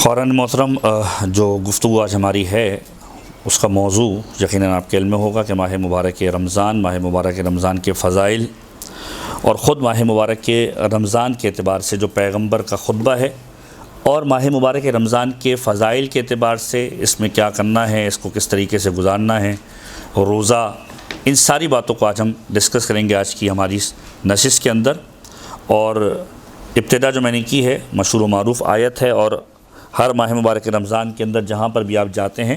خواران محترم، جو گفتگو آج ہماری ہے اس کا موضوع یقیناً آپ کے علم میں ہوگا کہ ماہ مبارک رمضان کے فضائل اور خود ماہ مبارک رمضان کے اعتبار سے جو پیغمبر کا خطبہ ہے اور ماہ مبارک رمضان کے فضائل کے اعتبار سے اس میں کیا کرنا ہے، اس کو کس طریقے سے گزارنا ہے، روزہ، ان ساری باتوں کو آج ہم ڈسکس کریں گے آج کی ہماری نشست کے اندر۔ اور ابتدا جو میں نے کی ہے مشہور و معروف آیت ہے، اور ہر ماہ مبارک رمضان کے اندر جہاں پر بھی آپ جاتے ہیں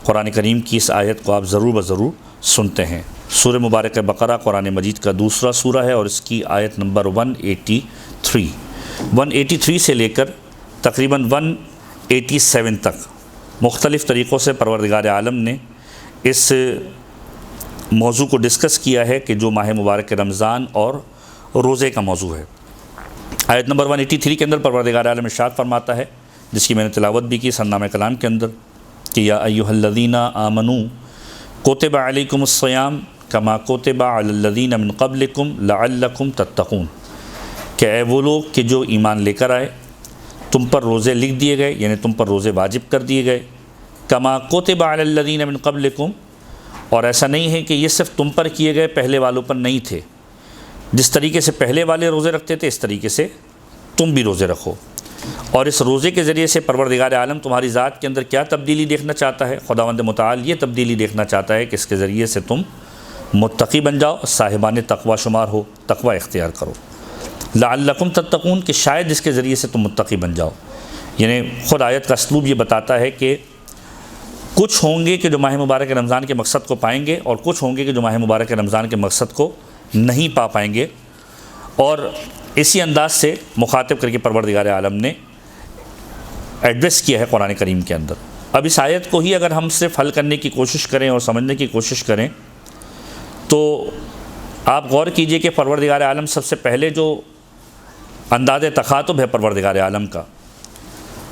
قرآن کریم کی اس آیت کو آپ ضرور بضرور سنتے ہیں۔ سورہ مبارک بقرہ قرآن مجید کا دوسرا سورہ ہے اور اس کی آیت نمبر 183 سے لے کر تقریباً 187 تک مختلف طریقوں سے پروردگار عالم نے اس موضوع کو ڈسکس کیا ہے کہ جو ماہ مبارک رمضان اور روزے کا موضوع ہے۔ آیت نمبر 183 کے اندر پروردگار عالم ارشاد فرماتا ہے، جس کی میں نے تلاوت بھی کی سرنامہ کلام کے اندر، کہ یا ایھا الذین آمنوا کتب علیکم الصیام کما کتب علی الذین من قبلکم لعلکم تتقون، کہ اے وہ لوگ کہ جو ایمان لے کر آئے، تم پر روزے لکھ دیے گئے، یعنی تم پر روزے واجب کر دیے گئے، کما کتب علی الذین من قبلکم، اور ایسا نہیں ہے کہ یہ صرف تم پر کیے گئے، پہلے والوں پر نہیں تھے، جس طریقے سے پہلے والے روزے رکھتے تھے اس طریقے سے تم بھی روزے رکھو۔ اور اس روزے کے ذریعے سے پروردگار عالم تمہاری ذات کے اندر کیا تبدیلی دیکھنا چاہتا ہے؟ خداوند متعال یہ تبدیلی دیکھنا چاہتا ہے کہ اس کے ذریعے سے تم متقی بن جاؤ، صاحبان تقوی شمار ہو، تقوی اختیار کرو، لعلکم تتقون، کہ شاید اس کے ذریعے سے تم متقی بن جاؤ۔ یعنی خود آیت کا اسلوب یہ بتاتا ہے کہ کچھ ہوں گے کہ جو ماہ مبارک رمضان کے مقصد کو پائیں گے، اور کچھ ہوں گے کہ جو ماہ مبارک رمضان کے مقصد کو نہیں پا پائیں گے، اور اسی انداز سے مخاطب کر کے پروردگار عالم نے ایڈریس کیا ہے قرآن کریم کے اندر۔ اب اس آیت کو ہی اگر ہم صرف حل کرنے کی کوشش کریں اور سمجھنے کی کوشش کریں تو آپ غور کیجئے کہ پروردگار عالم سب سے پہلے جو انداز تخاطب ہے پروردگار عالم کا،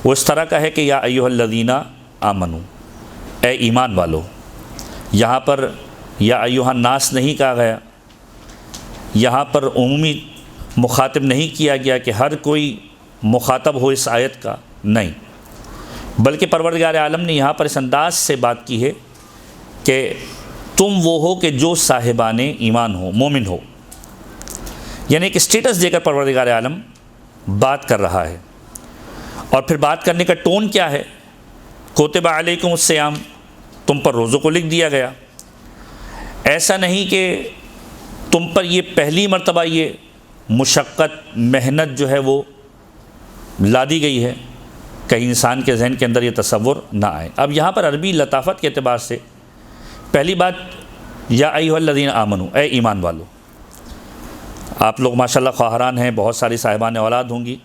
وہ اس طرح کا ہے کہ یا ایھا الذین آمنوا، اے ایمان والو۔ یہاں پر یا ایھا الناس نہیں کہا گیا، یہاں پر عمومی مخاطب نہیں کیا گیا کہ ہر کوئی مخاطب ہو اس آیت کا، نہیں، بلکہ پروردگار عالم نے یہاں پر اس انداز سے بات کی ہے کہ تم وہ ہو کہ جو صاحبان ایمان ہو، مومن ہو، یعنی ایک اسٹیٹس دے کر پروردگار عالم بات کر رہا ہے۔ اور پھر بات کرنے کا ٹون کیا ہے؟ کتب علیکم الصیام، تم پر روزوں کو لکھ دیا گیا۔ ایسا نہیں کہ تم پر یہ پہلی مرتبہ یہ مشقت، محنت جو ہے وہ لا دی گئی ہے، کہیں انسان کے ذہن کے اندر یہ تصور نہ آئے۔ اب یہاں پر عربی لطافت کے اعتبار سے پہلی بات، یا ایھا الذین آمنوا، اے ایمان والو۔ آپ لوگ ماشاءاللہ خواہران ہیں، بہت ساری صاحبان اولاد ہوں گی۔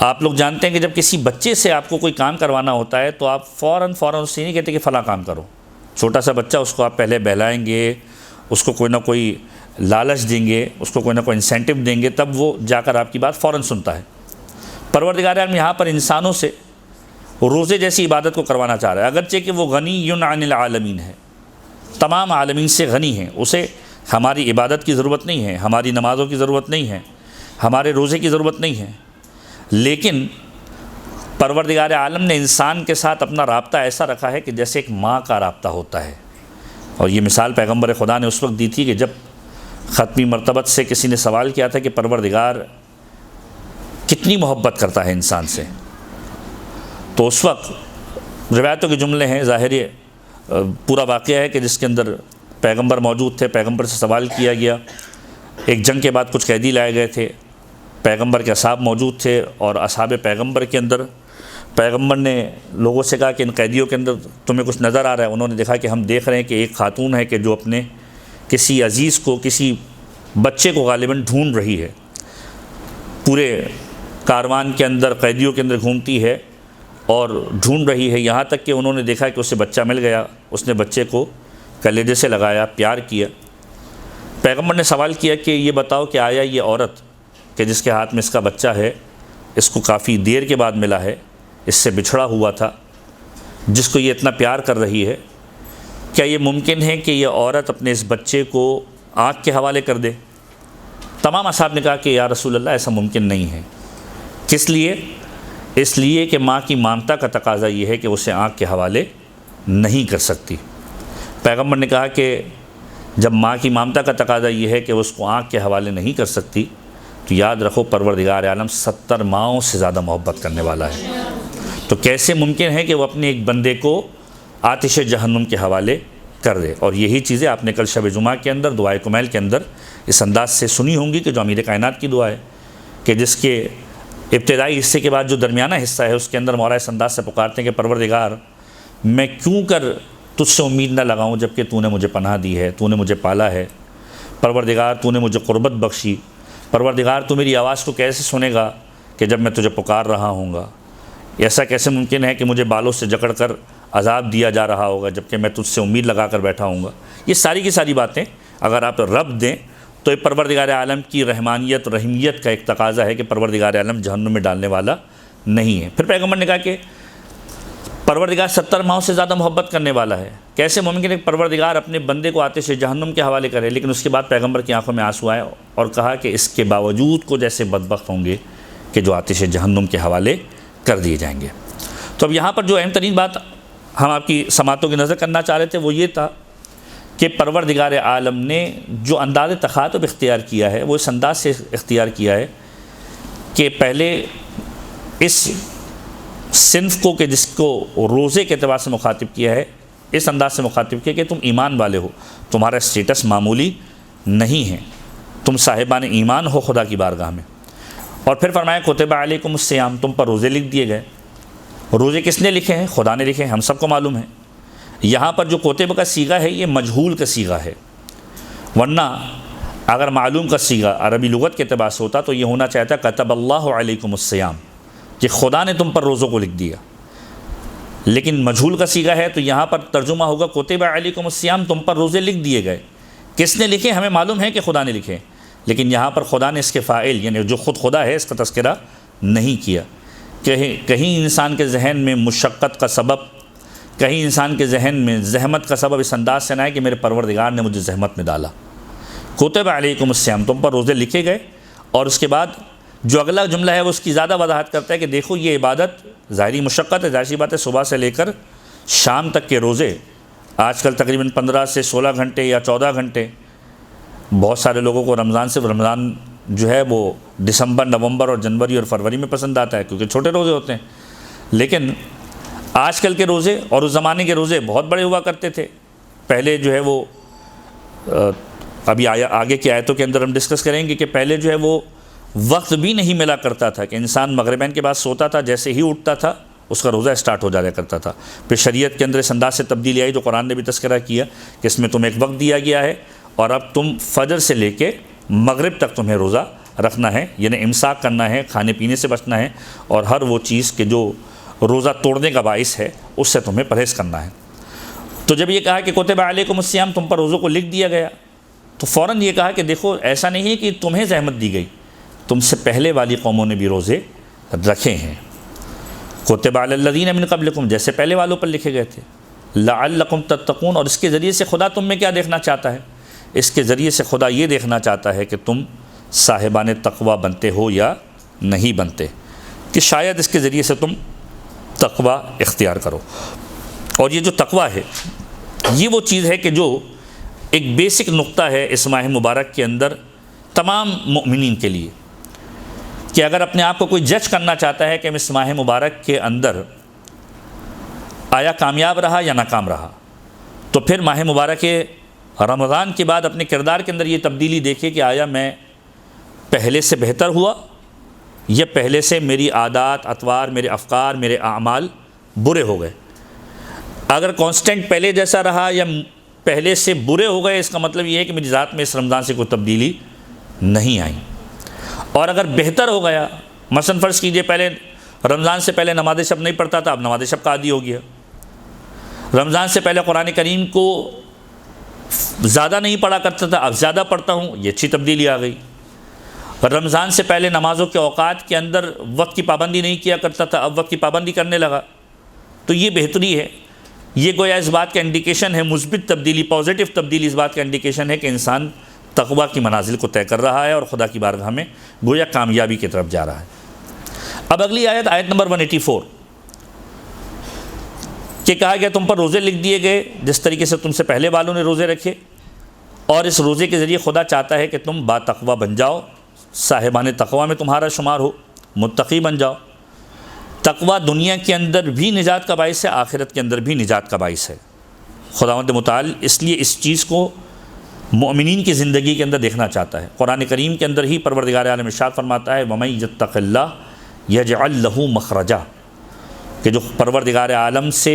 آپ لوگ جانتے ہیں کہ جب کسی بچے سے آپ کو کوئی کام کروانا ہوتا ہے تو آپ فوراً اس سے نہیں کہتے کہ فلاں کام کرو۔ چھوٹا سا بچہ، اس کو آپ پہلے بہلائیں گے، اس کو کوئی نہ کوئی لالچ دیں گے، اس کو کوئی نہ کوئی انسینٹیو دیں گے، تب وہ جا کر آپ کی بات فوراً سنتا ہے۔ پروردگار عالم یہاں پر انسانوں سے روزے جیسی عبادت کو کروانا چاہ رہا ہے، اگرچہ کہ وہ غنی عن العالمین ہے، تمام عالمین سے غنی ہیں، اسے ہماری عبادت کی ضرورت نہیں ہے، ہماری نمازوں کی ضرورت نہیں ہے، ہمارے روزے کی ضرورت نہیں ہے، لیکن پروردگار عالم نے انسان کے ساتھ اپنا رابطہ ایسا رکھا ہے کہ جیسے ایک ماں کا رابطہ ہوتا ہے۔ اور یہ مثال پیغمبر خدا نے اس وقت دی تھی کہ جب ختمی مرتبت سے کسی نے سوال کیا تھا کہ پروردگار کتنی محبت کرتا ہے انسان سے، تو اس وقت روایتوں کے جملے ہیں، ظاہر پورا واقعہ ہے کہ جس کے اندر پیغمبر موجود تھے، پیغمبر سے سوال کیا گیا۔ ایک جنگ کے بعد کچھ قیدی لائے گئے تھے، پیغمبر کے اصحاب موجود تھے، اور اصحاب پیغمبر کے اندر پیغمبر نے لوگوں سے کہا کہ ان قیدیوں کے اندر تمہیں کچھ نظر آ رہا ہے؟ انہوں نے دیکھا کہ ہم دیکھ رہے ہیں کہ ایک خاتون ہے کہ جو اپنے کسی عزیز کو، کسی بچے کو غالباً ڈھونڈ رہی ہے، پورے کاروان کے اندر، قیدیوں کے اندر گھومتی ہے اور ڈھونڈ رہی ہے، یہاں تک کہ انہوں نے دیکھا کہ اسے بچہ مل گیا، اس نے بچے کو کلیجے سے لگایا، پیار کیا۔ پیغمبر نے سوال کیا کہ یہ بتاؤ کہ آیا یہ عورت کہ جس کے ہاتھ میں اس کا بچہ ہے، اس کو کافی دیر کے بعد ملا ہے، اس سے بچھڑا ہوا تھا، جس کو یہ اتنا پیار کر رہی ہے، کیا یہ ممکن ہے کہ یہ عورت اپنے اس بچے کو آنکھ کے حوالے کر دے؟ تمام اصحاب نے کہا کہ یا رسول اللہ ایسا ممکن نہیں ہے۔ کس لیے اس لیے کہ ماں کی ممتا کا تقاضا یہ ہے کہ اسے آنکھ کے حوالے نہیں کر سکتی۔ پیغمبر نے کہا کہ جب ماں کی ممتا کا تقاضا یہ ہے کہ اس کو آنکھ کے حوالے نہیں کر سکتی تو یاد رکھو پروردگار عالم 70 ماؤں سے زیادہ محبت کرنے والا ہے۔ تو کیسے ممکن ہے کہ وہ اپنے ایک بندے کو آتش جہنم کے حوالے کر دے؟ اور یہی چیزیں آپ نے کل شب جمعہ کے اندر دعائے کمیل کے اندر اس انداز سے سنی ہوں گی کہ جو امیر کائنات کی دعا ہے کہ جس کے ابتدائی حصے کے بعد جو درمیانہ حصہ ہے اس کے اندر مولا اس انداز سے پکارتے ہیں کہ پروردگار میں کیوں کر تجھ سے امید نہ لگاؤں جبکہ تو نے مجھے پناہ دی ہے، تو نے مجھے پالا ہے، پروردگار تو نے مجھے قربت بخشی، پروردگار تو میری آواز کو کیسے سنے گا کہ جب میں تجھے پکار رہا ہوں گا؟ ایسا کیسے ممکن ہے کہ مجھے بالوں سے جکڑ کر عذاب دیا جا رہا ہوگا جبکہ میں تجھ سے امید لگا کر بیٹھا ہوں گا؟ یہ ساری کی ساری باتیں اگر آپ رب دیں تو یہ پروردگار عالم کی رحمانیت رحیمیت کا ایک تقاضا ہے کہ پروردگار عالم جہنم میں ڈالنے والا نہیں ہے۔ پھر پیغمبر نے کہا کہ پروردگار 70 ماؤں سے زیادہ محبت کرنے والا ہے، کیسے ممکن ہے کہ پروردگار اپنے بندے کو آتش جہنم کے حوالے کرے؟ لیکن اس کے بعد پیغمبر کی آنکھوں میں آنسو آئے اور کہا کہ اس کے باوجود کو جیسے بدبخت ہوں گے کہ جو آتش جہنم کے حوالے کر دیے جائیں گے۔ تو اب یہاں پر جو اہم ترین بات ہم آپ کی سماعتوں کی نظر کرنا چاہ رہے تھے وہ یہ تھا کہ پروردگار عالم نے جو انداز تخاطب اختیار کیا ہے وہ اس انداز سے اختیار کیا ہے کہ پہلے اس صنف کو کہ جس کو روزے کے اعتبار سے مخاطب کیا ہے اس انداز سے مخاطب کیا کہ تم ایمان والے ہو، تمہارا اسٹیٹس معمولی نہیں ہے، تم صاحبان ایمان ہو خدا کی بارگاہ میں۔ اور پھر فرمایا کتب علیکم الصیام، تم پر روزے لکھ دیے گئے۔ روزے کس نے لکھے ہیں؟ خدا نے لکھے ہیں، ہم سب کو معلوم ہے۔ یہاں پر جو کوتب کا صیغہ ہے یہ مجہول کا صیغہ ہے، ورنہ اگر معلوم کا صیغہ عربی لغت کے اعتبار سے ہوتا تو یہ ہونا چاہتا کتب اللہ علیکم الصیام، کہ خدا نے تم پر روزوں کو لکھ دیا۔ لیکن مجہول کا صیغہ ہے تو یہاں پر ترجمہ ہوگا کتب علیکم الصیام، تم پر روزے لکھ دیے گئے۔ کس نے لکھے؟ ہمیں معلوم ہے کہ خدا نے لکھے، لیکن یہاں پر خدا نے اس کے فاعل یعنی جو خود خدا ہے اس کا تذکرہ نہیں کیا۔ کہیں انسان کے ذہن میں مشقت کا سبب، کہیں انسان کے ذہن میں زحمت کا سبب اس انداز سے نہ ہے کہ میرے پروردگار نے مجھے زحمت میں ڈالا۔ کتب علیکم الصیام، تم پر روزے لکھے گئے۔ اور اس کے بعد جو اگلا جملہ ہے وہ اس کی زیادہ وضاحت کرتا ہے کہ دیکھو یہ عبادت ظاہری مشقت ہے، ظاہر سی بات ہے، صبح سے لے کر شام تک کے روزے، آج کل تقریباً 15 سے 16 گھنٹے یا 14 گھنٹے، بہت سارے لوگوں کو رمضان سے رمضان جو ہے وہ دسمبر، نومبر اور جنوری اور فروری میں پسند آتا ہے کیونکہ چھوٹے روزے ہوتے ہیں۔ لیکن آج کل کے روزے اور اس زمانے کے روزے بہت بڑے ہوا کرتے تھے۔ پہلے جو ہے وہ ابھی آگے کی آیتوں کے اندر ہم ڈسکس کریں گے کہ پہلے جو ہے وہ وقت بھی نہیں ملا کرتا تھا کہ انسان مغربین کے بعد سوتا تھا، جیسے ہی اٹھتا تھا اس کا روزہ اسٹارٹ ہو جایا کرتا تھا۔ پھر شریعت کے اندر اس انداز سے تبدیلی آئی جو قرآن نے بھی تذکرہ کیا کہ اس میں تمہیں ایک وقت دیا گیا ہے اور اب تم فجر سے لے کے مغرب تک تمہیں روزہ رکھنا ہے، یعنی امساک کرنا ہے، کھانے پینے سے بچنا ہے اور ہر وہ چیز کہ جو روزہ توڑنے کا باعث ہے اس سے تمہیں پرہیز کرنا ہے۔ تو جب یہ کہا کہ کتب علیکم الصیام، تم پر روزوں کو لکھ دیا گیا، تو فوراً یہ کہا کہ دیکھو ایسا نہیں ہے کہ تمہیں زحمت دی گئی، تم سے پہلے والی قوموں نے بھی روزے رکھے ہیں۔ کتب علی الذین من قبلکم، جیسے پہلے والوں پر لکھے گئے تھے، لعلکم تتقون، اور اس کے ذریعے سے خدا تم میں کیا دیکھنا چاہتا ہے؟ اس کے ذریعے سے خدا یہ دیکھنا چاہتا ہے کہ تم صاحبان تقوی بنتے ہو یا نہیں بنتے، کہ شاید اس کے ذریعے سے تم تقوی اختیار کرو۔ اور یہ جو تقوی ہے یہ وہ چیز ہے کہ جو ایک بیسک نقطہ ہے اس ماہ مبارک کے اندر تمام مؤمنین کے لیے، کہ اگر اپنے آپ کو کوئی جج کرنا چاہتا ہے کہ اس ماہ مبارک کے اندر آیا کامیاب رہا یا ناکام رہا، تو پھر ماہ مبارک رمضان کے بعد اپنے کردار کے اندر یہ تبدیلی دیکھے کہ آیا میں پہلے سے بہتر ہوا یا پہلے سے میری عادات، اطوار، میرے افکار، میرے اعمال برے ہو گئے۔ اگر کانسٹنٹ پہلے جیسا رہا یا پہلے سے برے ہو گئے، اس کا مطلب یہ ہے کہ میری ذات میں اس رمضان سے کوئی تبدیلی نہیں آئی۔ اور اگر بہتر ہو گیا، مثلا فرض کیجئے پہلے رمضان سے پہلے نماز شب نہیں پڑھتا تھا، اب نماز شب کا عادی ہو گیا۔ رمضان سے پہلے قرآن کریم کو زیادہ نہیں پڑھا کرتا تھا، اب زیادہ پڑھتا ہوں، یہ اچھی تبدیلی آ گئی۔ رمضان سے پہلے نمازوں کے اوقات کے اندر وقت کی پابندی نہیں کیا کرتا تھا، اب وقت کی پابندی کرنے لگا، تو یہ بہتری ہے۔ یہ گویا اس بات کا انڈیکیشن ہے، مثبت تبدیلی، پازیٹیو تبدیلی اس بات کا انڈیکیشن ہے کہ انسان تقویٰ کی منازل کو طے کر رہا ہے اور خدا کی بارگاہ میں گویا کامیابی کی طرف جا رہا ہے۔ اب اگلی آیت نمبر 184 کہ کہا گیا تم پر روزے لکھ دیے گئے جس طریقے سے تم سے پہلے والوں نے روزے رکھے، اور اس روزے کے ذریعے خدا چاہتا ہے کہ تم با تقوی بن جاؤ، صاحبان تقوی میں تمہارا شمار ہو، متقی بن جاؤ۔ تقوی دنیا کے اندر بھی نجات کا باعث ہے، آخرت کے اندر بھی نجات کا باعث ہے۔ خداوند متعال اس لیے اس چیز کو مومنین کی زندگی کے اندر دیکھنا چاہتا ہے۔ قرآن کریم کے اندر ہی پروردگار عالم ارشاد فرماتا ہے وَمَن یتق اللہ یجعل لہ مخرجا، کہ جو پروردگار عالم سے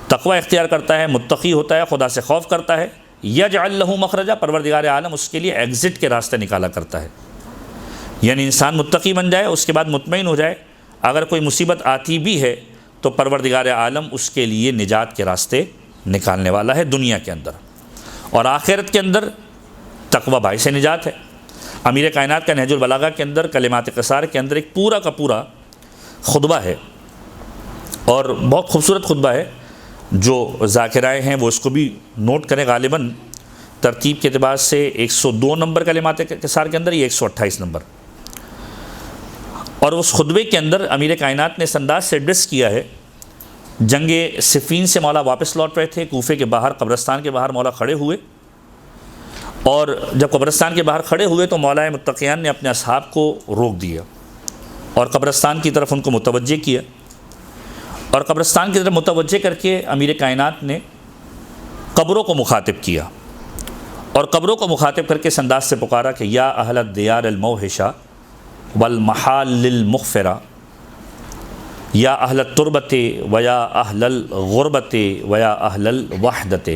تقوی اختیار کرتا ہے، متقی ہوتا ہے، خدا سے خوف کرتا ہے، یجعل لہ مخرجا، پروردگار عالم اس کے لیے ایگزٹ کے راستے نکالا کرتا ہے۔ یعنی انسان متقی بن جائے، اس کے بعد مطمئن ہو جائے، اگر کوئی مصیبت آتی بھی ہے تو پروردگار عالم اس کے لیے نجات کے راستے نکالنے والا ہے دنیا کے اندر، اور آخرت کے اندر تقوی باعث نجات ہے۔ امیر کائنات کا نہج البلاغہ کے اندر کلمات قصار کے اندر ایک پورا کا پورا خطبہ ہے، اور بہت خوبصورت خطبہ ہے۔ جو ذاکرائے ہیں وہ اس کو بھی نوٹ کریں، غالباً ترتیب کے اعتبار سے 102 نمبر کلمات قصار کے اندر، یہ 128 نمبر۔ اور اس خطبے کے اندر امیر کائنات نے اس انداز سے ایڈریس کیا ہے، جنگ صفین سے مولا واپس لوٹ رہے تھے، کوفے کے باہر، قبرستان کے باہر مولا کھڑے ہوئے، اور جب قبرستان کے باہر کھڑے ہوئے تو مولا متقیان نے اپنے اصحاب کو روک دیا اور قبرستان کی طرف ان کو متوجہ کیا، اور قبرستان کی طرف متوجہ کر کے امیر کائنات نے قبروں کو مخاطب کیا، اور قبروں کو مخاطب کر کے اس انداز سے پکارا کہ یا اہل الدیار الموحشہ والمحال المغفرہ، یا اہل التربت و یا اہل الغربت و یا اہل الوحدت،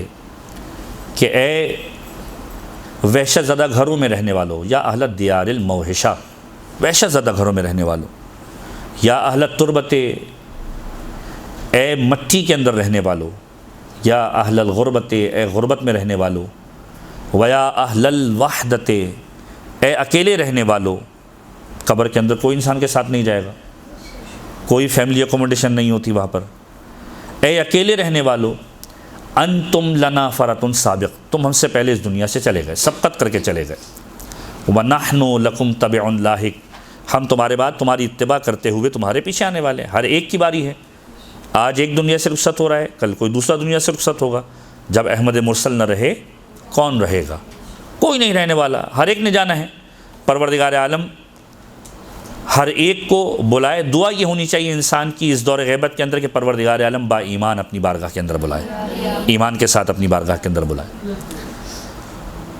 کہ اے وحشت زدہ گھروں میں رہنے والوں، یا اہل الدیار الموحشہ، وحشت زدہ گھروں میں رہنے والوں، یا اہل التربت، اے مٹی کے اندر رہنے والوں، یا اہل الغربت، اے غربت میں رہنے والوں، و یا اہل الوحدت، اے اکیلے رہنے والوں۔ قبر کے اندر کوئی انسان کے ساتھ نہیں جائے گا، کوئی فیملی اکوموڈیشن نہیں ہوتی وہاں پر۔ اے اکیلے رہنے والوں، انتم لنا فرۃ سابق، تم ہم سے پہلے اس دنیا سے چلے گئے، سبقت کر کے چلے گئے۔ ونحن لکم تبع لاحق، ہم تمہارے بعد تمہاری اتباع کرتے ہوئے تمہارے پیچھے آنے والے ہیں۔ ہر ایک کی باری ہے، آج ایک دنیا سے رخصت ہو رہا ہے، کل کوئی دوسرا دنیا سے رخصت ہوگا۔ جب احمد مرسل نہ رہے کون رہے گا؟ کوئی نہیں رہنے والا، ہر ایک نے جانا ہے۔ پروردگار عالم ہر ایک کو بلائے۔ دعا یہ ہونی چاہیے انسان کی اس دور غیبت کے اندر کہ پروردگار عالم با ایمان اپنی بارگاہ کے اندر بلائے، ایمان کے ساتھ اپنی بارگاہ کے اندر بلائے۔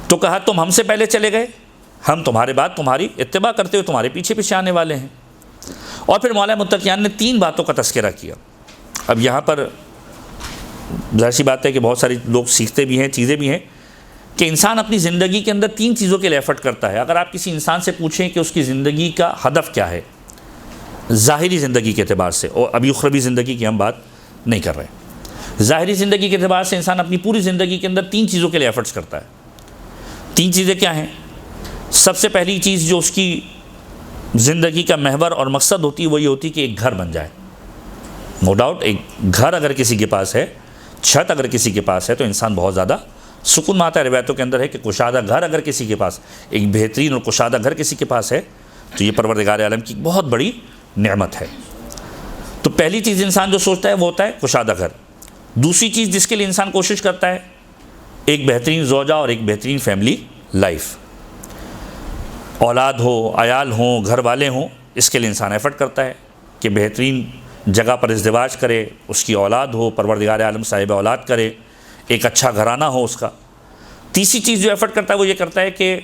تو کہا تم ہم سے پہلے چلے گئے، ہم تمہارے بعد تمہاری اتباع کرتے ہوئے تمہارے پیچھے پیچھے آنے والے ہیں۔ اور پھر مولا متقیان نے 3 باتوں کا تذکرہ کیا۔ اب یہاں پر ظاہر سی بات ہے کہ بہت ساری لوگ سیکھتے بھی ہیں، چیزیں بھی ہیں، کہ انسان اپنی زندگی کے اندر 3 چیزوں کے لیے ایفرٹ کرتا ہے۔ اگر آپ کسی انسان سے پوچھیں کہ اس کی زندگی کا ہدف کیا ہے، ظاہری زندگی کے اعتبار سے، اور ابھی اخروی زندگی کی ہم بات نہیں کر رہے، ظاہری زندگی کے اعتبار سے انسان اپنی پوری زندگی کے اندر 3 چیزوں کے لیے ایفرٹس کرتا ہے۔ 3 چیزیں کیا ہیں؟ سب سے پہلی چیز جو اس کی زندگی کا محور اور مقصد ہوتی ہے وہ یہ ہوتی ہے کہ ایک گھر بن جائے۔ نو ڈاؤٹ، ایک گھر اگر کسی کے پاس ہے، چھت اگر کسی کے پاس ہے تو انسان بہت زیادہ سکون میں آتا ہے۔ روایتوں کے اندر ہے کہ کشادہ گھر اگر کسی کے پاس، ایک بہترین اور کشادہ گھر کسی کے پاس ہے تو یہ پروردگار عالم کی بہت بڑی نعمت ہے۔ تو پہلی چیز انسان جو سوچتا ہے وہ ہوتا ہے کشادہ گھر۔ دوسری چیز جس کے لیے انسان کوشش کرتا ہے، ایک بہترین زوجہ اور ایک بہترین فیملی لائف، اولاد ہو، عیال ہوں، گھر والے ہوں، اس کے لیے انسان ایفرٹ کرتا ہے کہ بہترین جگہ پر ازدواج کرے، اس کی اولاد ہو، پروردگار عالم صاحب اولاد کرے، ایک اچھا گھرانہ ہو اس کا۔ تیسری چیز جو ایفرٹ کرتا ہے وہ یہ کرتا ہے کہ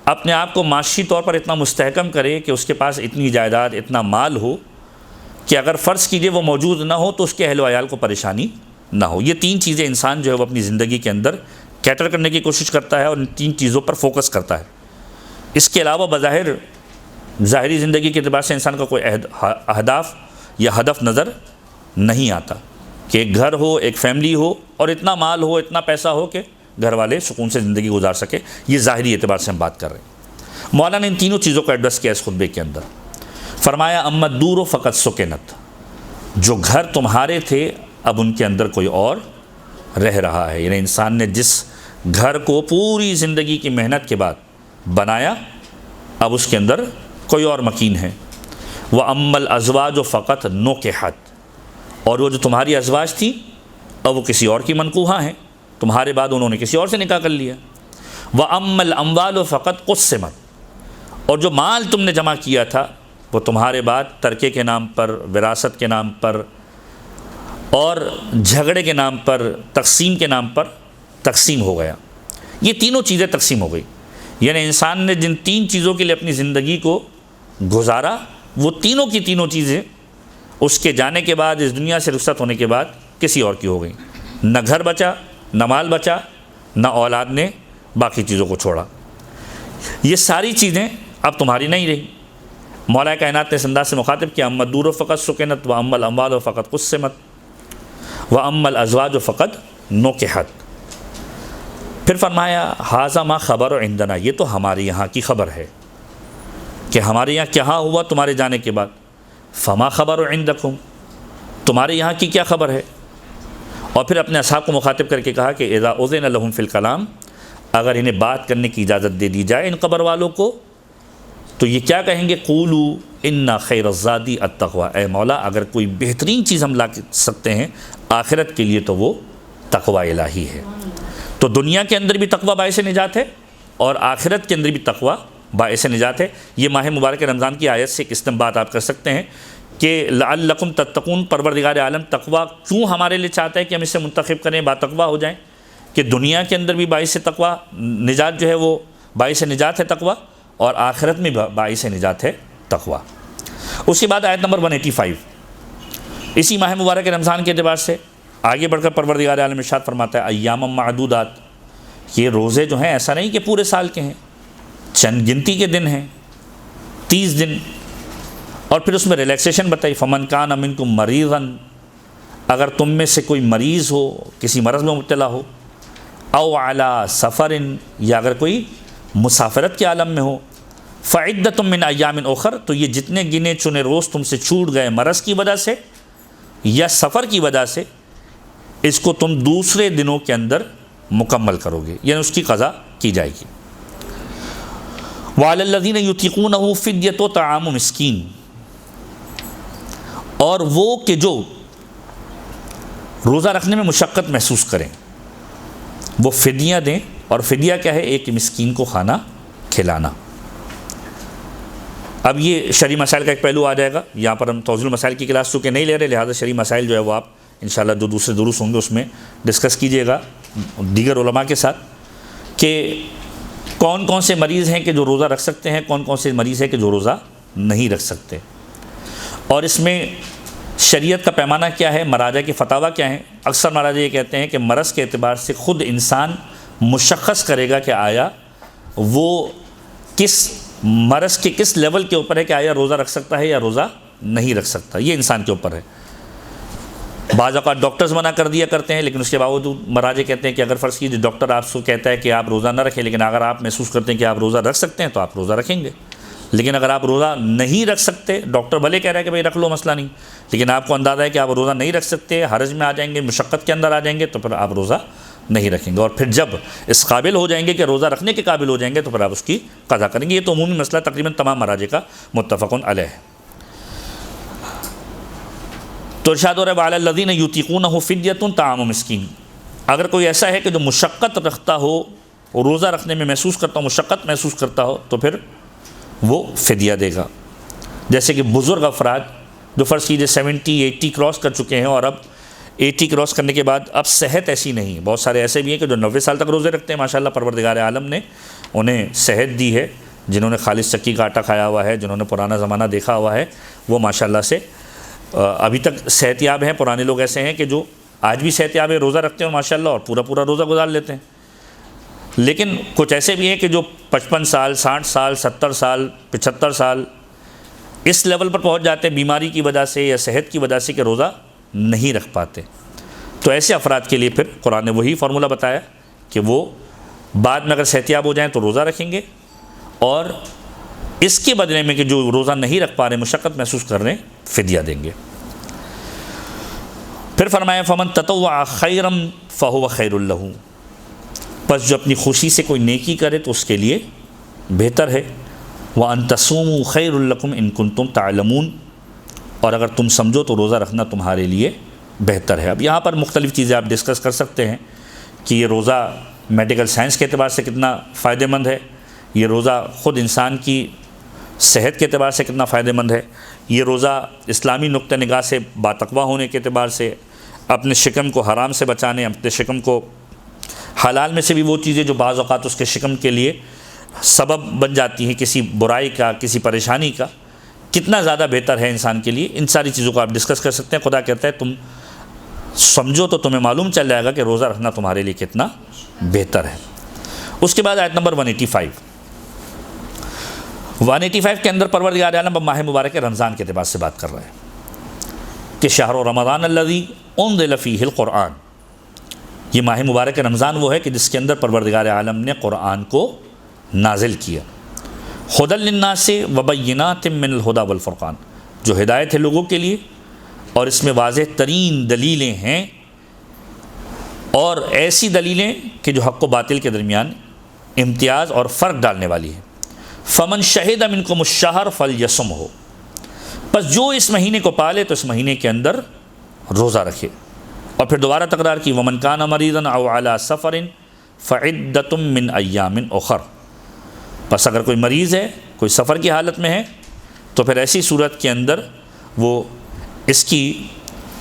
اپنے آپ کو معاشی طور پر اتنا مستحکم کرے کہ اس کے پاس اتنی جائیداد، اتنا مال ہو کہ اگر فرض کیجئے وہ موجود نہ ہو تو اس کے اہل و عیال کو پریشانی نہ ہو۔ یہ 3 چیزیں انسان جو ہے وہ اپنی زندگی کے اندر کیٹر کرنے کی کوشش کرتا ہے اور ان 3 چیزوں پر فوکس کرتا ہے۔ اس کے علاوہ بظاہر ظاہری زندگی کے اعتبار سے انسان کا کوئی اہداف یا ہدف نظر نہیں آتا کہ ایک گھر ہو، ایک فیملی ہو اور اتنا مال ہو، اتنا پیسہ ہو کہ گھر والے سکون سے زندگی گزار سکے۔ یہ ظاہری اعتبار سے ہم بات کر رہے ہیں۔ مولانا نے ان تینوں چیزوں کو ایڈریس کیا اس خطبے کے اندر۔ فرمایا اما الدور فقط سکنت، جو گھر تمہارے تھے اب ان کے اندر کوئی اور رہ رہا ہے۔ یعنی انسان نے جس گھر کو پوری زندگی کی محنت کے بعد بنایا اب اس کے اندر کوئی اور مکین ہے۔ وَأَمَّا الْأَزْوَاجُ فَقَطْ نُكِحَتْ، اور وہ جو تمہاری ازواج تھی اب وہ کسی اور کی منکوحہ ہیں، تمہارے بعد انہوں نے کسی اور سے نکاح کر لیا۔ وَأَمَّا الْأَمْوَالُ فَقَطْ قُسِّمَتْ، اور جو مال تم نے جمع کیا تھا وہ تمہارے بعد ترکے کے نام پر، وراثت کے نام پر اور جھگڑے کے نام پر، تقسیم کے نام پر تقسیم ہو گیا۔ یہ تینوں چیزیں تقسیم ہو گئی، یعنی انسان نے جن تین چیزوں کے لیے اپنی زندگی کو گزارا وہ تینوں کی تینوں چیزیں اس کے جانے کے بعد، اس دنیا سے رخصت ہونے کے بعد کسی اور کی ہو گئی۔ نہ گھر بچا، نہ مال بچا، نہ اولاد نے باقی چیزوں کو چھوڑا۔ یہ ساری چیزیں اب تمہاری نہیں رہی۔ مولا کائنات نے اس انداز سے مخاطب کیا، اما الدور فقط سکنت واما الاموال فقط قسمت واما الازواج فقط نکحت۔ پھر فرمایا ھذا ما خبر عندنا، یہ تو ہمارے یہاں کی خبر ہے کہ ہمارے یہاں کیا ہوا تمہارے جانے کے بعد۔ فما خبر عندکم، تمہارے یہاں کی کیا خبر ہے؟ اور پھر اپنے اصحاب کو مخاطب کر کے کہا کہ اذا اذن لهم فی الکلام، اگر انہیں بات کرنے کی اجازت دے دی جائے ان قبر والوں کو تو یہ کیا کہیں گے؟ قولوا ان خیر الزاد التقوی، اے مولا اگر کوئی بہترین چیز ہم لا سکتے ہیں آخرت کے لیے تو وہ تقوی الہی ہے۔ تو دنیا کے اندر بھی تقوی باعث نجات ہے اور آخرت کے اندر بھی تقوی باعث نجات ہے۔ یہ ماہ مبارک رمضان کی آیت سے ایک استنباط آپ کر سکتے ہیں کہ لعلکم تتقون، پروردگار عالم تقوی کیوں ہمارے لیے چاہتا ہے کہ ہم اس سے منتخب کریں، با تقوی ہو جائیں، کہ دنیا کے اندر بھی باعث تقوی نجات جو ہے وہ باعث نجات ہے تقوی، اور آخرت میں باعث نجات ہے تقوی۔ اس کے بعد آیت نمبر 185 اسی ماہ مبارک رمضان کے اعتبار سے آگے بڑھ کر پروردگار عالم ارشاد فرماتا ہے ایام معدودات، یہ روزے جو ہیں ایسا نہیں کہ پورے سال کے ہیں، چند گنتی کے دن ہیں، 30 دن۔ اور پھر اس میں ریلیکسیشن بتائی، فمن کان منکم مریضا، اگر تم میں سے کوئی مریض ہو، کسی مرض میں مبتلا ہو، او علی سفر، یا اگر کوئی مسافرت کے عالم میں ہو، فعدۃ من ایام اخر، تو یہ جتنے گنے چنے روز تم سے چھوٹ گئے مرض کی وجہ سے یا سفر کی وجہ سے، اس کو تم دوسرے دنوں کے اندر مکمل کرو گے، یعنی اس کی قضا کی جائے گی۔ وعلی الذین یطیقونہ فدیۃ طعام مسکین، اور وہ کہ جو روزہ رکھنے میں مشقت محسوس کریں وہ فدیہ دیں، اور فدیہ کیا ہے؟ ایک مسکین کو کھانا کھلانا۔ اب یہ شرعی مسائل کا ایک پہلو آ جائے گا، یہاں پر ہم توضیح المسائل کی کلاس چونکہ نہیں لے رہے، لہٰذا شرعی مسائل جو ہے وہ آپ انشاءاللہ جو دوسرے دروس ہوں گے اس میں ڈسکس کیجئے گا دیگر علماء کے ساتھ، کہ کون کون سے مریض ہیں کہ جو روزہ رکھ سکتے ہیں، کون کون سے مریض ہیں کہ جو روزہ نہیں رکھ سکتے، اور اس میں شریعت کا پیمانہ کیا ہے، مراجع کے فتاویٰ کیا ہیں۔ اکثر مراجع یہ کہتے ہیں کہ مرض کے اعتبار سے خود انسان مشخص کرے گا کہ آیا وہ کس مرض کے کس لیول کے اوپر ہے کہ آیا روزہ رکھ سکتا ہے یا روزہ نہیں رکھ سکتا، یہ انسان کے اوپر ہے۔ بعض اوقات ڈاکٹرز منع کر دیا کرتے ہیں، لیکن اس کے باوجود مراجع کہتے ہیں کہ اگر فرض کیجیے ڈاکٹر آپ کو کہتا ہے کہ آپ روزہ نہ رکھیں، لیکن اگر آپ محسوس کرتے ہیں کہ آپ روزہ رکھ سکتے ہیں تو آپ روزہ رکھیں گے۔ لیکن اگر آپ روزہ نہیں رکھ سکتے، ڈاکٹر بھلے کہہ رہا ہے کہ بھائی رکھ لو مسئلہ نہیں، لیکن آپ کو اندازہ ہے کہ آپ روزہ نہیں رکھ سکتے، حرج میں آ جائیں گے، مشقت کے اندر آ جائیں گے، تو پھر آپ روزہ نہیں رکھیں گے، اور پھر جب اس قابل ہو جائیں گے کہ روزہ رکھنے کے قابل ہو جائیں گے تو پھر آپ اس کی قضا کریں گے۔ یہ تو عمومی مسئلہ تقریباً تمام مراجع کا متفق علیہ ہے۔ تو ارشاد ہو رہا ہے وعلی الذین یطیقونہ فدیۃ طعام مسکین، اگر کوئی ایسا ہے کہ جو مشقت رکھتا ہو، روزہ رکھنے میں محسوس کرتا ہو، مشقت محسوس کرتا ہو، تو پھر وہ فدیہ دے گا۔ جیسے کہ بزرگ افراد جو فرض کیجیے 70-80 کراس کر چکے ہیں، اور اب 80 کراس کرنے کے بعد اب صحت ایسی نہیں، بہت سارے ایسے بھی ہیں کہ جو 90 سال تک روزے رکھتے ہیں، ماشاءاللہ پروردگار عالم نے انہیں صحت دی ہے، جنہوں نے خالص چکی کا آٹا کھایا ہوا ہے، جنہوں نے پرانا زمانہ دیکھا ہوا ہے، وہ ماشاءاللہ سے ابھی تک صحت یاب ہیں۔ پرانے لوگ ایسے ہیں کہ جو آج بھی صحت یاب ہے، روزہ رکھتے ہیں ماشاءاللہ، اور پورا روزہ گزار لیتے ہیں۔ لیکن کچھ ایسے بھی ہیں کہ جو 55 سال 60 سال 70 سال 75 سال اس لیول پر پہنچ جاتے ہیں بیماری کی وجہ سے یا صحت کی وجہ سے کہ روزہ نہیں رکھ پاتے۔ تو ایسے افراد کے لیے پھر قرآن نے وہی فارمولہ بتایا کہ وہ بعد میں اگر صحت یاب ہو جائیں تو روزہ رکھیں گے، اور اس کے بدلے میں کہ جو روزہ نہیں رکھ پا رہے، مشقت محسوس کر رہے ہیں، فدیہ دیں گے۔ پھر فرمایا فمن تطوع خیرا فہو خیر لہ، پس جو اپنی خوشی سے کوئی نیکی کرے تو اس کے لیے بہتر ہے۔ وَأَن تَصُومُوا خَيْرٌ لَكُمْ إِن كُنتُمْ تَعْلَمُونَ، اور اگر تم سمجھو تو روزہ رکھنا تمہارے لیے بہتر ہے۔ اب یہاں پر مختلف چیزیں آپ ڈسکس کر سکتے ہیں کہ یہ روزہ میڈیکل سائنس کے اعتبار سے کتنا فائدہ مند ہے، یہ روزہ خود انسان کی صحت کے اعتبار سے کتنا فائدہ مند ہے، یہ روزہ اسلامی نقطہ نگاہ سے باتقوا ہونے کے اعتبار سے، اپنے شکم کو حرام سے بچانے، اپنے شکم کو حلال میں سے بھی وہ چیزیں جو بعض اوقات اس کے شکم کے لیے سبب بن جاتی ہیں کسی برائی کا، کسی پریشانی کا، کتنا زیادہ بہتر ہے انسان کے لیے، ان ساری چیزوں کو آپ ڈسکس کر سکتے ہیں۔ خدا کہتا ہے تم سمجھو تو تمہیں معلوم چل جائے گا کہ روزہ رکھنا تمہارے لیے کتنا بہتر ہے۔ اس کے بعد آیت نمبر 185 کے اندر پروردگار عالم اب ماہ مبارک رمضان کے اعتبار سے بات کر رہا ہے کہ شہر رمضان الذی انزل فیہ القرآن، یہ ماہ مبارک رمضان وہ ہے کہ جس کے اندر پروردگار عالم نے قرآن کو نازل کیا، ھدی للناس وبینات من الھدی والفرقان، جو ہدایت ہے لوگوں کے لیے اور اس میں واضح ترین دلیلیں ہیں، اور ایسی دلیلیں کہ جو حق و باطل کے درمیان امتیاز اور فرق ڈالنے والی ہیں۔ فمن شہد منکم الشہر فلیصمہ، پس جو اس مہینے کو پالے تو اس مہینے کے اندر روزہ رکھے۔ اور پھر دوبارہ تکرار کی ومن کان مریضا او علی سفر فعدۃ من ایام اخر، پس اگر کوئی مریض ہے، کوئی سفر کی حالت میں ہے تو پھر ایسی صورت کے اندر وہ اس کی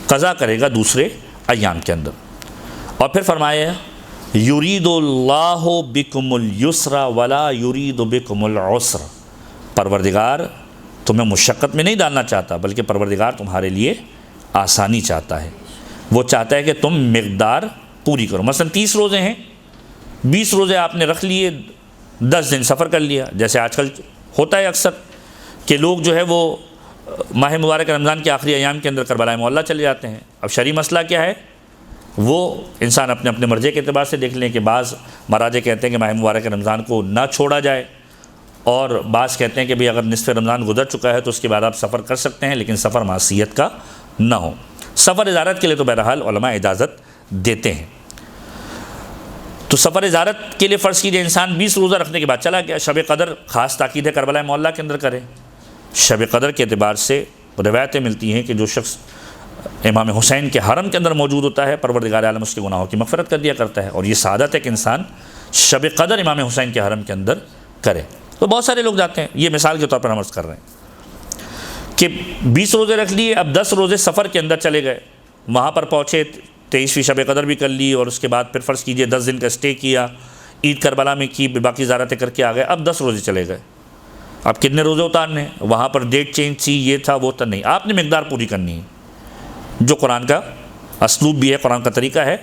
قضا کرے گا دوسرے ایام کے اندر۔ اور پھر فرمایا یرید اللہ بکم الیسر ولا یرید بکم العسر، پروردگار تمہیں مشقت میں نہیں ڈالنا چاہتا بلکہ پروردگار تمہارے لیے آسانی چاہتا ہے، وہ چاہتا ہے کہ تم مقدار پوری کرو۔ مثلا 30 روزے ہیں، 20 روزے آپ نے رکھ لیے، 10 دن سفر کر لیا، جیسے آج کل ہوتا ہے اکثر کہ لوگ جو ہے وہ ماہ مبارک رمضان کے آخری ایام کے اندر کربلا معلیٰ چلے جاتے ہیں۔ اب شرعی مسئلہ کیا ہے وہ انسان اپنے اپنے مرجع کے اعتبار سے دیکھ لیں کہ بعض مراجع کہتے ہیں کہ ماہ مبارک رمضان کو نہ چھوڑا جائے، اور بعض کہتے ہیں کہ بھی اگر نصف رمضان گزر چکا ہے تو اس کے بعد آپ سفر کر سکتے ہیں، لیکن سفر معصیت کا نہ ہو۔ سفر زیارت کے لیے تو بہرحال علماء اجازت دیتے ہیں۔ تو سفر زیارت کے لیے فرض کیجئے انسان 20 روزہ رکھنے کے بعد چلا گیا، شب قدر خاص تاکید ہے کربلا معلیٰ کے اندر کرے۔ شب قدر کے اعتبار سے روایتیں ملتی ہیں کہ جو شخص امام حسین کے حرم کے اندر موجود ہوتا ہے پروردگار عالم اس کے گناہوں کی مغفرت کر دیا کرتا ہے، اور یہ سعادت ہے کہ انسان شب قدر امام حسین کے حرم کے اندر کرے۔ تو بہت سارے لوگ جاتے ہیں، یہ مثال کے طور پر ہم عرض کر رہے ہیں کہ 20 روزے رکھ لیے، اب 10 روزے سفر کے اندر چلے گئے، وہاں پر پہنچے 23ویں شب قدر بھی کر لی، اور اس کے بعد پھر فرض کیجئے 10 دن کا اسٹے کیا، عید کربلا میں کی، باقی زیارتیں کر کے آ گئے، اب 10 روزے چلے گئے۔ اب کتنے روزے اتارنے؟ وہاں پر ڈیٹ چینج تھی، یہ تھا وہ تھا، نہیں، آپ نے مقدار پوری کرنی ہے۔ جو قرآن کا اسلوب بھی ہے، قرآن کا طریقہ ہے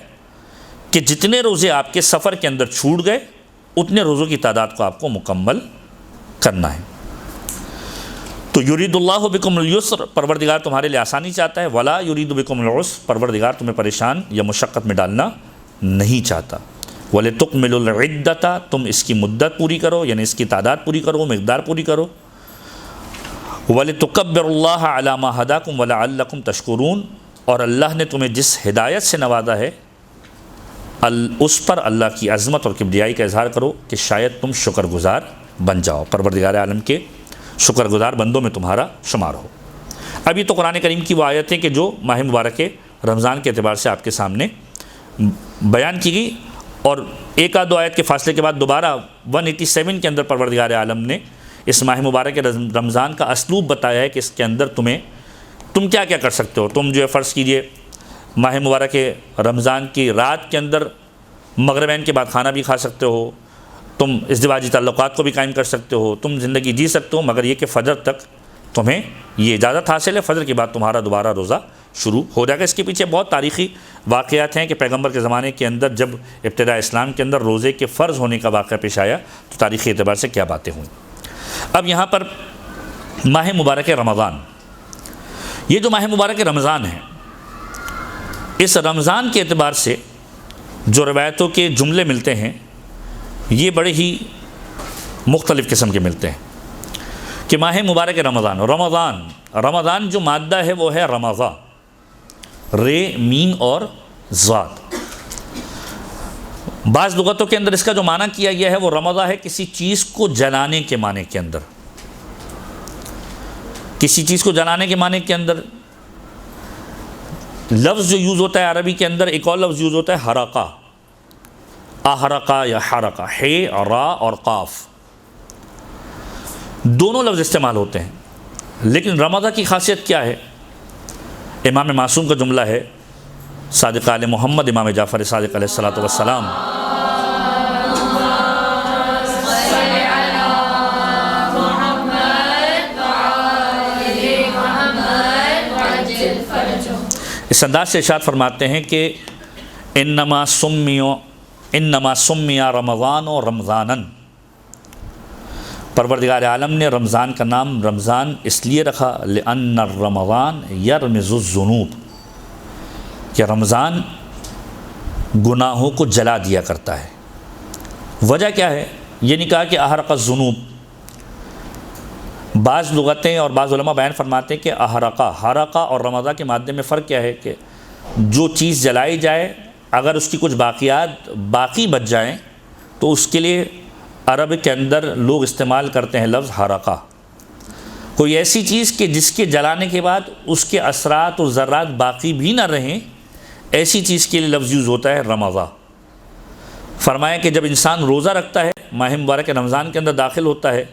کہ جتنے روزے آپ کے سفر کے اندر چھوٹ گئے اتنے روزوں کی تعداد کو آپ کو مکمل کرنا ہے۔ تو یرید اللہ بکم الیسر، پروردگار تمہارے لیے آسانی چاہتا ہے، ولا یرید بکم العسر، پروردگار تمہیں پریشان یا مشقت میں ڈالنا نہیں چاہتا۔ وَلِتُكْمِلُوا الْعِدَّةَ، تم اس کی مدت پوری کرو، یعنی اس کی تعداد پوری کرو، مقدار پوری کرو۔ وَلِتُكَبِّرُوا اللَّهَ عَلَى مَا هَدَاكُمْ وَلَعَلَّكُمْ تَشْكُرُونَ، اور اللہ نے تمہیں جس ہدایت سے نوازا ہے اس پر اللہ کی عظمت اور کبریائی کا اظہار کرو کہ شاید تم شکر گزار بن جاؤ، پروردگار عالم کے شکر گزار بندوں میں تمہارا شمار ہو۔ اب یہ تو قرآن کریم کی وہ آیت ہے کہ جو ماہ مبارک رمضان کے اعتبار سے آپ کے سامنے بیان کی گئی، اور ایک آدھ دو آیت کے فاصلے کے بعد دوبارہ 187 کے اندر پروردگار عالم نے اس ماہ مبارک رمضان کا اسلوب بتایا ہے کہ اس کے اندر تم کیا کیا کر سکتے ہو۔ تم جو ہے فرض کیجئے ماہ مبارک رمضان کی رات کے اندر مغربین کے بعد کھانا بھی کھا سکتے ہو، تم ازدواجی تعلقات کو بھی قائم کر سکتے ہو، تم زندگی جی سکتے ہو، مگر یہ کہ فجر تک تمہیں یہ اجازت حاصل ہے، فجر کے بعد تمہارا دوبارہ روزہ شروع ہو جائے گا۔ اس کے پیچھے بہت تاریخی واقعات ہیں کہ پیغمبر کے زمانے کے اندر جب ابتداء اسلام کے اندر روزے کے فرض ہونے کا واقعہ پیش آیا تو تاریخی اعتبار سے کیا باتیں ہوئیں۔ اب یہاں پر ماہ مبارک رمضان، یہ جو ماہ مبارک رمضان ہے، اس رمضان کے اعتبار سے جو روایتوں کے جملے ملتے ہیں یہ بڑے ہی مختلف قسم کے ملتے ہیں کہ ماہ مبارک رمضان جو مادہ ہے وہ ہے رمضا، رے مین اور ضاد۔ بعض لغتوں کے اندر اس کا جو معنی کیا گیا ہے وہ رمضا ہے کسی چیز کو جلانے کے معنی کے اندر، کسی چیز کو جلانے کے معنی کے اندر لفظ جو یوز ہوتا ہے عربی کے اندر، ایک اور لفظ یوز ہوتا ہے حرقہ، احرقہ یا حرقہ، ہے را اور قاف، دونوں لفظ استعمال ہوتے ہیں۔ لیکن رمضہ کی خاصیت کیا ہے؟ امام معصوم کا جملہ ہے، صادق آل محمد امام جعفر صادق علیہ الصلوۃ والسلام، اس انداز سے ارشاد فرماتے ہیں کہ انما سمی رمضان و رمضانن، پروردگار عالم نے رمضان کا نام رمضان اس لیے رکھا لأن الرمضان یرمز الذنوب، کہ رمضان گناہوں کو جلا دیا کرتا ہے۔ وجہ کیا ہے؟ یہ نہیں کہا کہ احرق الذنوب، بعض لغتیں اور بعض علماء بیان فرماتے ہیں کہ حرقہ اور رمضہ کے مادے میں فرق کیا ہے کہ جو چیز جلائی جائے اگر اس کی کچھ باقیات باقی بچ جائیں تو اس کے لیے عرب کے اندر لوگ استعمال کرتے ہیں لفظ حرقہ، کوئی ایسی چیز کہ جس کے جلانے کے بعد اس کے اثرات اور ذرات باقی بھی نہ رہیں، ایسی چیز کے لیے لفظ یوز ہوتا ہے رمضہ۔ فرمایا کہ جب انسان روزہ رکھتا ہے، ماہ مبارک رمضان کے اندر داخل ہوتا ہے،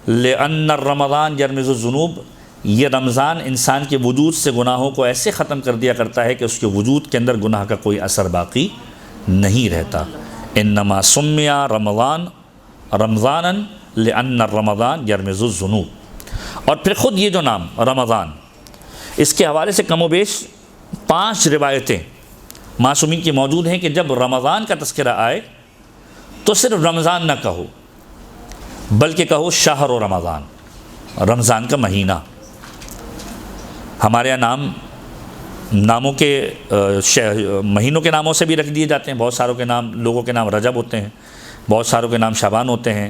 لأن الرمضان یرمز الذنوب، یہ رمضان انسان کے وجود سے گناہوں کو ایسے ختم کر دیا کرتا ہے کہ اس کے وجود کے اندر گناہ کا کوئی اثر باقی نہیں رہتا۔ انما سمی رمضانا لأن الرمضان یرمز الذنوب۔ اور پھر خود یہ جو نام رمضان، اس کے حوالے سے کم و بیش 5 روایتیں معصومین کی موجود ہیں کہ جب رمضان کا تذکرہ آئے تو صرف رمضان نہ کہو بلکہ کہو شہر و رمضان، رمضان کا مہینہ۔ ہمارے یہاں ناموں کے مہینوں کے ناموں سے بھی رکھ دیے جاتے ہیں، بہت ساروں کے نام، لوگوں کے نام رجب ہوتے ہیں، بہت ساروں کے نام شعبان ہوتے ہیں،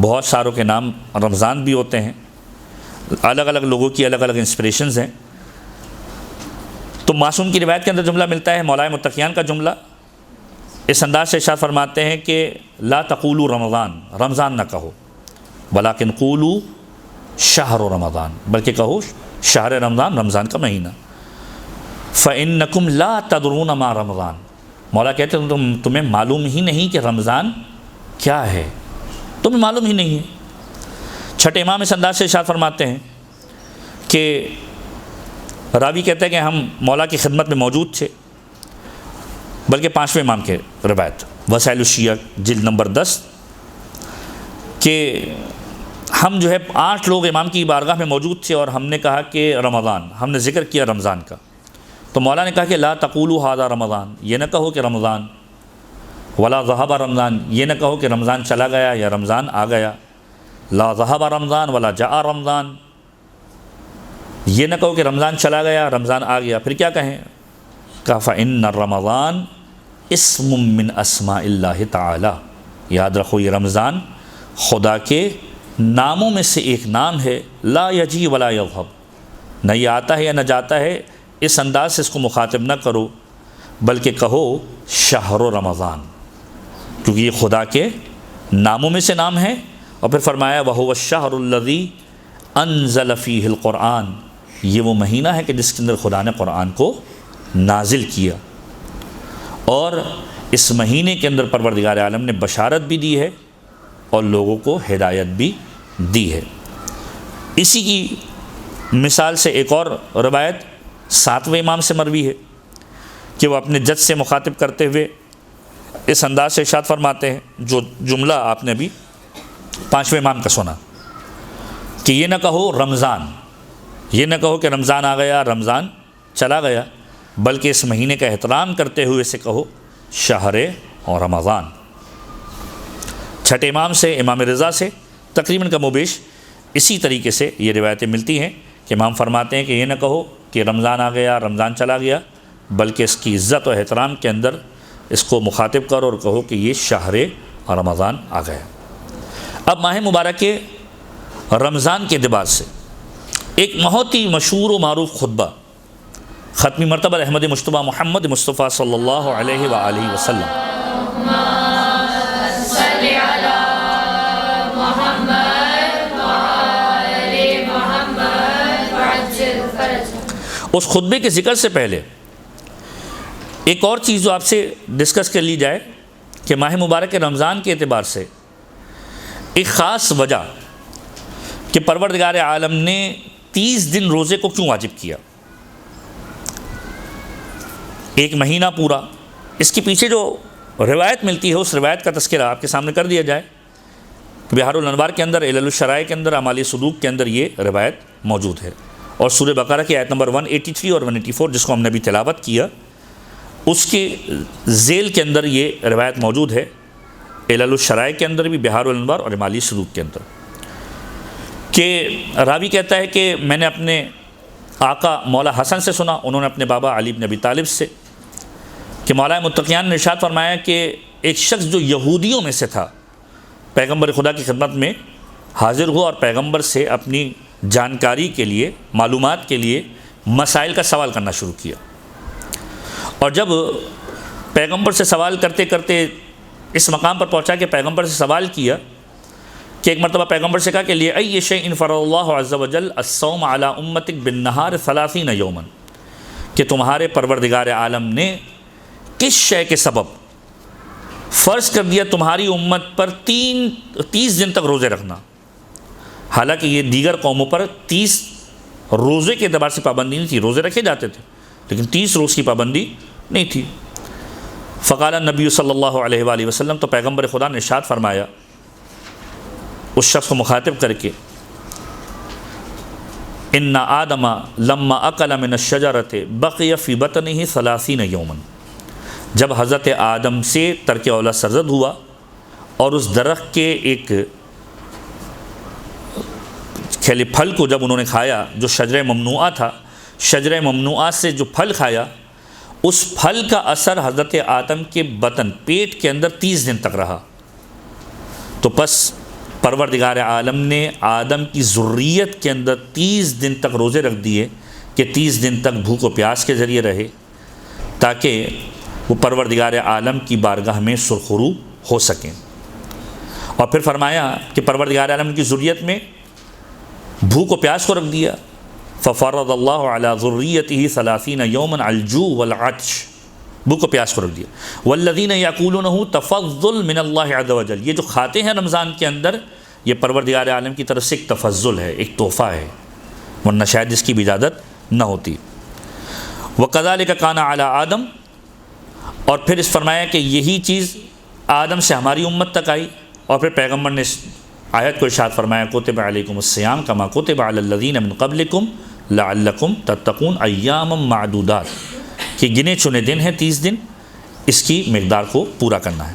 بہت ساروں کے نام رمضان بھی ہوتے ہیں، الگ الگ لوگوں کی الگ الگ انسپریشنز ہیں۔ تو معصوم کی روایت کے اندر جملہ ملتا ہے، مولا متقیان کا جملہ، اس انداز سے ارشاد فرماتے ہیں کہ لا تقولوا رمضان، رمضان نہ کہو، بلکن قولوا شہر رمضان، بلکہ کہو شہر رمضان، رمضان کا مہینہ۔ فإنکم لا تدرون ما رمضان، مولا کہتے ہیں تمہیں معلوم ہی نہیں کہ رمضان کیا ہے، تمہیں معلوم ہی نہیں ہے۔ چھٹے امام اس انداز سے ارشاد فرماتے ہیں کہ راوی کہتے ہیں کہ ہم مولا کی خدمت میں موجود تھے، بلکہ 5ویں امام کے روایت وسائل الشیعہ جلد نمبر 10، کہ ہم جو ہے 8 لوگ امام کی بارگاہ میں موجود تھے اور ہم نے کہا کہ رمضان، ہم نے ذکر کیا رمضان کا، تو مولا نے کہا کہ لا تقولوا ھذا رمضان، یہ نہ کہو کہ رمضان، ولا ذہب رمضان، یہ نہ کہو کہ رمضان چلا گیا یا رمضان آ گیا، لا ذہب رمضان ولا جاء رمضان، یہ نہ کہو کہ رمضان چلا گیا رمضان آ گیا، پھر کیا کہیں؟ کہا فإن الرمضان اسم من اسماء اللہ تعالی، یاد رکھو یہ رمضان خدا کے ناموں میں سے ایک نام ہے، لا یجی ولا یذہب، نہ یہ آتا ہے یا نہ جاتا ہے، اس انداز سے اس کو مخاطب نہ کرو بلکہ کہو شہر رمضان، کیونکہ یہ خدا کے ناموں میں سے نام ہے۔ اور پھر فرمایا وہو الشہر الذی انزل فیہ القرآن، یہ وہ مہینہ ہے کہ جس کے اندر خدا نے قرآن کو نازل کیا، اور اس مہینے کے اندر پروردگار عالم نے بشارت بھی دی ہے اور لوگوں کو ہدایت بھی دی ہے۔ اسی کی مثال سے ایک اور روایت 7ویں امام سے مروی ہے کہ وہ اپنے جج سے مخاطب کرتے ہوئے اس انداز سے ارشاد فرماتے ہیں، جو جملہ آپ نے بھی 5ویں امام کا سنا، کہ یہ نہ کہو رمضان، یہ نہ کہو کہ رمضان آ گیا رمضان چلا گیا، بلکہ اس مہینے کا احترام کرتے ہوئے سے کہو شہر اور رمضان۔ چھٹے امام سے، امام رضا سے تقریباً کم و بیش اسی طریقے سے یہ روایتیں ملتی ہیں کہ امام فرماتے ہیں کہ یہ نہ کہو کہ رمضان آ گیا رمضان چلا گیا، بلکہ اس کی عزت و احترام کے اندر اس کو مخاطب کرو اور کہو کہ یہ شہر اور رمضان آ گیا۔ اب ماہ مبارک کے رمضان کے اعتبار سے ایک بہت ہی مشہور و معروف خطبہ ختمی مرتبہ احمد مجتبیٰ محمد مصطفیٰ صلی اللہ علیہ وآلہ وسلم محمد وآل محمد اس خطبے کے ذکر سے پہلے ایک اور چیز جو آپ سے ڈسکس کر لی جائے کہ ماہ مبارک رمضان کے اعتبار سے ایک خاص وجہ کہ پروردگار عالم نے 30 دن روزے کو کیوں واجب کیا، ایک مہینہ پورا، اس کے پیچھے جو روایت ملتی ہے اس روایت کا تذکرہ آپ کے سامنے کر دیا جائے۔ بہار الانوار کے اندر، علل الشرائع کے اندر، اعمال صدوق کے اندر یہ روایت موجود ہے، اور سورہ بقرہ کی آیت نمبر 183 اور 184 جس کو ہم نے ابھی تلاوت کیا اس کے ذیل کے اندر یہ روایت موجود ہے، علل الشرائع کے اندر بھی، بہار الانوار اور اعمال صدوق کے اندر، کہ راوی کہتا ہے کہ میں نے اپنے آقا مولا حسن سے سنا، انہوں نے اپنے بابا علی بن ابی طالب سے، کہ مولا متقیان نے ارشاد فرمایا کہ ایک شخص جو یہودیوں میں سے تھا پیغمبر خدا کی خدمت میں حاضر ہوا اور پیغمبر سے اپنی جانکاری کے لیے، معلومات کے لیے مسائل کا سوال کرنا شروع کیا، اور جب پیغمبر سے سوال کرتے کرتے اس مقام پر پہنچا کہ پیغمبر سے سوال کیا کہ ایک مرتبہ پیغمبر سے کہا کہ لِأَيِّ شَيْءٍ فَرَضَ اللَّهُ عَزَّ وَجَلَّ الصَّوْمَ عَلَىٰ أُمَّتِكَ بِالنَّهَارِ 30 يَوْمًا، کہ تمہارے پروردگار عالم نے کس شے کے سبب فرض کر دیا تمہاری امت پر 30 دن تک روزے رکھنا، حالانکہ یہ دیگر قوموں پر 30 روزے کے اعتبار سے پابندی نہیں تھی، روزے رکھے جاتے تھے لیکن 30 روز کی پابندی نہیں تھی۔ فقال النبی صلی اللہ علیہ وآلہ وسلم، تو پیغمبر خدا نے ارشاد فرمایا اس شخص کو مخاطب کر کے، ان آدم لما اکل من الشجرۃ بقی فی بطنہ 30 یوما، جب حضرت آدم سے ترک اولا سرزد ہوا اور اس درخت کے ایک کھیلے پھل کو جب انہوں نے کھایا جو شجرہ ممنوعہ تھا، شجرہ ممنوعہ سے جو پھل کھایا اس پھل کا اثر حضرت آدم کے بطن پیٹ کے اندر 30 دن تک رہا، تو پس پروردگار عالم نے آدم کی ذریت کے اندر 30 دن تک روزے رکھ دیے کہ 30 دن تک بھوک و پیاس کے ذریعے رہے تاکہ وہ پروردگار عالم کی بارگاہ میں سرخرو ہو سکیں، اور پھر فرمایا کہ پروردگار عالم کی ذریت میں بھوک و پیاس کو رکھ دیا، ففرض اللہ علی ذریتہ 30 یوما الجوع والعطش، بھوک و پیاس کو رکھ دیا، والذین یاکلونہ تفضل من اللہ عز وجل، یہ جو کھاتے ہیں رمضان کے اندر یہ پروردگار عالم کی طرف سے ایک تفضل ہے، ایک تحفہ ہے، ورنہ شاید اس کی بھی اجازت نہ ہوتی۔ وکذالک کان علی آدم، اور پھر اس فرمایا کہ یہی چیز آدم سے ہماری امت تک آئی، اور پھر پیغمبر نے آیت کو ارشاد فرمایا کتب علیکم الصیام کما کتب علی الذین من قبلکم لعلکم تتقون ایاما معدودات، کہ گنے چنے دن ہیں 30 دن، اس کی مقدار کو پورا کرنا ہے۔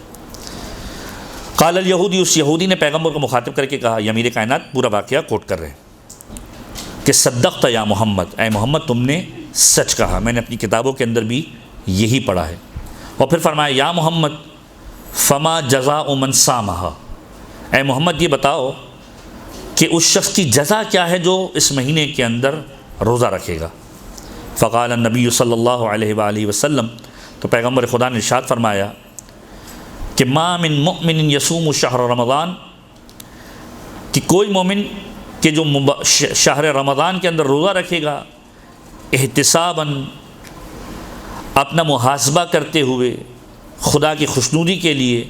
قال الیہودی، اس یہودی نے پیغمبر کو مخاطب کر کے کہا، یہ امیر کائنات پورا واقعہ کوٹ کر رہے ہیں کہ صدقت یا محمد، اے محمد تم نے سچ کہا، میں نے اپنی کتابوں کے اندر بھی یہی پڑھا ہے۔ اور پھر فرمایا یا محمد فما جزاء من صامہ، اے محمد یہ بتاؤ کہ اس شخص کی جزا کیا ہے جو اس مہینے کے اندر روزہ رکھے گا۔ فقال النبی صلی اللہ علیہ وآلہ وسلم، تو پیغمبر خدا نے ارشاد فرمایا کہ ما من مؤمن یصوم شہر رمضان، کہ کوئی مومن کہ جو شہر رمضان کے اندر روزہ رکھے گا احتساباً، اپنا محاسبہ کرتے ہوئے خدا کی خوشنودی کے لیے،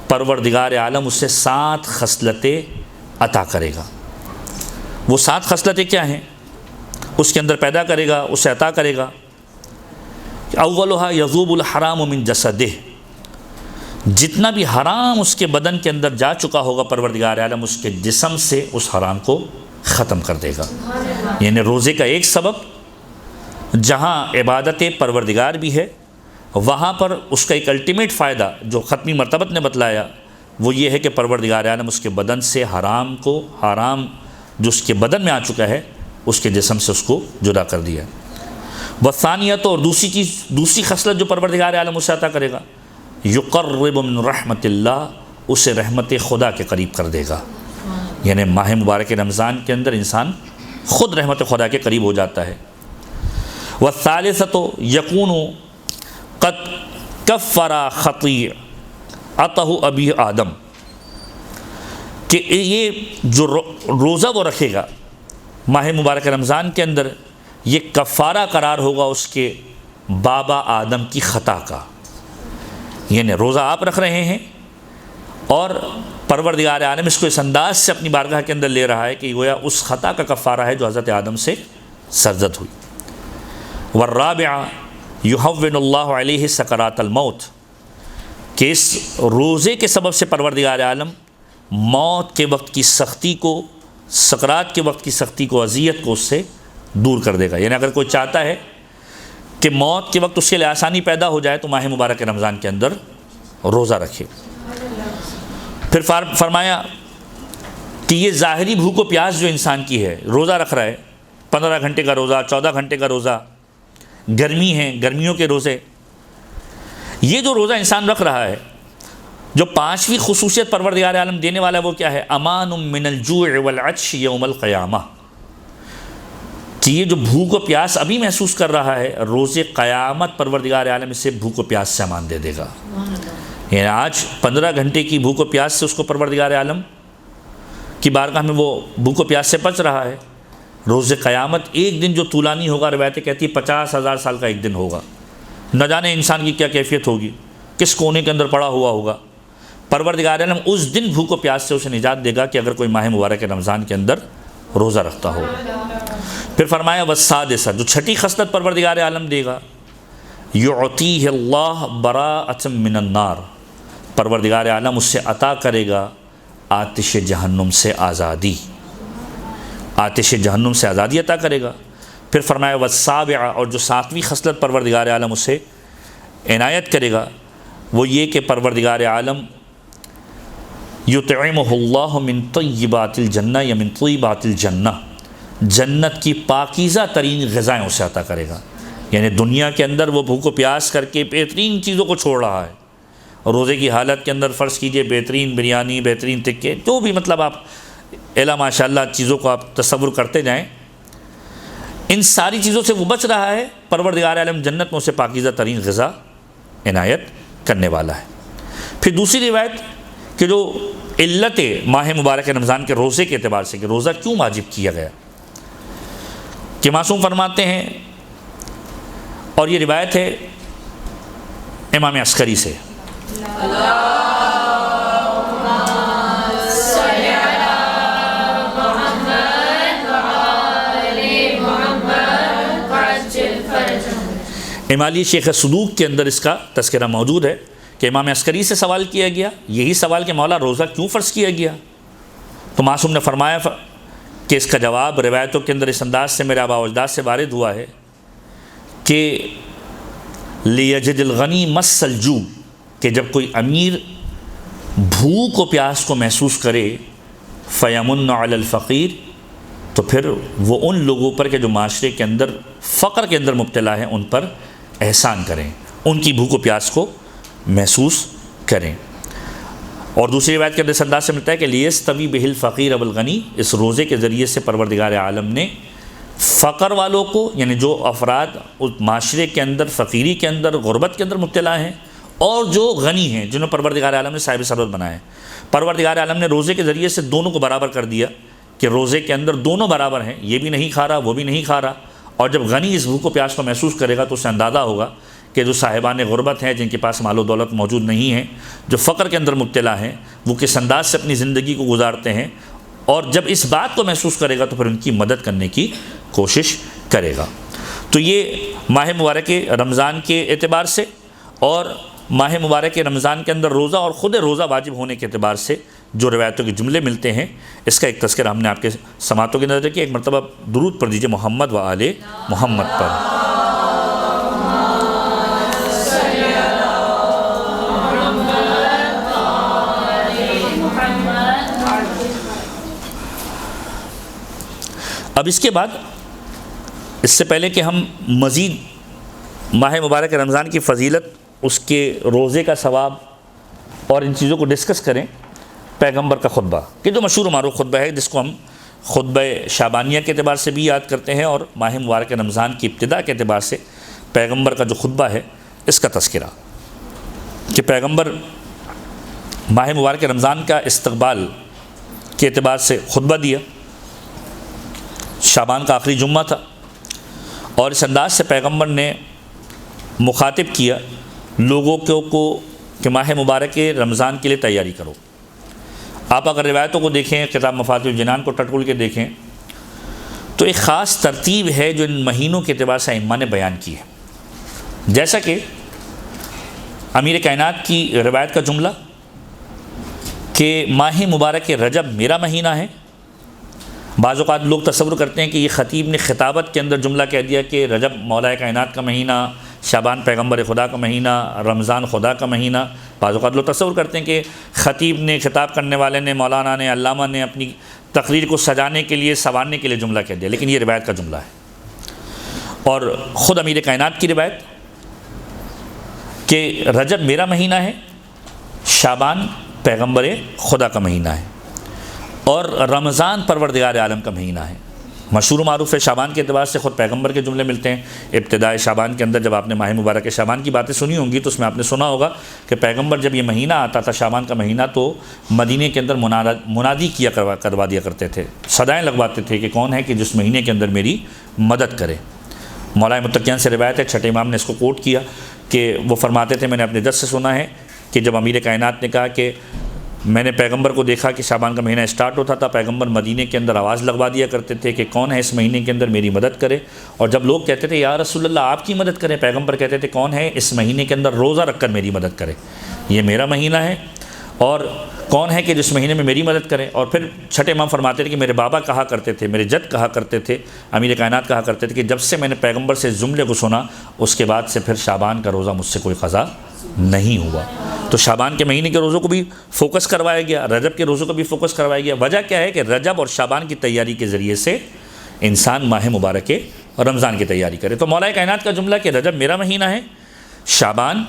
پروردگار عالم اسے 7 خصلتیں عطا کرے گا۔ وہ 7 خصلتیں کیا ہیں؟ اس کے اندر پیدا کرے گا، اسے عطا کرے گا۔ اولھا یذوب الحرام من جسدہ، جتنا بھی حرام اس کے بدن کے اندر جا چکا ہوگا پروردگار عالم اس کے جسم سے اس حرام کو ختم کر دے گا۔ یعنی روزے کا ایک سبب جہاں عبادت پروردگار بھی ہے، وہاں پر اس کا ایک الٹیمیٹ فائدہ جو ختمی مرتبت نے بتلایا وہ یہ ہے کہ پروردگار عالم اس کے بدن سے حرام جو اس کے بدن میں آ چکا ہے اس کے جسم سے اس کو جدا کر دیا۔ والثانیۃ، اور دوسری خصلت جو پروردگار عالم اسے عطا کرے گا، یقرب من رحمت اللہ، اسے رحمت خدا کے قریب کر دے گا۔ یعنی ماہ مبارک رمضان کے اندر انسان خود رحمت خدا کے قریب ہو جاتا ہے۔ والثالثۃ یکون قد کفر خطیئتہ ابی آدم، کہ یہ جو روزہ وہ رکھے گا ماہ مبارک رمضان کے اندر، یہ کفارہ قرار ہوگا اس کے بابا آدم کی خطا کا. یعنی روزہ آپ رکھ رہے ہیں اور پروردگار عالم اس کو اس انداز سے اپنی بارگاہ کے اندر لے رہا ہے کہ گویا اس خطا کا کفارہ ہے جو حضرت آدم سے سرزد ہوئی. والرابعہ یہون اللہ علیہ سکرات الموت، کہ اس روزے کے سبب سے پروردگار عالم موت کے وقت کی سختی کو، سکرات کے وقت کی سختی کو، اذیت کو اس سے دور کر دے گا. یعنی اگر کوئی چاہتا ہے کہ موت کے وقت اس کے لیے آسانی پیدا ہو جائے تو ماہ مبارک رمضان کے اندر روزہ رکھے. پھر فرمایا کہ یہ ظاہری بھوک و پیاس جو انسان کی ہے، روزہ رکھ رہا ہے، 15 گھنٹے کا روزہ، 14 گھنٹے کا روزہ، گرمی ہے، گرمیوں کے روزے، یہ جو روزہ انسان رکھ رہا ہے، جو 5ویں خصوصیت پروردگار عالم دینے والا ہے وہ کیا ہے؟ امان من الجوع والعطش یوم القیامہ، کہ یہ جو بھوک و پیاس ابھی محسوس کر رہا ہے، روز قیامت پروردگار عالم اسے بھوک و پیاس سے امان دے دے گا. یعنی آج 15 گھنٹے کی بھوک و پیاس سے اس کو پروردگار عالم کی بارگاہ میں وہ بھوک و پیاس سے بچ رہا ہے. روز قیامت ایک دن جو طولانی ہوگا، روایتیں کہتی ہے 50,000 سال کا ایک دن ہوگا. نہ جانے انسان کی کیا کیفیت ہوگی، کس کونے کے اندر پڑا ہوا ہوگا. پروردگار عالم اس دن بھوک و پیاس سے اسے نجات دے گا کہ اگر کوئی ماہ مبارک رمضان کے اندر روزہ رکھتا ہو. پھر فرمایا والسادسہ، جو چھٹی خصلت پروردگار عالم دے گا، یعطیہ اللہ براءۃ من النار، پروردگار عالم اس سے عطا کرے گا آتش جہنم سے آزادی، آتش جہنم سے آزادی عطا کرے گا. پھر فرمایا والسابعہ، اور جو 7ویں خصلت پروردگار عالم اسے عنایت کرے گا وہ یہ کہ پروردگار عالم یطعمہ اللہ من طیبات الجنہ یا من طیبات الجنہ، جنت کی پاکیزہ ترین غذائیں اسے عطا کرے گا. یعنی دنیا کے اندر وہ بھوک و پیاس کر کے بہترین چیزوں کو چھوڑ رہا ہے، روزے کی حالت کے اندر فرض کیجئے بہترین بریانی، بہترین ٹکے، جو بھی مطلب آپ الا ماشاء اللہ چیزوں کو آپ تصور کرتے جائیں، ان ساری چیزوں سے وہ بچ رہا ہے. پروردگار عالم جنت میں اسے پاکیزہ ترین غذا عنایت کرنے والا ہے. پھر دوسری روایت کہ جو علت ماہ مبارک رمضان کے روزے کے اعتبار سے کہ روزہ کیوں واجب کیا گیا، کہ معصوم فرماتے ہیں، اور یہ روایت ہے امام عسکری سے، امالی شیخ صدوق کے اندر اس کا تذکرہ موجود ہے کہ امام عسکری سے سوال کیا گیا یہی سوال کہ مولا روزہ کیوں فرض کیا گیا، تو معصوم نے فرمایا کہ اس کا جواب روایتوں کے اندر اس انداز سے میرے آباء و اجداد سے وارد ہوا ہے کہ لیجد الغنی مس الجوع، کہ جب کوئی امیر بھوک و پیاس کو محسوس کرے، فیمن علی الفقیر، تو پھر وہ ان لوگوں پر کہ جو معاشرے کے اندر فقر کے اندر مبتلا ہیں ان پر احسان کریں، ان کی بھوک و پیاس کو محسوس کریں. اور دوسری روایت کے اندر انداز سے ملتا ہے کہ لیستوی بہ الفقیر والغنی، اس روزے کے ذریعے سے پروردگار عالم نے فقر والوں کو، یعنی جو افراد اس معاشرے کے اندر فقیری کے اندر غربت کے اندر مبتلا ہیں، اور جو غنی ہیں جنہوں پروردگار عالم نے صاحب ثروت بنایا ہے، پروردگار عالم نے روزے کے ذریعے سے دونوں کو برابر کر دیا کہ روزے کے اندر دونوں برابر ہیں، یہ بھی نہیں کھا رہا وہ بھی نہیں کھا رہا. اور جب غنی اس بھوک و پیاس کو محسوس کرے گا تو اسے اندازہ ہوگا کہ جو صاحبان غربت ہیں، جن کے پاس مال و دولت موجود نہیں ہے، جو فقر کے اندر مبتلا ہیں، وہ کس انداز سے اپنی زندگی کو گزارتے ہیں، اور جب اس بات کو محسوس کرے گا تو پھر ان کی مدد کرنے کی کوشش کرے گا. تو یہ ماہ مبارک رمضان کے اعتبار سے اور ماہ مبارک رمضان کے اندر روزہ اور خود روزہ واجب ہونے کے اعتبار سے جو روایتوں کے جملے ملتے ہیں، اس کا ایک تذکرہ ہم نے آپ کے سماعتوں کی نظر کیا. ایک مرتبہ درود پڑھ دیجیے محمد و آل محمد پر. اب اس کے بعد، اس سے پہلے کہ ہم مزید ماہ مبارک رمضان کی فضیلت، اس کے روزے کا ثواب اور ان چیزوں کو ڈسکس کریں، پیغمبر کا خطبہ، کہ جو مشہور و معروف خطبہ ہے جس کو ہم خطبہ شعبانیہ کے اعتبار سے بھی یاد کرتے ہیں، اور ماہ مبارک رمضان کی ابتدا کے اعتبار سے پیغمبر کا جو خطبہ ہے اس کا تذکرہ، کہ پیغمبر ماہ مبارک رمضان کا استقبال کے اعتبار سے خطبہ دیا. شعبان کا آخری جمعہ تھا اور اس انداز سے پیغمبر نے مخاطب کیا لوگوں کو کہ ماہ مبارک رمضان کے لیے تیاری کرو۔ آپ اگر روایتوں کو دیکھیں، کتاب مفاتیح الجنان کو ٹٹول کے دیکھیں تو ایک خاص ترتیب ہے جو ان مہینوں کے اعتبار سے ائمہ نے بیان کی ہے۔ جیسا کہ امیر کائنات کی روایت کا جملہ کہ ماہ مبارک رجب میرا مہینہ ہے۔ بعض اوقات لوگ تصور کرتے ہیں کہ یہ خطیب نے خطابت کے اندر جملہ کہہ دیا کہ رجب مولا کائنات کا مہینہ، شعبان پیغمبر خدا کا مہینہ، رمضان خدا کا مہینہ۔ بعض اوقات لوگ تصور کرتے ہیں کہ خطیب نے، خطاب کرنے والے نے، مولانا نے، علامہ نے اپنی تقریر کو سجانے کے لیے، سنوارنے کے لیے جملہ کہہ دیا، لیکن یہ روایت کا جملہ ہے۔ اور خود امیر کائنات کی روایت کہ رجب میرا مہینہ ہے، شعبان پیغمبر خدا کا مہینہ ہے، اور رمضان پروردگار عالم کا مہینہ ہے۔ مشہور و معروف ہے، شعبان کے اعتبار سے خود پیغمبر کے جملے ملتے ہیں۔ ابتدائے شعبان کے اندر جب آپ نے ماہ مبارک شعبان کی باتیں سنی ہوں گی تو اس میں آپ نے سنا ہوگا کہ پیغمبر جب یہ مہینہ آتا تھا شعبان کا مہینہ تو مدینے کے اندر منادی کروا دیا کرتے تھے، صدائیں لگواتے تھے کہ کون ہے کہ جس مہینے کے اندر میری مدد کرے۔ مولا متقیان سے روایت ہے، چھٹے امام نے اس کو کوٹ کیا کہ وہ فرماتے تھے، میں نے اپنے جد سے سنا ہے کہ جب امیر کائنات نے کہا کہ میں نے پیغمبر کو دیکھا کہ شعبان کا مہینہ اسٹارٹ ہوتا تھا، پیغمبر مدینے کے اندر آواز لگوا دیا کرتے تھے کہ کون ہے اس مہینے کے اندر میری مدد کرے، اور جب لوگ کہتے تھے یا رسول اللہ آپ کی مدد کریں، پیغمبر کہتے تھے کون ہے اس مہینے کے اندر روزہ رکھ کر میری مدد کرے، یہ میرا مہینہ ہے، اور کون ہے کہ جس مہینے میں میری مدد کرے۔ اور پھر چھٹے امام فرماتے تھے کہ میرے بابا کہا کرتے تھے، میرے جد کہا کرتے تھے، امیر کائنات کہا کرتے تھے کہ جب سے میں نے پیغمبر سے اس جملے کو سنا اس کے بعد سے پھر شعبان کا روزہ مجھ سے کوئی قضا نہیں ہوا۔ تو شعبان کے مہینے کے روزوں کو بھی فوکس کروایا گیا، رجب کے روزوں کو بھی فوکس کروایا گیا۔ وجہ کیا ہے کہ رجب اور شعبان کی تیاری کے ذریعے سے انسان ماہ مبارک اور رمضان کی تیاری کرے۔ تو مولا کائنات کا جملہ کہ رجب میرا مہینہ ہے، شعبان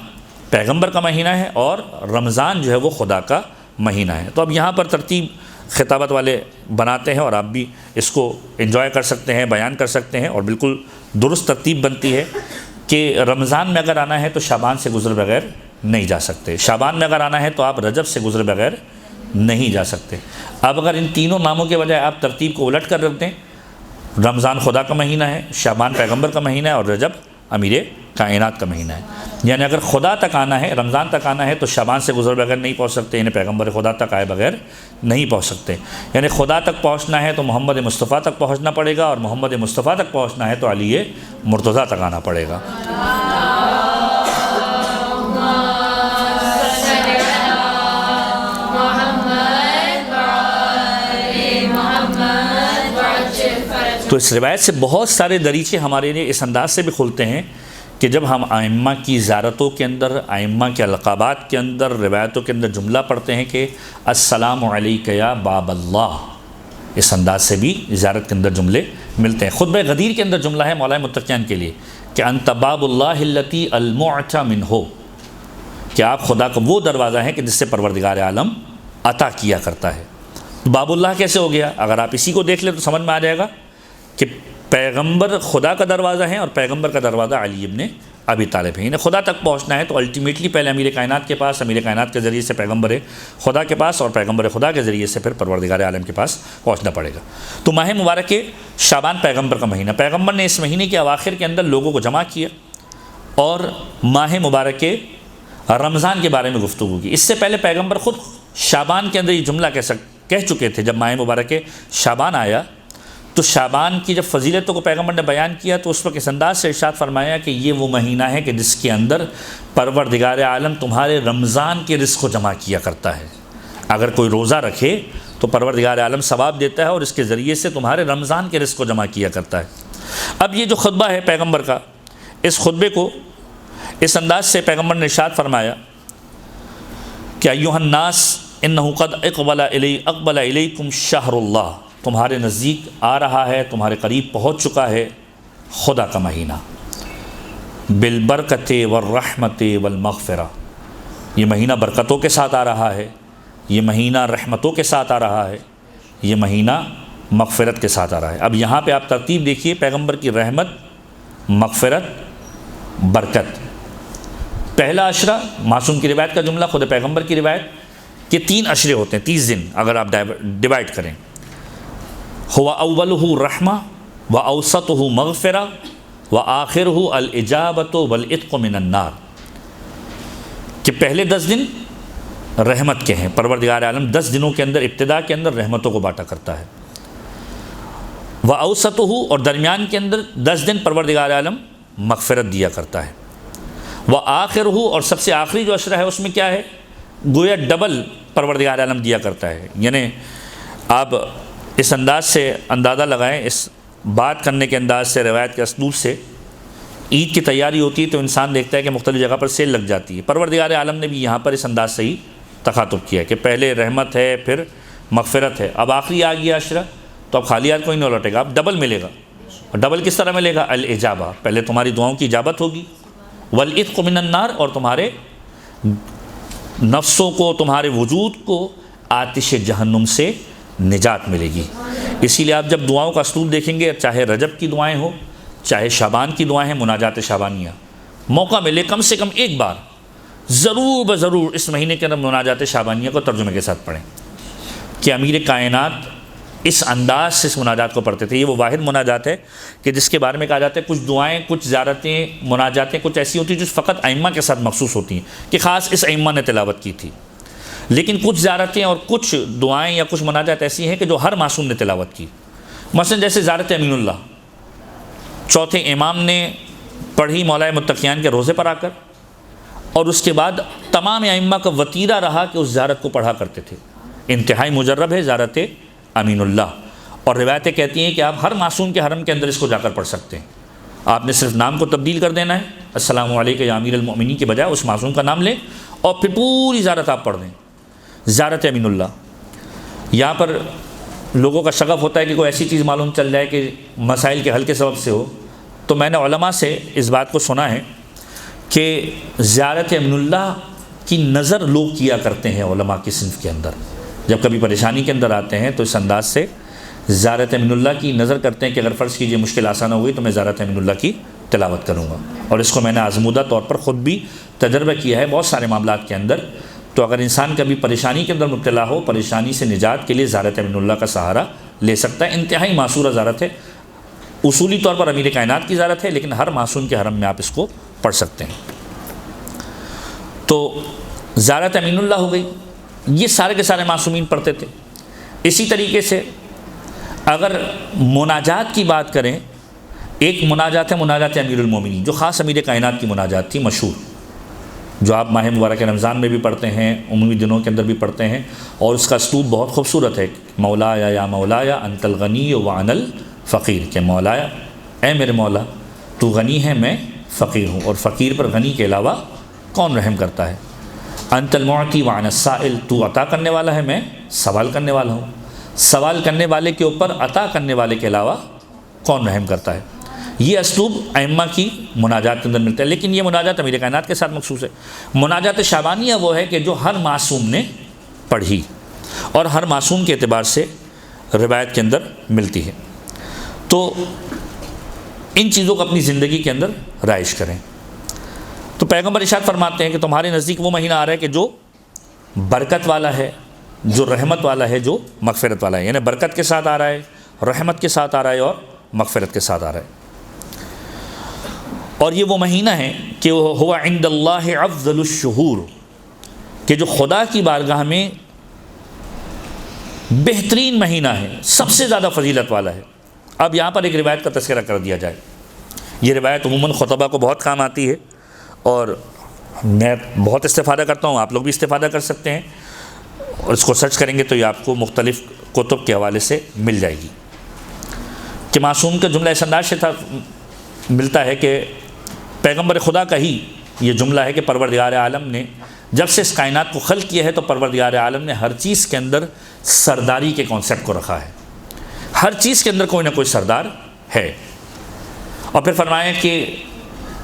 پیغمبر کا مہینہ ہے، اور رمضان جو ہے وہ خدا کا مہینہ ہے۔ تو اب یہاں پر ترتیب خطابت والے بناتے ہیں اور آپ بھی اس کو انجوائے کر سکتے ہیں، بیان کر سکتے ہیں، اور بالکل درست ترتیب بنتی ہے کہ رمضان میں اگر آنا ہے تو شعبان سے گزر بغیر نہیں جا سکتے، شعبان میں اگر آنا ہے تو آپ رجب سے گزر بغیر نہیں جا سکتے۔ اب اگر ان تینوں ناموں کے بجائے آپ ترتیب کو الٹ کر رکھ دیں، رمضان خدا کا مہینہ ہے، شعبان پیغمبر کا مہینہ ہے، اور رجب امیر کائنات کا مہینہ ہے، یعنی اگر خدا تک آنا ہے، رمضان تک آنا ہے تو شعبان سے گزر بغیر نہیں پہنچ سکتے، یعنی پیغمبر خدا تک آئے بغیر نہیں پہنچ سکتے، یعنی خدا تک پہنچنا ہے تو محمد مصطفیٰ تک پہنچنا پڑے گا، اور محمد مصطفیٰ تک پہنچنا ہے تو علی مرتضیٰ تک آنا پڑے گا۔ تو اس روایت سے بہت سارے دریچے ہمارے لیے اس انداز سے بھی کھلتے ہیں کہ جب ہم ائمہ کی زیارتوں کے اندر، ائمہ کے القابات کے اندر، روایتوں کے اندر جملہ پڑھتے ہیں کہ السلام علیک یا باب اللہ، اس انداز سے بھی زیارت کے اندر جملے ملتے ہیں۔ خطبہ غدیر کے اندر جملہ ہے مولا متقیان کے لیے کہ انت باب اللہ التی المعطى منہ، کہ آپ خدا کا وہ دروازہ ہیں کہ جس سے پروردگار عالم عطا کیا کرتا ہے۔ باب اللہ کیسے ہو گیا؟ اگر آپ اسی کو دیکھ لیں تو سمجھ میں آ جائے گا کہ پیغمبر خدا کا دروازہ ہے اور پیغمبر کا دروازہ علی ابن ابی طالب ہے، یعنی خدا تک پہنچنا ہے تو الٹیمیٹلی پہلے امیر کائنات کے پاس، امیر کائنات کے ذریعے سے پیغمبر خدا کے پاس، اور پیغمبر خدا کے ذریعے سے پھر پروردگار عالم کے پاس پہنچنا پڑے گا۔ تو ماہ مبارک شعبان پیغمبر کا مہینہ، پیغمبر نے اس مہینے کے اواخر کے اندر لوگوں کو جمع کیا اور ماہ مبارک رمضان کے بارے میں گفتگو کی۔ اس سے پہلے پیغمبر خود شعبان کے اندر یہ جملہ کہہ چکے تھے۔ جب ماہ مبارک شعبان آیا تو شعبان کی جب فضیلتوں کو پیغمبر نے بیان کیا تو اس وقت اس انداز سے ارشاد فرمایا کہ یہ وہ مہینہ ہے کہ جس کے اندر پروردگار عالم تمہارے رمضان کے رزق کو جمع کیا کرتا ہے۔ اگر کوئی روزہ رکھے تو پروردگار عالم ثواب دیتا ہے اور اس کے ذریعے سے تمہارے رمضان کے رزق کو جمع کیا کرتا ہے۔ اب یہ جو خطبہ ہے پیغمبر کا، اس خطبے کو اس انداز سے پیغمبر نے ارشاد فرمایا کہ ایھا الناس انہ قد اقبل الیکم شہر اللہ، تمہارے نزدیک آ رہا ہے، تمہارے قریب پہنچ چکا ہے خدا کا مہینہ، بالبرکت والرحمت والمغفرہ، یہ مہینہ برکتوں کے ساتھ آ رہا ہے، یہ مہینہ رحمتوں کے ساتھ آ رہا ہے، یہ مہینہ مغفرت کے ساتھ آ رہا ہے۔ اب یہاں پہ آپ ترتیب دیکھیے، پیغمبر کی رحمت، مغفرت، برکت۔ پہلا عشرہ معصوم کی روایت کا جملہ، خود پیغمبر کی روایت کہ 3 عشرے ہوتے ہیں، 30 دن اگر آپ ڈیوائڈ کریں، ہوا اولہ رحمہ و اوسطہ مغفرہ وآخرہ الاجابۃ والعتق من النار، کہ پہلے 10 دن رحمت کے ہیں، پروردگار عالم 10 دنوں کے اندر ابتدا کے اندر رحمتوں کو بانٹا کرتا ہے۔ وأوسطہ، اور درمیان کے اندر 10 دن پروردگار عالم مغفرت دیا کرتا ہے۔ وآخرہ، اور سب سے آخری جو عشرہ ہے اس میں کیا ہے، گویا ڈبل پروردگار عالم دیا کرتا ہے۔ یعنی آپ اس انداز سے اندازہ لگائیں، اس بات کرنے کے انداز سے، روایت کے اسلوب سے، عید کی تیاری ہوتی ہے تو انسان دیکھتا ہے کہ مختلف جگہ پر سیل لگ جاتی ہے۔ پروردگار عالم نے بھی یہاں پر اس انداز سے ہی تخاطب کیا کہ پہلے رحمت ہے، پھر مغفرت ہے، اب آخری آ گیا عشرہ تو اب خالی ہاتھ کوئی نہیں لوٹے گا، اب ڈبل ملے گا۔ اور ڈبل کس طرح ملے گا؟ الاجابہ، پہلے تمہاری دعاؤں کی اجابت ہوگی، والعتق من النار، اور تمہارے نفسوں کو، تمہارے وجود کو آتش جہنم سے نجات ملے گی۔ اسی لیے آپ جب دعاؤں کا اسلوب دیکھیں گے، چاہے رجب کی دعائیں ہوں، چاہے شعبان کی دعائیں ہیں، مناجات شعبانیہ، موقع ملے کم سے کم ایک بار ضرور بضرور اس مہینے کے اندر مناجات شعبانیہ کو ترجمے کے ساتھ پڑھیں، کہ امیر کائنات اس انداز سے اس مناجات کو پڑھتے تھے۔ یہ وہ واحد مناجات ہے کہ جس کے بارے میں کہا جاتا ہے کچھ دعائیں، کچھ زیارتیں، مناجاتیں کچھ ایسی ہوتی ہیں جو فقط ائمہ کے ساتھ مخصوص ہوتی ہیں کہ خاص اس ائمہ نے تلاوت کی تھی، لیکن کچھ زیارتیں اور کچھ دعائیں یا کچھ مناجات ایسی ہیں کہ جو ہر معصوم نے تلاوت کی۔ مثلا جیسے زیارت امین اللہ، چوتھے امام نے پڑھی مولا متقیان کے روزے پر آ کر، اور اس کے بعد تمام ائمہ کا وتیرہ رہا کہ اس زیارت کو پڑھا کرتے تھے۔ انتہائی مجرب ہے زیارت امین اللہ، اور روایتیں کہتی ہیں کہ آپ ہر معصوم کے حرم کے اندر اس کو جا کر پڑھ سکتے ہیں۔ آپ نے صرف نام کو تبدیل کر دینا ہے، السلام علیکم یا امیر المؤمنین کے بجائے اس معصوم کا نام لیں، اور پھر پوری زیارت آپ پڑھ دیں، زیارت امین اللہ۔ یہاں پر لوگوں کا شغف ہوتا ہے کہ کوئی ایسی چیز معلوم چل جائے کہ مسائل کے حل کے سبب سے ہو، تو میں نے علماء سے اس بات کو سنا ہے کہ زیارت امین اللہ کی نظر لوگ کیا کرتے ہیں علماء کی صنف کے اندر، جب کبھی پریشانی کے اندر آتے ہیں تو اس انداز سے زیارت امین اللہ کی نظر کرتے ہیں کہ اگر فرض کیجئے مشکل آسان ہو گئی تو میں زیارت امین اللہ کی تلاوت کروں گا، اور اس کو میں نے آزمودہ طور پر خود بھی تجربہ کیا ہے بہت سارے معاملات کے اندر۔ تو اگر انسان کبھی پریشانی کے اندر مبتلا ہو، پریشانی سے نجات کے لیے زیارت امین اللہ کا سہارا لے سکتا ہے۔ انتہائی معصورہ زیارت ہے، اصولی طور پر امیر کائنات کی زیارت ہے، لیکن ہر معصوم کے حرم میں آپ اس کو پڑھ سکتے ہیں۔ تو زیارت امین اللہ ہو گئی، یہ سارے کے سارے معصومین پڑھتے تھے۔ اسی طریقے سے اگر مناجات کی بات کریں، ایک مناجات ہے مناجات امیر المومنین، جو خاص امیر کائنات کی مناجات تھی، مشہور، جو آپ ماہ مبارک رمضان میں بھی پڑھتے ہیں، عمومی دنوں کے اندر بھی پڑھتے ہیں، اور اس کا اسلوب بہت خوبصورت ہے، مولایا یا مولایا انت الغنی وانا الفقیر، کہ مولایا اے میرے مولا تو غنی ہے میں فقیر ہوں، اور فقیر پر غنی کے علاوہ کون رحم کرتا ہے، انت المعطی وانا السائل، تو عطا کرنے والا ہے میں سوال کرنے والا ہوں، سوال کرنے والے کے اوپر عطا کرنے والے کے علاوہ کون رحم کرتا ہے۔ یہ اسلوب ائمہ کی مناجات کے اندر ملتا ہے، لیکن یہ مناجات امیر کائنات کے ساتھ مخصوص ہے۔ مناجات شعبانیہ وہ ہے کہ جو ہر معصوم نے پڑھی اور ہر معصوم کے اعتبار سے روایت کے اندر ملتی ہے، تو ان چیزوں کو اپنی زندگی کے اندر رائج کریں۔ تو پیغمبر ارشاد فرماتے ہیں کہ تمہارے نزدیک وہ مہینہ آ رہا ہے کہ جو برکت والا ہے، جو رحمت والا ہے، جو مغفرت والا ہے، یعنی برکت کے ساتھ آ رہا ہے، رحمت کے ساتھ آ رہا ہے، اور مغفرت کے ساتھ آ رہا ہے۔ اور یہ وہ مہینہ ہے کہ وہ ہوا عند اللہ افضل الشہور، کہ جو خدا کی بارگاہ میں بہترین مہینہ ہے، سب سے زیادہ فضیلت والا ہے۔ اب یہاں پر ایک روایت کا تذکرہ کر دیا جائے۔ یہ روایت عموماً خطبہ کو بہت کام آتی ہے، اور میں بہت استفادہ کرتا ہوں، آپ لوگ بھی استفادہ کر سکتے ہیں، اور اس کو سرچ کریں گے تو یہ آپ کو مختلف کتب کے حوالے سے مل جائے گی، کہ معصوم کا جملہ اس انداز سے ملتا ہے کہ پیغمبر خدا کا ہی یہ جملہ ہے کہ پروردگار عالم نے جب سے اس کائنات کو خلق کیا ہے تو پروردگار عالم نے ہر چیز کے اندر سرداری کے کانسیپٹ کو رکھا ہے، ہر چیز کے اندر کوئی نہ کوئی سردار ہے۔ اور پھر فرمایا کہ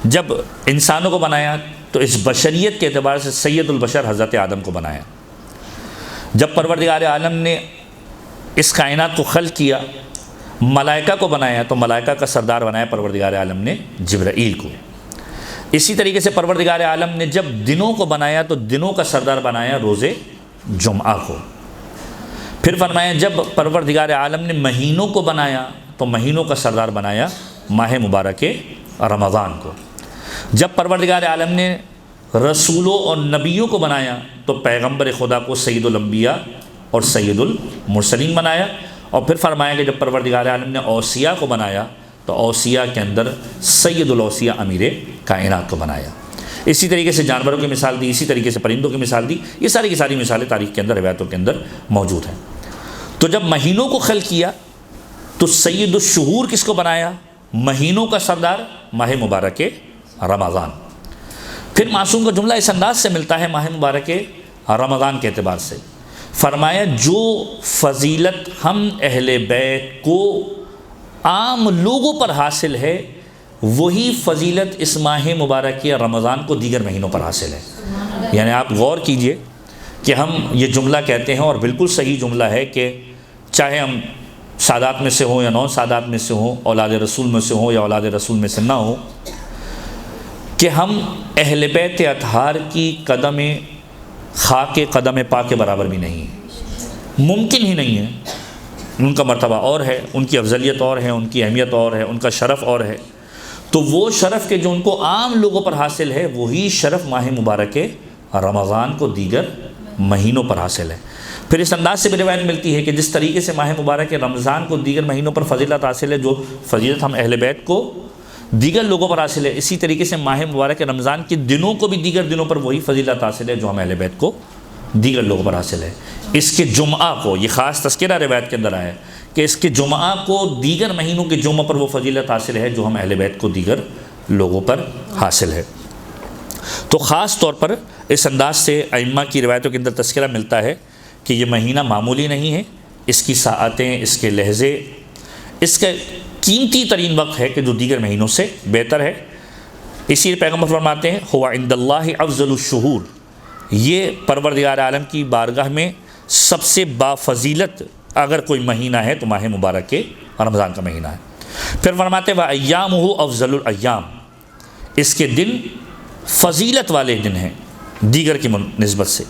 جب انسانوں کو بنایا تو اس بشریت کے اعتبار سے سید البشر حضرت آدم کو بنایا۔ جب پروردگار عالم نے اس کائنات کو خلق کیا، ملائکہ کو بنایا تو ملائکہ کا سردار بنایا پروردگار عالم نے جبرائیل کو۔ اسی طریقے سے پروردگار عالم نے جب دنوں کو بنایا تو دنوں کا سردار بنایا روز جمعہ کو۔ پھر فرمایا جب پروردگار عالم نے مہینوں کو بنایا تو مہینوں کا سردار بنایا ماہ مبارک رمضان کو۔ جب پروردگار عالم نے رسولوں اور نبیوں کو بنایا تو پیغمبر خدا کو سید الانبیاء اور سید المرسلین بنایا، اور پھر فرمایا کہ جب پروردگار عالم نے اوصیاء کو بنایا تو اوصیاء کے اندر سید الاوصیاء امیر کائنات کو بنایا۔ اسی طریقے سے جانوروں کی مثال دی، اسی طریقے سے پرندوں کی مثال دی، یہ ساری کی ساری مثالیں تاریخ کے اندر، روایتوں کے اندر موجود ہیں۔ تو جب مہینوں کو خلق کیا تو سید الشہور کس کو بنایا؟ مہینوں کا سردار ماہ مبارک رمضان۔ پھر معصوم کا جملہ اس انداز سے ملتا ہے ماہ مبارک رمضان کے اعتبار سے، فرمایا جو فضیلت ہم اہل بیت کو عام لوگوں پر حاصل ہے وہی فضیلت اس ماہ مبارک رمضان کو دیگر مہینوں پر حاصل ہے۔ یعنی آپ غور کیجئے کہ ہم یہ جملہ کہتے ہیں، اور بالکل صحیح جملہ ہے، کہ چاہے ہم سادات میں سے ہوں یا نون سادات میں سے ہوں، اولاد رسول میں سے ہوں یا اولاد رسول میں سے نہ ہوں، کہ ہم اہل بیت اطہار کی قدم خاک قدم پاک کے برابر بھی نہیں ہیں، ممکن ہی نہیں ہے۔ ان کا مرتبہ اور ہے، ان کی افضلیت اور ہے، ان کی اہمیت اور ہے، ان کا شرف اور ہے۔ تو وہ شرف کے جو ان کو عام لوگوں پر حاصل ہے وہی شرف ماہ مبارک رمضان کو دیگر مہینوں پر حاصل ہے۔ پھر اس انداز سے بھی روایت ملتی ہے کہ جس طریقے سے ماہ مبارک رمضان کو دیگر مہینوں پر فضیلت حاصل ہے، جو فضیلت ہم اہل بیت کو دیگر لوگوں پر حاصل ہے، اسی طریقے سے ماہ مبارک رمضان کے دنوں کو بھی دیگر دنوں پر وہی فضیلت حاصل ہے جو ہم اہل بیت کو دیگر لوگوں پر حاصل ہے۔ اس کے جمعہ کو، یہ خاص تذکرہ روایت کے اندر آیا ہے کہ اس کے جمعہ کو دیگر مہینوں کے جمعہ پر وہ فضیلت حاصل ہے جو ہم اہل بیت کو دیگر لوگوں پر حاصل ہے۔ تو خاص طور پر اس انداز سے ائمہ کی روایتوں کے اندر تذکرہ ملتا ہے کہ یہ مہینہ معمولی نہیں ہے، اس کی ساعتیں، اس کے لحظے، اس کا قیمتی ترین وقت ہے کہ جو دیگر مہینوں سے بہتر ہے۔ اسی لیے پیغمبر فرماتے ہیں ہوا عند اللہ افضل الشہور، یہ پروردگار عالم کی بارگاہ میں سب سے بافضیلت اگر کوئی مہینہ ہے تو ماہ مبارک کے رمضان کا مہینہ ہے۔ پھر فرماتے و ایامہ افضل الایام، اس کے دن فضیلت والے دن ہیں دیگر کی نسبت سے۔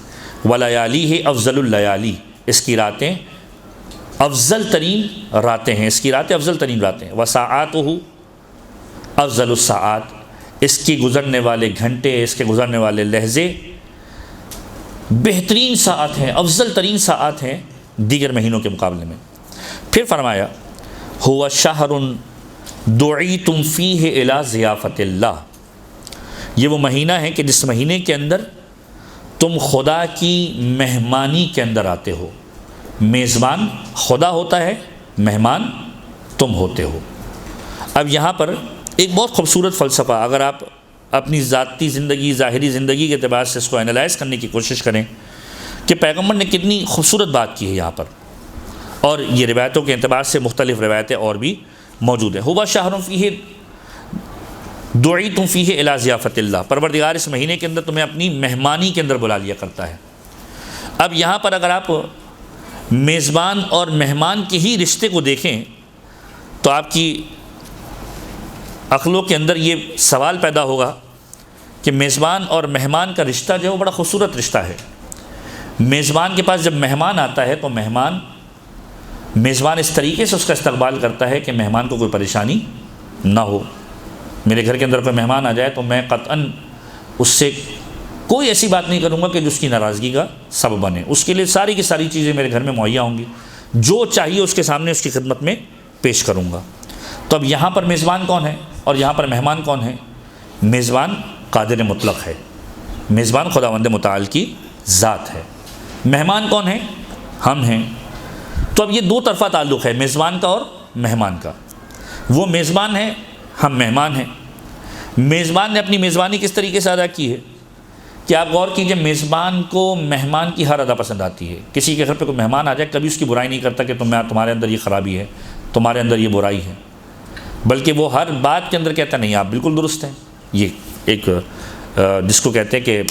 ولیالیہ افضل اللیالی، اس کی راتیں افضل ترین راتیں ہیں، اس کی راتیں افضل ترین راتیں ہیں۔ وساعاتہ افضل الساعات، اس کی گزرنے والے گھنٹے، اس کے گزرنے والے لحظے بہترین ساعت ہیں، افضل ترین ساعت ہیں دیگر مہینوں کے مقابلے میں۔ پھر فرمایا ہوا شہر دعیتم فیہ الی ضیافت اللہ، یہ وہ مہینہ ہے کہ جس مہینے کے اندر تم خدا کی مہمانی کے اندر آتے ہو۔ میزبان خدا ہوتا ہے، مہمان تم ہوتے ہو۔ اب یہاں پر ایک بہت خوبصورت فلسفہ، اگر آپ اپنی ذاتی زندگی، ظاہری زندگی کے اعتبار سے اس کو انالائز کرنے کی کوشش کریں کہ پیغمبر نے کتنی خوبصورت بات کی ہے یہاں پر، اور یہ روایتوں کے اعتبار سے مختلف روایتیں اور بھی موجود ہیں۔ ہوا شہر فیہ دعیتم فیہ الی ضیافت اللہ، پروردگار اس مہینے کے اندر تمہیں اپنی مہمانی کے اندر بلا لیا کرتا ہے۔ اب یہاں پر اگر آپ میزبان اور مہمان کے ہی رشتے کو دیکھیں تو آپ کی عقلوں کے اندر یہ سوال پیدا ہوگا کہ میزبان اور مہمان کا رشتہ جو ہے وہ بڑا خوبصورت رشتہ ہے۔ میزبان کے پاس جب مہمان آتا ہے تو میزبان اس طریقے سے اس کا استقبال کرتا ہے کہ مہمان کو کوئی پریشانی نہ ہو۔ میرے گھر کے اندر کوئی مہمان آ جائے تو میں قطعاً اس سے کوئی ایسی بات نہیں کروں گا کہ جو اس کی ناراضگی کا سبب بنے، اس کے لیے ساری کی ساری چیزیں میرے گھر میں مہیا ہوں گی، جو چاہیے اس کے سامنے اس کی خدمت میں پیش کروں گا۔ تو اب یہاں پر میزبان کون ہے اور یہاں پر مہمان کون ہے؟ میزبان قادر مطلق ہے، میزبان خداوند متعال کی ذات ہے۔ مہمان کون ہے؟ ہم ہیں۔ تو اب یہ دو طرفہ تعلق ہے میزبان کا اور مہمان کا۔ وہ میزبان ہے، ہم مہمان ہیں۔ میزبان نے اپنی میزبانی کس طریقے سے ادا کی ہے کہ آپ غور کیجئے، میزبان کو مہمان کی ہر ادا پسند آتی ہے۔ کسی کے گھر پہ کوئی مہمان آ جائے کبھی اس کی برائی نہیں کرتا کہ تمہارے اندر یہ خرابی ہے، تمہارے اندر یہ برائی ہے، بلکہ وہ ہر بات کے اندر کہتا نہیں آپ بالکل درست ہیں۔ یہ ایک جس کو کہتے ہیں کہ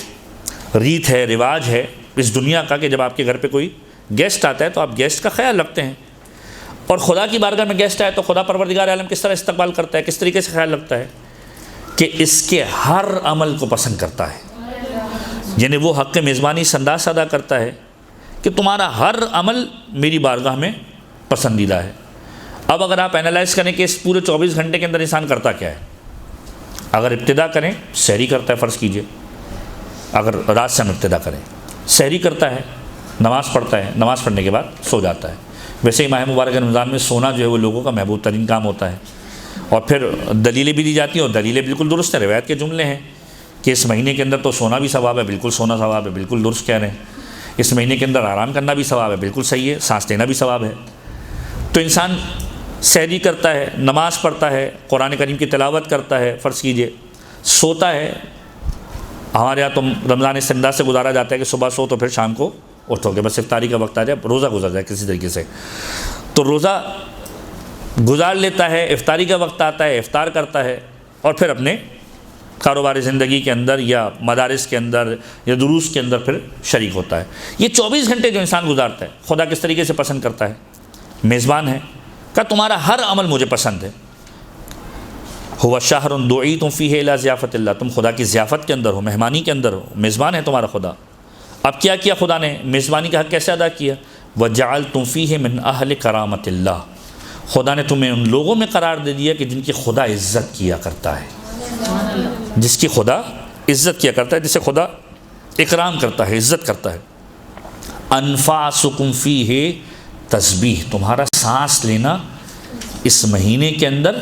ریت ہے، رواج ہے اس دنیا کا، کہ جب آپ کے گھر پہ کوئی گیسٹ آتا ہے تو آپ گیسٹ کا خیال رکھتے ہیں، اور خدا کی بارگاہ میں گیسٹ آئے تو خدا پروردگار عالم کس طرح استقبال کرتا ہے، کس طریقے سے خیال رکھتا ہے کہ اس کے ہر عمل کو پسند کرتا ہے۔ یعنی وہ حق میزبانی اس انداز سے ادا کرتا ہے کہ تمہارا ہر عمل میری بارگاہ میں پسندیدہ ہے۔ اب اگر آپ انالائز کریں کہ اس پورے 24 گھنٹے کے اندر انسان کرتا کیا ہے، اگر ابتدا کریں سحری کرتا ہے، فرض کیجئے اگر رات سے ہم ابتدا کریں، سحری کرتا ہے، نماز پڑھتا ہے، نماز پڑھنے کے بعد سو جاتا ہے۔ ویسے ہی ماہ مبارک رمضان میں سونا جو ہے وہ لوگوں کا محبوب ترین کام ہوتا ہے، اور پھر دلیلیں بھی دی جاتی ہیں، اور دلیلیں بالکل درست ہیں، روایت کے جملے ہیں کہ اس مہینے کے اندر تو سونا بھی ثواب ہے، بالکل سونا ثواب ہے، بالکل درست کہہ رہے ہیں۔ اس مہینے کے اندر آرام کرنا بھی ثواب ہے، بالکل صحیح ہے، سانس لینا بھی ثواب ہے۔ تو انسان سحری کرتا ہے، نماز پڑھتا ہے، قرآن کریم کی تلاوت کرتا ہے، فرض کیجئے سوتا ہے۔ ہمارے یہاں تو رمضان اس انداز سے گزارا جاتا ہے کہ صبح سو تو پھر شام کو اٹھو گے، بس افطاری کا وقت آ جائے، روزہ گزر جائے کسی طریقے سے، تو روزہ گزار لیتا ہے، افطاری کا وقت آتا ہے، افطار کرتا ہے، اور پھر اپنے کاروباری زندگی کے اندر یا مدارس کے اندر یا دروس کے اندر پھر شریک ہوتا ہے۔ یہ 24 گھنٹے جو انسان گزارتا ہے، خدا کس طریقے سے پسند کرتا ہے؟ میزبان ہے، کہ تمہارا ہر عمل مجھے پسند ہے۔ ہوا شہر دعیتم فیہ الی ضیافت اللہ، تم خدا کی ضیافت کے اندر ہو، مہمانی کے اندر ہو، میزبان ہے تمہارا خدا۔ اب کیا کیا خدا نے؟ میزبانی کا حق کیسے ادا کیا؟ وجعلتم فیہ من اہل کرامت اللہ، خدا نے تمہیں ان لوگوں میں قرار دے دیا کہ جن کی خدا عزت کیا کرتا ہے، جس کی خدا عزت کیا کرتا ہے، جسے خدا اکرام کرتا ہے، عزت کرتا ہے۔ انفاسکم فیہ تسبیح، تمہارا سانس لینا اس مہینے کے اندر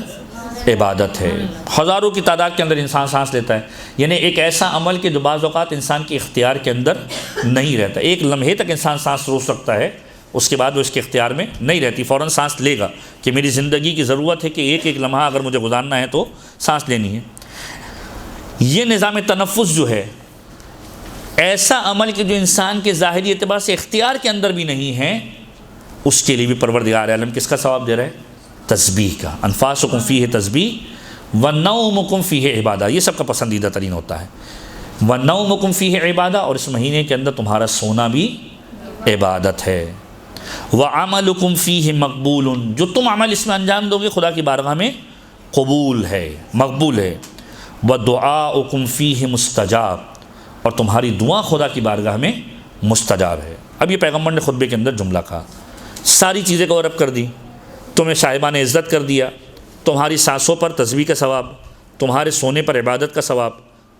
عبادت ہے۔ ہزاروں کی تعداد کے اندر انسان سانس لیتا ہے، یعنی ایک ایسا عمل کہ جو بعض اوقات انسان کے اختیار کے اندر نہیں رہتا، ایک لمحے تک انسان سانس روک سکتا ہے، اس کے بعد وہ اس کے اختیار میں نہیں رہتی، فوراً سانس لے گا کہ میری زندگی کی ضرورت ہے کہ ایک ایک لمحہ اگر مجھے گزارنا ہے تو سانس لینی ہے۔ یہ نظام تنفس جو ہے ایسا عمل کہ جو انسان کے ظاہری اعتبار سے اختیار کے اندر بھی نہیں ہے، اس کے لیے بھی پروردگار عالم کس کا ثواب دے رہا ہے؟ تسبیح کا۔ انفاسکم فیہ تسبیح ونومکم فیہ عبادہ، یہ سب کا پسندیدہ ترین ہوتا ہے۔ ونومکم فیہ عبادہ، اور اس مہینے کے اندر تمہارا سونا بھی عبادت ہے۔ وعملکم فیہ مقبول، جو تم عمل اس میں انجام دو گے خدا کی بارگاہ میں قبول ہے، مقبول ہے۔ ودعاؤکم فیہ مستجاب، اور تمہاری دعا خدا کی بارگاہ میں مستجاب ہے۔ اب یہ پیغمبر نے خطبے کے اندر جملہ کہا، ساری چیزیں کو عرب کر دی، تمہیں صاحبان عزت کر دیا، تمہاری سانسوں پر تسبیح کا ثواب، تمہارے سونے پر عبادت کا ثواب،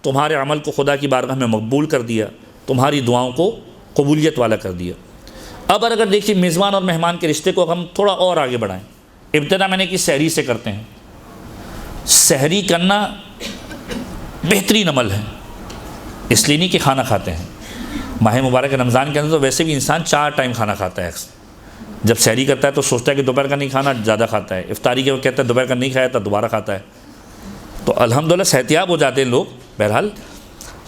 تمہارے عمل کو خدا کی بارگاہ میں مقبول کر دیا، تمہاری دعاؤں کو قبولیت والا کر دیا۔ اب اگر دیکھیے میزبان اور مہمان کے رشتے کو ہم تھوڑا اور آگے بڑھائیں، ابتدا میں نے کہ سحری سے کرتے ہیں۔ سحری کرنا بہترین عمل ہے، اس لیے نہیں کہ کھانا کھاتے ہیں۔ ماہ مبارک رمضان کے اندر تو ویسے بھی انسان 4 ٹائم کھانا کھاتا ہے، جب سحری کرتا ہے تو سوچتا ہے کہ دوپہر کا نہیں کھانا، زیادہ کھاتا ہے، افطاری کے وہ کہتا ہے دوپہر کا نہیں کھایا تو دوبارہ کھاتا ہے، تو الحمدللہ صحتیاب ہو جاتے ہیں لوگ بہرحال،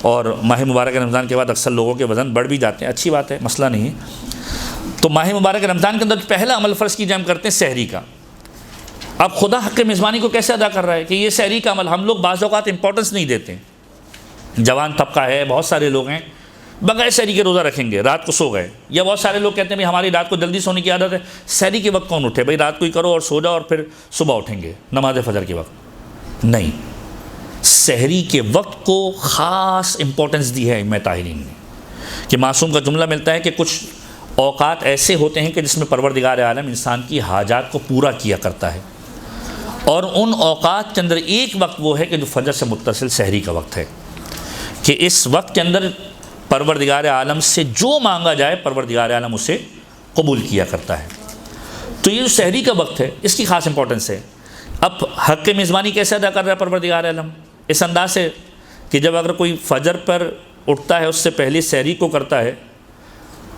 اور ماہ مبارک رمضان کے بعد اکثر لوگوں کے وزن بڑھ بھی جاتے ہیں، اچھی بات ہے، مسئلہ نہیں ہے۔ تو ماہ مبارک رمضان کے اندر پہلا عمل فرض کیجیے ہم کرتے ہیں سحری کا۔ اب خدا حق میزبانی کو کیسے ادا کر رہا ہے کہ یہ سحری کا عمل ہم لوگ بعض اوقات امپورٹنس نہیں دیتے ہیں۔ جوان طبقہ ہے، بہت سارے لوگ ہیں بغیر سحری کے روزہ رکھیں گے، رات کو سو گئے، یا بہت سارے لوگ کہتے ہیں ہماری رات کو جلدی سونے کی عادت ہے، سحری کے وقت کون اٹھے بھائی، رات کو ہی کرو اور سو جاؤ اور پھر صبح اٹھیں گے نماز فجر کے وقت۔ نہیں، سحری کے وقت کو خاص امپورٹنس دی ہے ائمہ طاہرین نے، کہ معصوم کا جملہ ملتا ہے کہ کچھ اوقات ایسے ہوتے ہیں کہ جس میں پروردگار عالم انسان کی حاجات کو پورا کیا کرتا ہے، اور ان اوقات کے اندر ایک وقت وہ ہے کہ جو فجر سے متصل سحری کا وقت ہے، کہ اس وقت کے اندر پروردگار عالم سے جو مانگا جائے پروردگار عالم اسے قبول کیا کرتا ہے۔ تو یہ جو سحری کا وقت ہے اس کی خاص امپورٹنس ہے۔ اب حق میزبانی کیسے ادا کر رہا ہے پروردگار عالم؟ اس انداز سے کہ جب اگر کوئی فجر پر اٹھتا ہے اس سے پہلے سحری کو کرتا ہے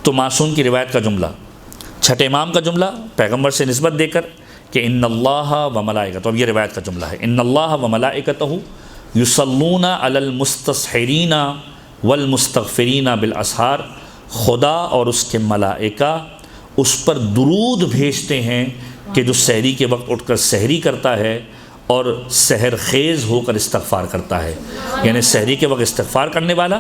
تو معصوم کی روایت کا جملہ، چھٹے امام کا جملہ پیغمبر سے نسبت دے کر کہ ان اللہ و ملائکتہ، اب یہ روایت کا جملہ ہے، ان اللہ و ملائکتہ یصلون علی المستسحرین والمستغفرین بالاسحار، خدا اور اس کے ملائکہ اس پر درود بھیجتے ہیں کہ جو سحری کے وقت اٹھ کر سحری کرتا ہے اور سحر خیز ہو کر استغفار کرتا ہے، یعنی سحری کے وقت استغفار کرنے والا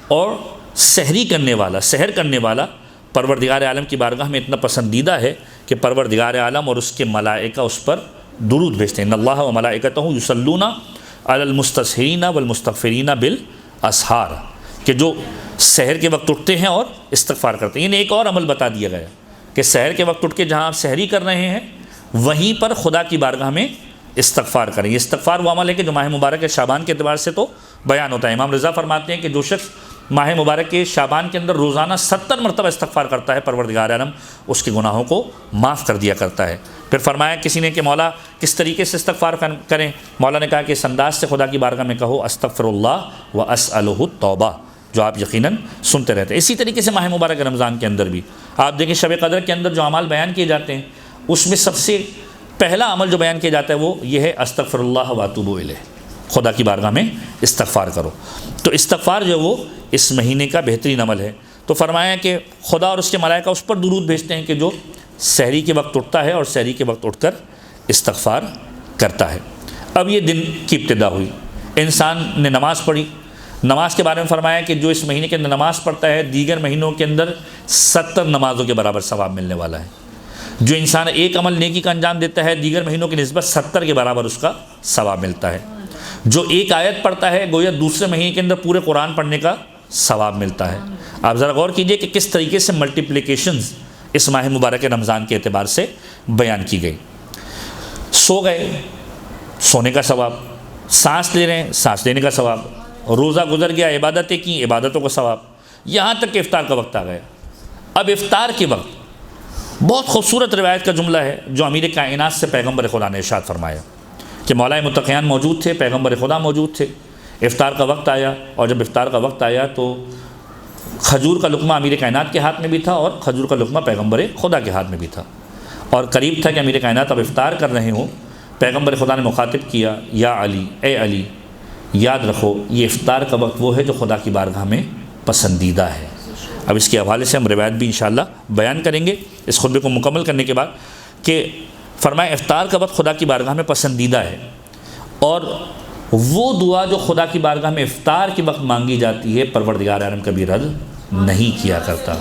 اور سحری کرنے والا، سحر کرنے والا پروردگار عالم کی بارگاہ میں اتنا پسندیدہ ہے کہ پروردگار عالم اور اس کے ملائکہ اس پر درود بھیجتے ہیں۔ ان اللہ و ملائکتہ یصلون علی المستسحرین والمستغفرین بالاسحار، کہ جو سحر کے وقت اٹھتے ہیں اور استغفار کرتے ہیں۔ انہیں ایک اور عمل بتا دیا گیا کہ سحر کے وقت اٹھ کے جہاں آپ سحری کر رہے ہیں وہیں پر خدا کی بارگاہ میں استغفار کریں۔ یہ استغفار وہ عمل ہے کہ جو ماہ مبارک کے شعبان کے اعتبار سے تو بیان ہوتا ہے۔ امام رضا فرماتے ہیں کہ جو شخص ماہ مبارک کے شعبان کے اندر روزانہ 70 مرتبہ استغفار کرتا ہے، پروردگار عالم اس کے گناہوں کو معاف کر دیا کرتا ہے۔ پھر فرمایا کسی نے کہ مولا کس طریقے سے استغفار کریں؟ مولا نے کہا کہ اس انداز سے خدا کی بارگاہ میں کہو استغفر اللہ و اسألہ التوبہ، جو آپ یقیناً سنتے رہتے ہیں۔ اسی طریقے سے ماہ مبارک رمضان کے اندر بھی آپ دیکھیں شب قدر کے اندر جو اعمال بیان کیے جاتے ہیں اس میں سب سے پہلا عمل جو بیان کیا جاتا ہے وہ یہ ہے استغفر اللہ و اتوب الیہ، خدا کی بارگاہ میں استغفار کرو۔ تو استغفار جو وہ اس مہینے کا بہترین عمل ہے۔ تو فرمایا کہ خدا اور اس کے ملائکہ اس پر درود بھیجتے ہیں کہ جو سحری کے وقت اٹھتا ہے اور سحری کے وقت اٹھ کر استغفار کرتا ہے۔ اب یہ دن کی ابتدا ہوئی، انسان نے نماز پڑھی۔ نماز کے بارے میں فرمایا کہ جو اس مہینے کے اندر نماز پڑھتا ہے دیگر مہینوں کے اندر 70 نمازوں کے برابر ثواب ملنے والا ہے۔ جو انسان ایک عمل نیکی کا انجام دیتا ہے دیگر مہینوں کی نسبت 70 کے برابر اس کا ثواب ملتا ہے۔ جو ایک آیت پڑھتا ہے گویا دوسرے مہینے کے اندر پورے قرآن پڑھنے کا ثواب ملتا ہے۔ آپ ذرا غور کیجئے کہ کس طریقے سے ملٹیپلیکیشنز اس ماہ مبارک رمضان کے اعتبار سے بیان کی گئی۔ سو گئے، سونے کا ثواب، سانس لے رہے ہیں، سانس لینے کا ثواب، روزہ گزر گیا، عبادتیں کی، عبادتوں کا ثواب، یہاں تک کہ افطار کا وقت آ گیا۔ اب افطار کے وقت بہت خوبصورت روایت کا جملہ ہے جو امیر کائنات سے پیغمبر خدا نے ارشاد فرمایا کہ مولا متقیان موجود تھے، پیغمبر خدا موجود تھے، افطار کا وقت آیا، اور جب افطار کا وقت آیا تو کھجور کا لقمہ امیر کائنات کے ہاتھ میں بھی تھا اور کھجور کا لقمہ پیغمبر خدا کے ہاتھ میں بھی تھا، اور قریب تھا کہ امیر کائنات اب افطار کر رہے ہوں۔ پیغمبر خدا نے مخاطب کیا، یا علی، اے علی یاد رکھو یہ افطار کا وقت وہ ہے جو خدا کی بارگاہ میں پسندیدہ ہے۔ اب اس کے حوالے سے ہم روایت بھی انشاءاللہ بیان کریں گے اس خطبے کو مکمل کرنے کے بعد، کہ فرمایا افطار کا وقت خدا کی بارگاہ میں پسندیدہ ہے، اور وہ دعا جو خدا کی بارگاہ میں افطار کے وقت مانگی جاتی ہے پروردگار عالم کبھی رد نہیں کیا کرتا۔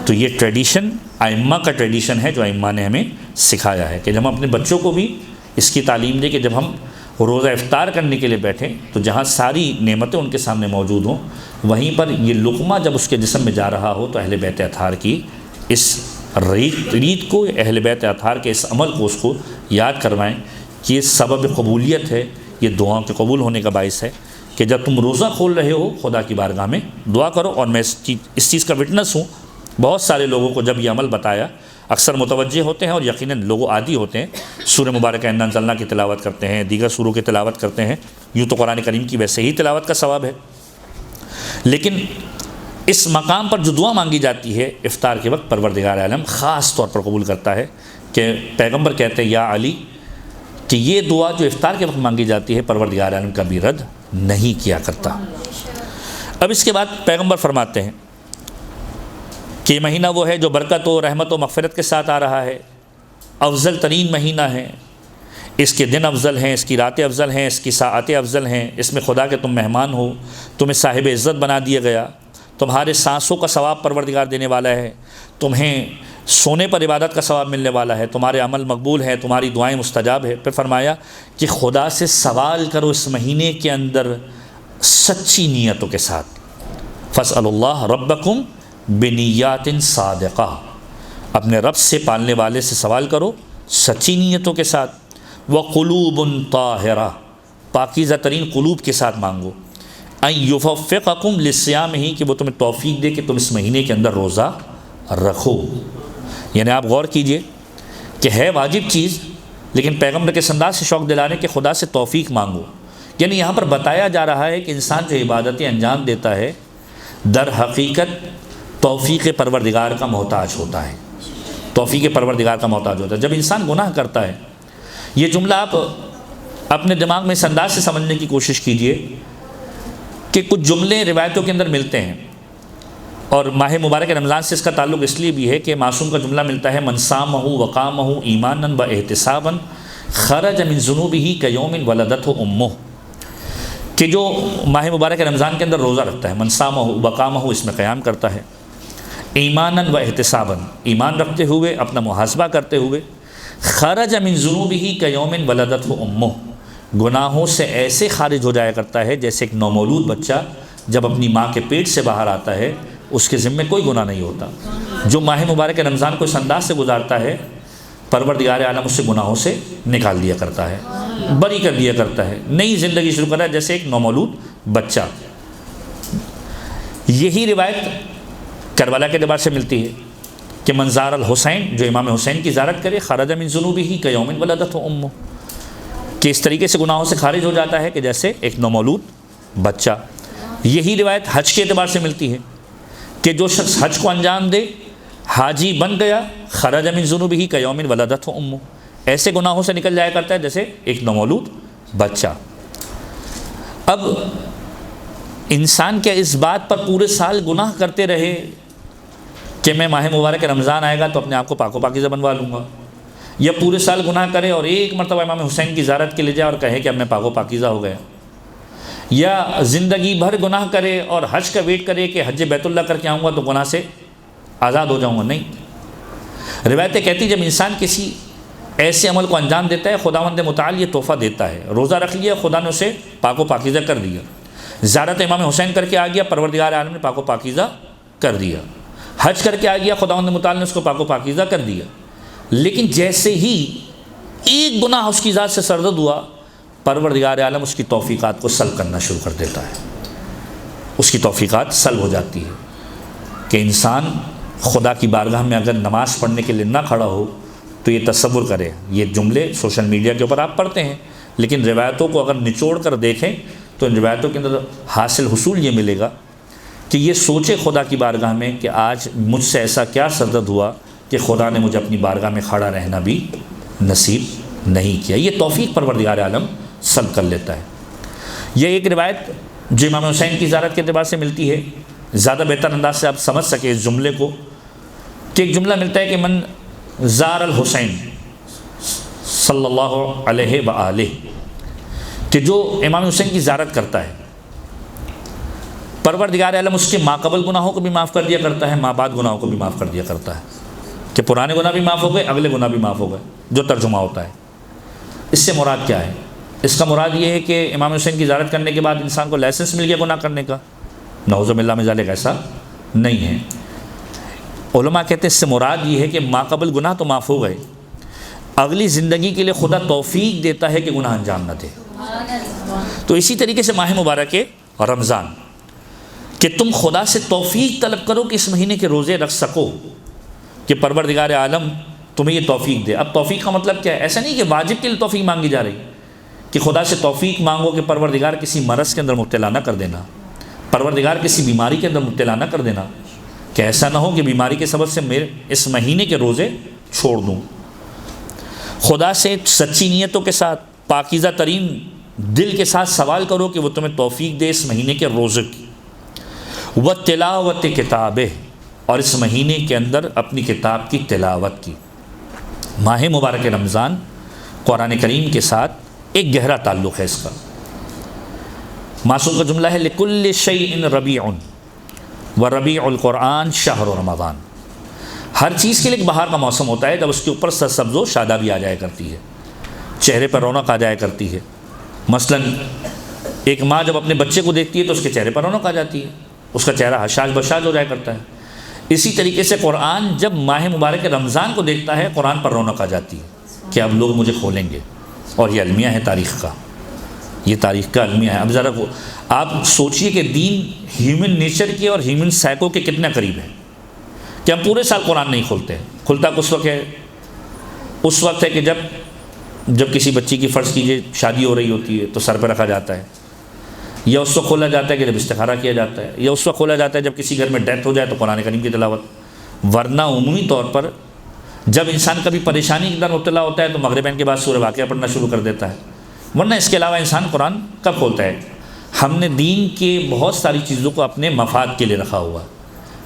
تو یہ ٹریڈیشن ائمہ کا ٹریڈیشن ہے جو ائمہ نے ہمیں سکھایا ہے کہ جب ہم اپنے بچوں کو بھی اس کی تعلیم دیں کہ جب ہم روزہ افطار کرنے کے لیے بیٹھیں تو جہاں ساری نعمتیں ان کے سامنے موجود ہوں وہیں پر یہ لقمہ جب اس کے جسم میں جا رہا ہو تو اہل بیت اطہار کی اس ریت کو، اہل بیت اطہار کے اس عمل کو اس کو یاد کروائیں کہ یہ سبب قبولیت ہے، یہ دعاؤں کے قبول ہونے کا باعث ہے کہ جب تم روزہ کھول رہے ہو خدا کی بارگاہ میں دعا کرو۔ اور میں اس چیز کا وٹنس ہوں، بہت سارے لوگوں کو جب یہ عمل بتایا اکثر متوجہ ہوتے ہیں اور یقیناً لوگ عادی ہوتے ہیں، سورہ مبارکہ انا انزلنا کی تلاوت کرتے ہیں، دیگر سوروں کی تلاوت کرتے ہیں، یوں تو قرآن کریم کی ویسے ہی تلاوت کا ثواب ہے، لیکن اس مقام پر جو دعا مانگی جاتی ہے افطار کے وقت پروردگار عالم خاص طور پر قبول کرتا ہے کہ پیغمبر کہتے ہیں یا علی کہ یہ دعا جو افطار کے وقت مانگی جاتی ہے پروردگار عالم کبھی رد نہیں کیا کرتا۔ اب اس کے بعد پیغمبر فرماتے ہیں کہ یہ مہینہ وہ ہے جو برکت و رحمت و مغفرت کے ساتھ آ رہا ہے، افضل ترین مہینہ ہے، اس کے دن افضل ہیں، اس کی راتیں افضل ہیں، اس کی ساعتیں افضل ہیں، اس میں خدا کے تم مہمان ہو، تمہیں صاحب عزت بنا دیا گیا، تمہارے سانسوں کا ثواب پروردگار دینے والا ہے، تمہیں سونے پر عبادت کا ثواب ملنے والا ہے، تمہارے عمل مقبول ہے، تمہاری دعائیں مستجاب ہے۔ پھر فرمایا کہ خدا سے سوال کرو اس مہینے کے اندر سچی نیتوں کے ساتھ، فاسألوا اللہ ربکم بنیات صادقہ، اپنے رب سے پالنے والے سے سوال کرو سچی نیتوں کے ساتھ، وقلوب طاہرہ، پاکیزہ ترین قلوب کے ساتھ مانگو، ان یوفقکم للصیام، ہی کہ وہ تمہیں توفیق دے کہ تم اس مہینے کے اندر روزہ رکھو۔ یعنی آپ غور کیجئے کہ ہے واجب چیز لیکن پیغمبر کے انداز سے شوق دلانے کہ خدا سے توفیق مانگو، یعنی یہاں پر بتایا جا رہا ہے کہ انسان جو عبادتیں انجام دیتا ہے در حقیقت توفیق پروردگار کا محتاج ہوتا ہے، توفیق پروردگار کا محتاج ہوتا ہے۔ جب انسان گناہ کرتا ہے، یہ جملہ آپ اپنے دماغ میں اس انداز سے سمجھنے کی کوشش کیجئے کہ کچھ جملے روایتوں کے اندر ملتے ہیں، اور ماہ مبارک رمضان سے اس کا تعلق اس لیے بھی ہے کہ معصوم کا جملہ ملتا ہے من صامہ وقامہ ایمانا واحتسابا خرج من ذنوبہ کیوم ولدتہ امہ، کہ جو ماہ مبارک رمضان کے اندر روزہ رکھتا ہے، من صامہ وقامہ اس میں قیام کرتا ہے، ایمانا واحتسابا ایمان رکھتے ہوئے اپنا محاسبہ کرتے ہوئے، خرج من ذنوبہ کیوم ولدتہ امہ گناہوں سے ایسے خارج ہو جایا کرتا ہے جیسے ایک نومولود بچہ جب اپنی ماں کے پیٹ سے باہر آتا ہے اس کے ذمے کوئی گناہ نہیں ہوتا۔ جو ماہ مبارک رمضان کو اس انداز سے گزارتا ہے پروردگار عالم اس سے گناہوں سے نکال دیا کرتا ہے۔ بری کر دیا کرتا ہے، نئی زندگی شروع کرتا ہے جیسے ایک نومولود بچہ۔ یہی روایت کربلا کے اعتبار سے ملتی ہے کہ من زار الحسین، جو امام حسین کی زیارت کرے، خرج من ذنوبہ کیوم ولدتہ امہ، کہ اس طریقے سے گناہوں سے خارج ہو جاتا ہے کہ جیسے ایک نومولود بچہ۔ یہی روایت حج کے اعتبار سے ملتی ہے کہ جو شخص حج کو انجام دے، حاجی بن گیا، خرج من ذنوبہ کیوم ولدتہ امہ، ایسے گناہوں سے نکل جایا کرتا ہے جیسے ایک نومولود بچہ۔ اب انسان کیا اس بات پر پورے سال گناہ کرتے رہے کہ میں ماہ مبارک رمضان آئے گا تو اپنے آپ کو پاک و پاکیزہ بنوا لوں گا، یا پورے سال گناہ کرے اور ایک مرتبہ امام حسین کی زیارت کے لے جائے اور کہے کہ اب میں پاک و پاکیزہ ہو گیا، یا زندگی بھر گناہ کرے اور حج کا ویٹ کرے کہ حج بیت اللہ کر کے آؤں گا تو گناہ سے آزاد ہو جاؤں گا؟ نہیں، روایتیں کہتی جب انسان کسی ایسے عمل کو انجام دیتا ہے، خداوند متعال یہ تحفہ دیتا ہے، روزہ رکھ لیا، خدا نے اسے پاک و پاکیزہ کر دیا، زیارت امام حسین کر کے آ گیا، پروردگار عالم نے پاک و پاکیزہ کر دیا، حج کر کے آ گیا، خداوند متعال نے اس کو پاک و پاکیزہ کر دیا۔ لیکن جیسے ہی ایک گناہ اس کی ذات سے سرزد ہوا، پروردگار عالم اس کی توفیقات کو سلب کرنا شروع کر دیتا ہے، اس کی توفیقات سلب ہو جاتی ہے کہ انسان خدا کی بارگاہ میں اگر نماز پڑھنے کے لیے نہ کھڑا ہو تو یہ تصور کرے، یہ جملے سوشل میڈیا کے اوپر آپ پڑھتے ہیں، لیکن روایتوں کو اگر نچوڑ کر دیکھیں تو ان روایتوں کے اندر حاصل حصول یہ ملے گا کہ یہ سوچے خدا کی بارگاہ میں کہ آج مجھ سے ایسا کیا سرزد ہوا کہ خدا نے مجھے اپنی بارگاہ میں کھڑا رہنا بھی نصیب نہیں کیا۔ یہ توفیق پروردگار عالم سلب کر لیتا ہے۔ یہ ایک روایت جو امام حسین کی زیارت کے اعتبار سے ملتی ہے، زیادہ بہتر انداز سے آپ سمجھ سکیں اس جملے کو، کہ ایک جملہ ملتا ہے کہ من زار الحسین صلی اللہ علیہ وآلہ، کہ جو امام حسین کی زیارت کرتا ہے، پروردگار عالم اس کے ماقبل گناہوں کو بھی معاف کر دیا کرتا ہے، ماں بعد گناہوں کو بھی معاف کر دیا کرتا ہے، کہ پرانے گناہ بھی معاف ہو گئے، اگلے گناہ بھی معاف ہو گئے، جو ترجمہ ہوتا ہے۔ اس سے مراد کیا ہے؟ اس کا مراد یہ ہے کہ امام حسین کی زیارت کرنے کے بعد انسان کو لائسنس مل گیا گناہ کرنے کا؟ نعوذ باللہ من ذالک، ایسا نہیں ہے۔ علماء کہتے ہیں اس سے مراد یہ ہے کہ ماقبل گناہ تو معاف ہو گئے، اگلی زندگی کے لیے خدا توفیق دیتا ہے کہ گناہ انجام نہ دے۔ تو اسی طریقے سے ماہ مبارک رمضان، کہ تم خدا سے توفیق طلب کرو کہ اس مہینے کے روزے رکھ سکو، کہ پروردگار عالم تمہیں یہ توفیق دے۔ اب توفیق کا مطلب کیا ہے؟ ایسا نہیں کہ واجب کے لیے توفیق مانگی جا رہی، کہ خدا سے توفیق مانگو کہ پروردگار کسی مرض کے اندر مبتلا نہ کر دینا، پروردگار کسی بیماری کے اندر مبتلا نہ کر دینا، کہ ایسا نہ ہو کہ بیماری کے سبب سے میرے اس مہینے کے روزے چھوڑ دوں۔ خدا سے سچی نیتوں کے ساتھ، پاکیزہ ترین دل کے ساتھ سوال کرو کہ وہ تمہیں توفیق دے اس مہینے کے روزے کی، وَتِلَاوَتِ کتابہ، اور اس مہینے کے اندر اپنی کتاب کی تلاوت کی۔ ماہ مبارک رمضان قرآن کریم کے ساتھ ایک گہرا تعلق ہے اس کا۔ معصوم کا جملہ ہے لِكُلِّ شَيْءٍ رَبِيعٌ وَرَبِيعُ الْقُرْآنِ شَهْرُ رَمَضَانِ، ہر چیز کے لیے ایک بہار کا موسم ہوتا ہے جب اس کے اوپر سرسبز و شادابی آ جایا کرتی ہے، چہرے پر رونق آ جایا کرتی ہے۔ مثلا ایک ماں جب اپنے بچے کو دیکھتی ہے تو اس کے چہرے پر رونق آ جاتی ہے، اس کا چہرہ حشاش بشاش ہو جایا کرتا ہے۔ اسی طریقے سے قرآن جب ماہ مبارک رمضان کو دیکھتا ہے، قرآن پر رونق آ جاتی ہے کہ اب لوگ مجھے کھولیں گے، اور یہ المیہ ہے تاریخ کا، یہ تاریخ کا المیہ ہے۔ اب ذرا آپ سوچئے کہ دین ہیومن نیچر کے اور ہیومن سائیکو کے کتنے قریب ہے، کہ ہم پورے سال قرآن نہیں کھولتے، کھلتا کس وقت ہے؟ اس وقت ہے کہ جب کسی بچی کی فرض کیجئے شادی ہو رہی ہوتی ہے تو سر پہ رکھا جاتا ہے، یا اس وقت کھولا جاتا ہے کہ جب استخارہ کیا جاتا ہے، یا اس وقت کھولا جاتا ہے جب کسی گھر میں ڈیتھ ہو جائے تو قرآن کریم کی تلاوت۔ ورنہ عمومی طور پر جب انسان کبھی پریشانی کے اندر مبتلا ہوتا ہے تو مغربین کے بعد سورہ واقعہ پڑھنا شروع کر دیتا ہے، ورنہ اس کے علاوہ انسان قرآن کب کھولتا ہے؟ ہم نے دین کے بہت ساری چیزوں کو اپنے مفاد کے لیے رکھا ہوا،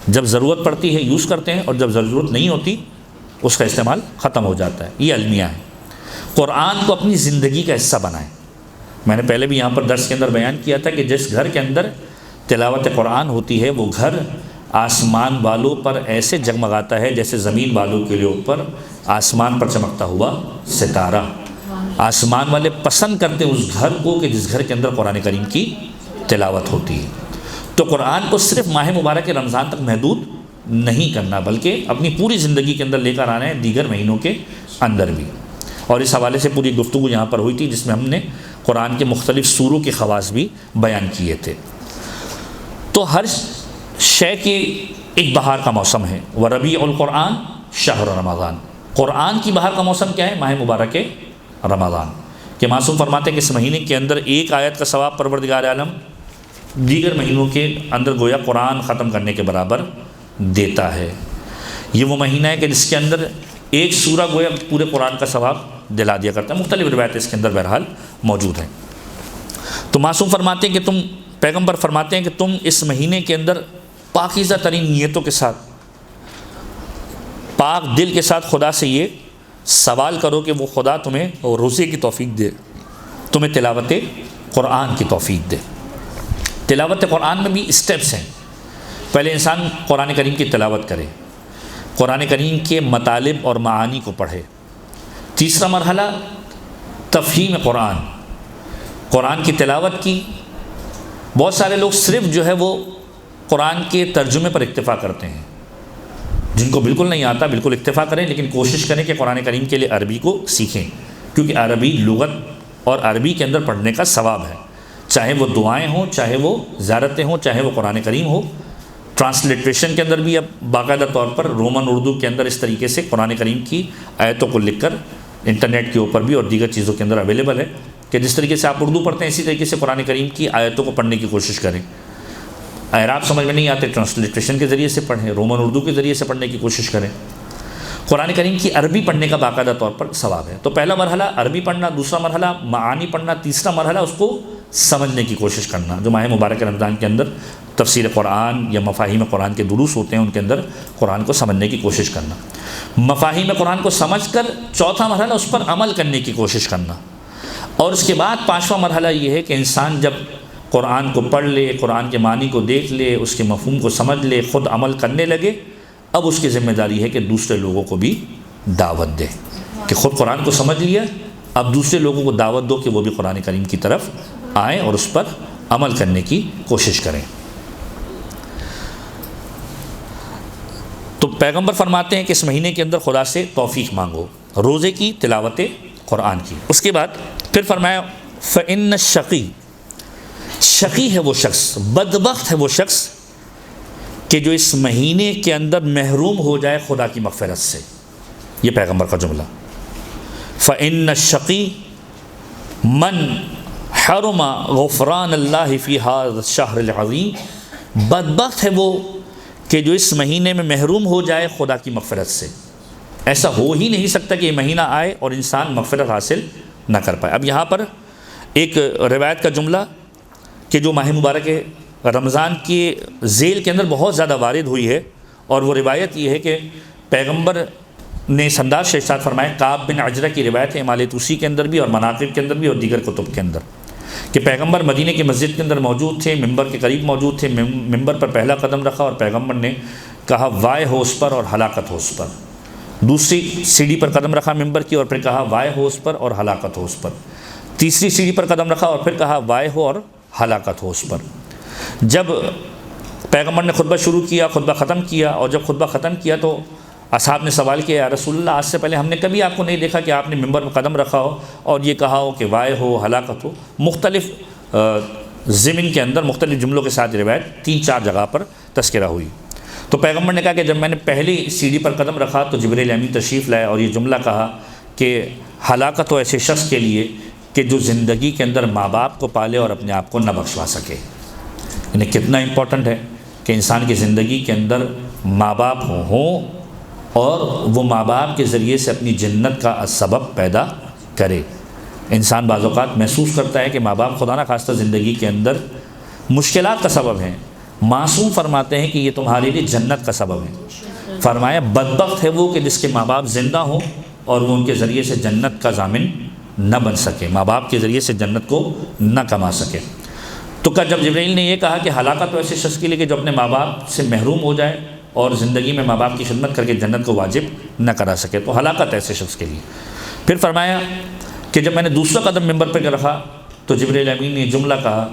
جب ضرورت پڑتی ہے یوز کرتے ہیں، اور جب ضرورت نہیں ہوتی اس کا استعمال ختم ہو جاتا ہے۔ یہ المیہ ہے۔ قرآن کو اپنی زندگی کا حصہ بنائیں۔ میں نے پہلے بھی یہاں پر درس کے اندر بیان کیا تھا کہ جس گھر کے اندر تلاوت قرآن ہوتی ہے وہ گھر آسمان والوں پر ایسے جگمگاتا ہے جیسے زمین والوں کے لیے اوپر آسمان پر چمکتا ہوا ستارہ۔ آسمان والے پسند کرتے ہیں اس گھر کو کہ جس گھر کے اندر قرآن کریم کی تلاوت ہوتی ہے۔ تو قرآن کو صرف ماہ مبارک رمضان تک محدود نہیں کرنا، بلکہ اپنی پوری زندگی کے اندر لے کر آنا ہے دیگر مہینوں کے اندر بھی۔ اور اس حوالے سے پوری گفتگو یہاں پر ہوئی تھی جس میں ہم نے قرآن کے مختلف سوروں کے خواص بھی بیان کیے تھے۔ تو ہر شے کی ایک بہار کا موسم ہے، وَرَبِيعُ القرآن شہر رمضان، قرآن کی بہار کا موسم کیا ہے؟ ماہ مبارک رمضان، کہ معصوم فرماتے ہیں کہ اس مہینے کے اندر ایک آیت کا ثواب پروردگار عالم دیگر مہینوں کے اندر گویا قرآن ختم کرنے کے برابر دیتا ہے۔ یہ وہ مہینہ ہے کہ جس کے اندر ایک سورہ گویا پورے قرآن کا ثواب دلا دیا کرتا ہے۔ مختلف روایتیں اس کے اندر بہرحال موجود ہیں۔ تو معصوم فرماتے ہیں کہ پیغمبر فرماتے ہیں کہ تم اس مہینے کے اندر پاکیزہ ترین نیتوں کے ساتھ، پاک دل کے ساتھ خدا سے یہ سوال کرو کہ وہ خدا تمہیں روزے کی توفیق دے، تمہیں تلاوت قرآن کی توفیق دے۔ تلاوت قرآن میں بھی اسٹیپس ہیں۔ پہلے انسان قرآن کریم کی تلاوت کرے، قرآن کریم کے مطالب اور معانی کو پڑھے۔ تیسرا مرحلہ تفہیم قرآن، قرآن کی تلاوت کی۔ بہت سارے لوگ صرف جو ہے وہ قرآن کے ترجمے پر اکتفا کرتے ہیں، جن کو بالکل نہیں آتا بالکل اکتفا کریں، لیکن کوشش کریں کہ قرآن کریم کے لیے عربی کو سیکھیں، کیونکہ عربی لغت اور عربی کے اندر پڑھنے کا ثواب ہے، چاہے وہ دعائیں ہوں، چاہے وہ زیارتیں ہوں، چاہے وہ قرآن کریم ہو۔ ٹرانسلیٹریشن کے اندر بھی اب باقاعدہ طور پر رومن اردو کے اندر اس طریقے سے قرآن کریم کی آیتوں کو لکھ کر انٹرنیٹ کے اوپر بھی اور دیگر چیزوں کے اندر اویلیبل ہے، کہ جس طریقے سے آپ اردو پڑھتے ہیں اسی طریقے سے قرآن کریم کی آیتوں کو پڑھنے کی کوشش کریں۔ اعراب سمجھ میں نہیں آتے، ٹرانسلیٹریشن کے ذریعے سے پڑھیں، رومن اردو کے ذریعے سے پڑھنے کی کوشش کریں۔ قرآن کریم کی عربی پڑھنے کا باقاعدہ طور پر ثواب ہے۔ تو پہلا مرحلہ عربی پڑھنا، دوسرا مرحلہ معانی پڑھنا، تیسرا مرحلہ اس کو سمجھنے کی کوشش کرنا۔ جو ماہ مبارک رمضان کے اندر تفسیر قرآن یا مفاہیم قرآن کے دروس ہوتے ہیں ان کے اندر قرآن کو سمجھنے کی کوشش کرنا، مفاہیم قرآن کو سمجھ کر چوتھا مرحلہ اس پر عمل کرنے کی کوشش کرنا، اور اس کے بعد پانچواں مرحلہ یہ ہے کہ انسان جب قرآن کو پڑھ لے، قرآن کے معنی کو دیکھ لے، اس کے مفہوم کو سمجھ لے، خود عمل کرنے لگے، اب اس کی ذمہ داری ہے کہ دوسرے لوگوں کو بھی دعوت دے، کہ خود قرآن کو سمجھ لیا، اب دوسرے لوگوں کو دعوت دو کہ وہ بھی قرآن کریم کی طرف آئیں اور اس پر عمل کرنے کی کوشش کریں۔ تو پیغمبر فرماتے ہیں کہ اس مہینے کے اندر خدا سے توفیق مانگو، روزے کی، تلاوت قرآن کی۔ اس کے بعد پھر فرمایا فَإِنَّ الشَّقِي، شقی ہے وہ شخص، بدبخت ہے وہ شخص کہ جو اس مہینے کے اندر محروم ہو جائے خدا کی مغفرت سے۔ یہ پیغمبر کا جملہ، فَإِنَّ الشَّقِي مَنْ حَرُمَ غُفْرَانَ اللَّهِ فِي هَذَا الشَّهْرِ الْعَظِيمِ، بدبخت ہے وہ کہ جو اس مہینے میں محروم ہو جائے خدا کی مغفرت سے۔ ایسا ہو ہی نہیں سکتا کہ یہ مہینہ آئے اور انسان مغفرت حاصل نہ کر پائے۔ اب یہاں پر ایک روایت کا جملہ کہ جو ماہ مبارک رمضان کے ذیل کے اندر بہت زیادہ وارد ہوئی ہے، اور وہ روایت یہ ہے کہ پیغمبر نے اس انداز سے ارشاد فرمایا، کعب بن عجرہ کی روایت ہے امال توسی کے اندر بھی اور مناقب کے اندر بھی اور دیگر کتب کے اندر، کہ پیغمبر مدینہ کی مسجد کے اندر موجود تھے، ممبر کے قریب موجود تھے، ممبر پر پہلا قدم رکھا اور پیغمبر نے کہا وائے ہو اس پر اور ہلاکت ہو اس پر، دوسری سیڑھی پر قدم رکھا ممبر کی اور پھر کہا وائے ہو اس پر اور ہلاکت ہو اس پر، تیسری سیڑھی پر قدم رکھا اور پھر کہا وائے ہو اور ہلاکت ہو اس پر۔ جب پیغمبر نے خطبہ شروع کیا، خطبہ ختم کیا، اور جب خطبہ ختم کیا تو اصحاب نے سوال کیا، یا رسول اللہ آج سے پہلے ہم نے کبھی آپ کو نہیں دیکھا کہ آپ نے ممبر پر قدم رکھا ہو اور یہ کہا ہو کہ وائے ہو ہلاکت ہو۔ مختلف ضمن کے اندر مختلف جملوں کے ساتھ روایت 3-4 جگہ پر تذکرہ ہوئی۔ تو پیغمبر نے کہا کہ جب میں نے پہلی سیڑھی پر قدم رکھا تو جبریل امین تشریف لائے اور یہ جملہ کہا کہ ہلاکت ہو ایسے شخص کے لیے کہ جو زندگی کے اندر ماں باپ کو پالے اور اپنے آپ کو نہ بخشوا سکے۔ یعنی کتنا امپورٹنٹ ہے کہ انسان کی زندگی کے اندر ماں باپ ہوں اور وہ ماں باپ کے ذریعے سے اپنی جنت کا سبب پیدا کرے۔ انسان بعض اوقات محسوس کرتا ہے کہ ماں باپ خدا نہ خواستہ زندگی کے اندر مشکلات کا سبب ہیں، معصوم فرماتے ہیں کہ یہ تمہارے لیے جنت کا سبب ہے۔ فرمایا بدبخت ہے وہ کہ جس کے ماں باپ زندہ ہوں اور وہ ان کے ذریعے سے جنت کا ضامن نہ بن سکے، ماں باپ کے ذریعے سے جنت کو نہ کما سکے۔ تو جب جبرائیل نے یہ کہا کہ ہلاکت تو ایسے شخص کے لیے کہ جو اپنے ماں باپ سے محروم ہو جائے اور زندگی میں ماں باپ کی خدمت کر کے جنت کو واجب نہ کرا سکے، تو ہلاکت ایسے شخص کے لیے۔ پھر فرمایا کہ جب میں نے دوسرا قدم ممبر پہ رکھا تو جبرائیل امین نے جملہ کہا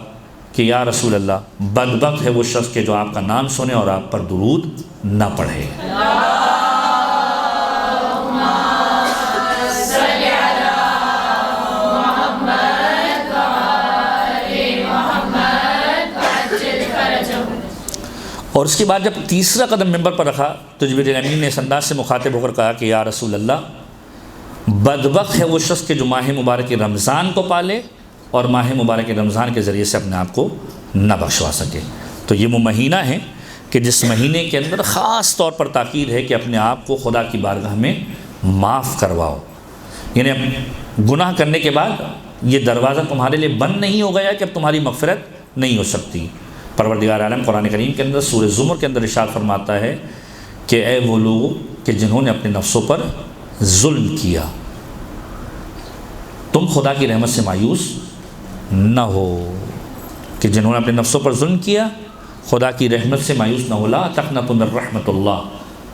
کہ یا رسول اللہ بدبخت ہے وہ شخص کہ جو آپ کا نام سنے اور آپ پر درود نہ پڑھے۔ اللہم صلی علی اور اس کے بعد جب تیسرا قدم ممبر پر رکھا تو جبریل امین نے اس انداز سے مخاطب ہو کر کہا کہ یا رسول اللہ، بدبخت ہے وہ شخص کہ جو ماہ مبارک رمضان کو پالے اور ماہ مبارک رمضان کے ذریعے سے اپنے آپ کو نہ بخشوا سکے۔ تو یہ وہ مہینہ ہے کہ جس مہینے کے اندر خاص طور پر تاکید ہے کہ اپنے آپ کو خدا کی بارگاہ میں معاف کرواؤ، یعنی گناہ کرنے کے بعد یہ دروازہ تمہارے لیے بند نہیں ہو گیا کہ اب تمہاری مغفرت نہیں ہو سکتی۔ پروردگار عالم قرآن کریم کے اندر سورہ زمر کے اندر ارشاد فرماتا ہے کہ اے وہ لوگ کہ جنہوں نے اپنے نفسوں پر ظلم کیا، تم خدا کی رحمت سے مایوس نہ ہو، کہ جنہوں نے اپنے نفسوں پر ظلم کیا خدا کی رحمت سے مایوس نہ ہو۔ لا تقنطوا من رحمت اللہ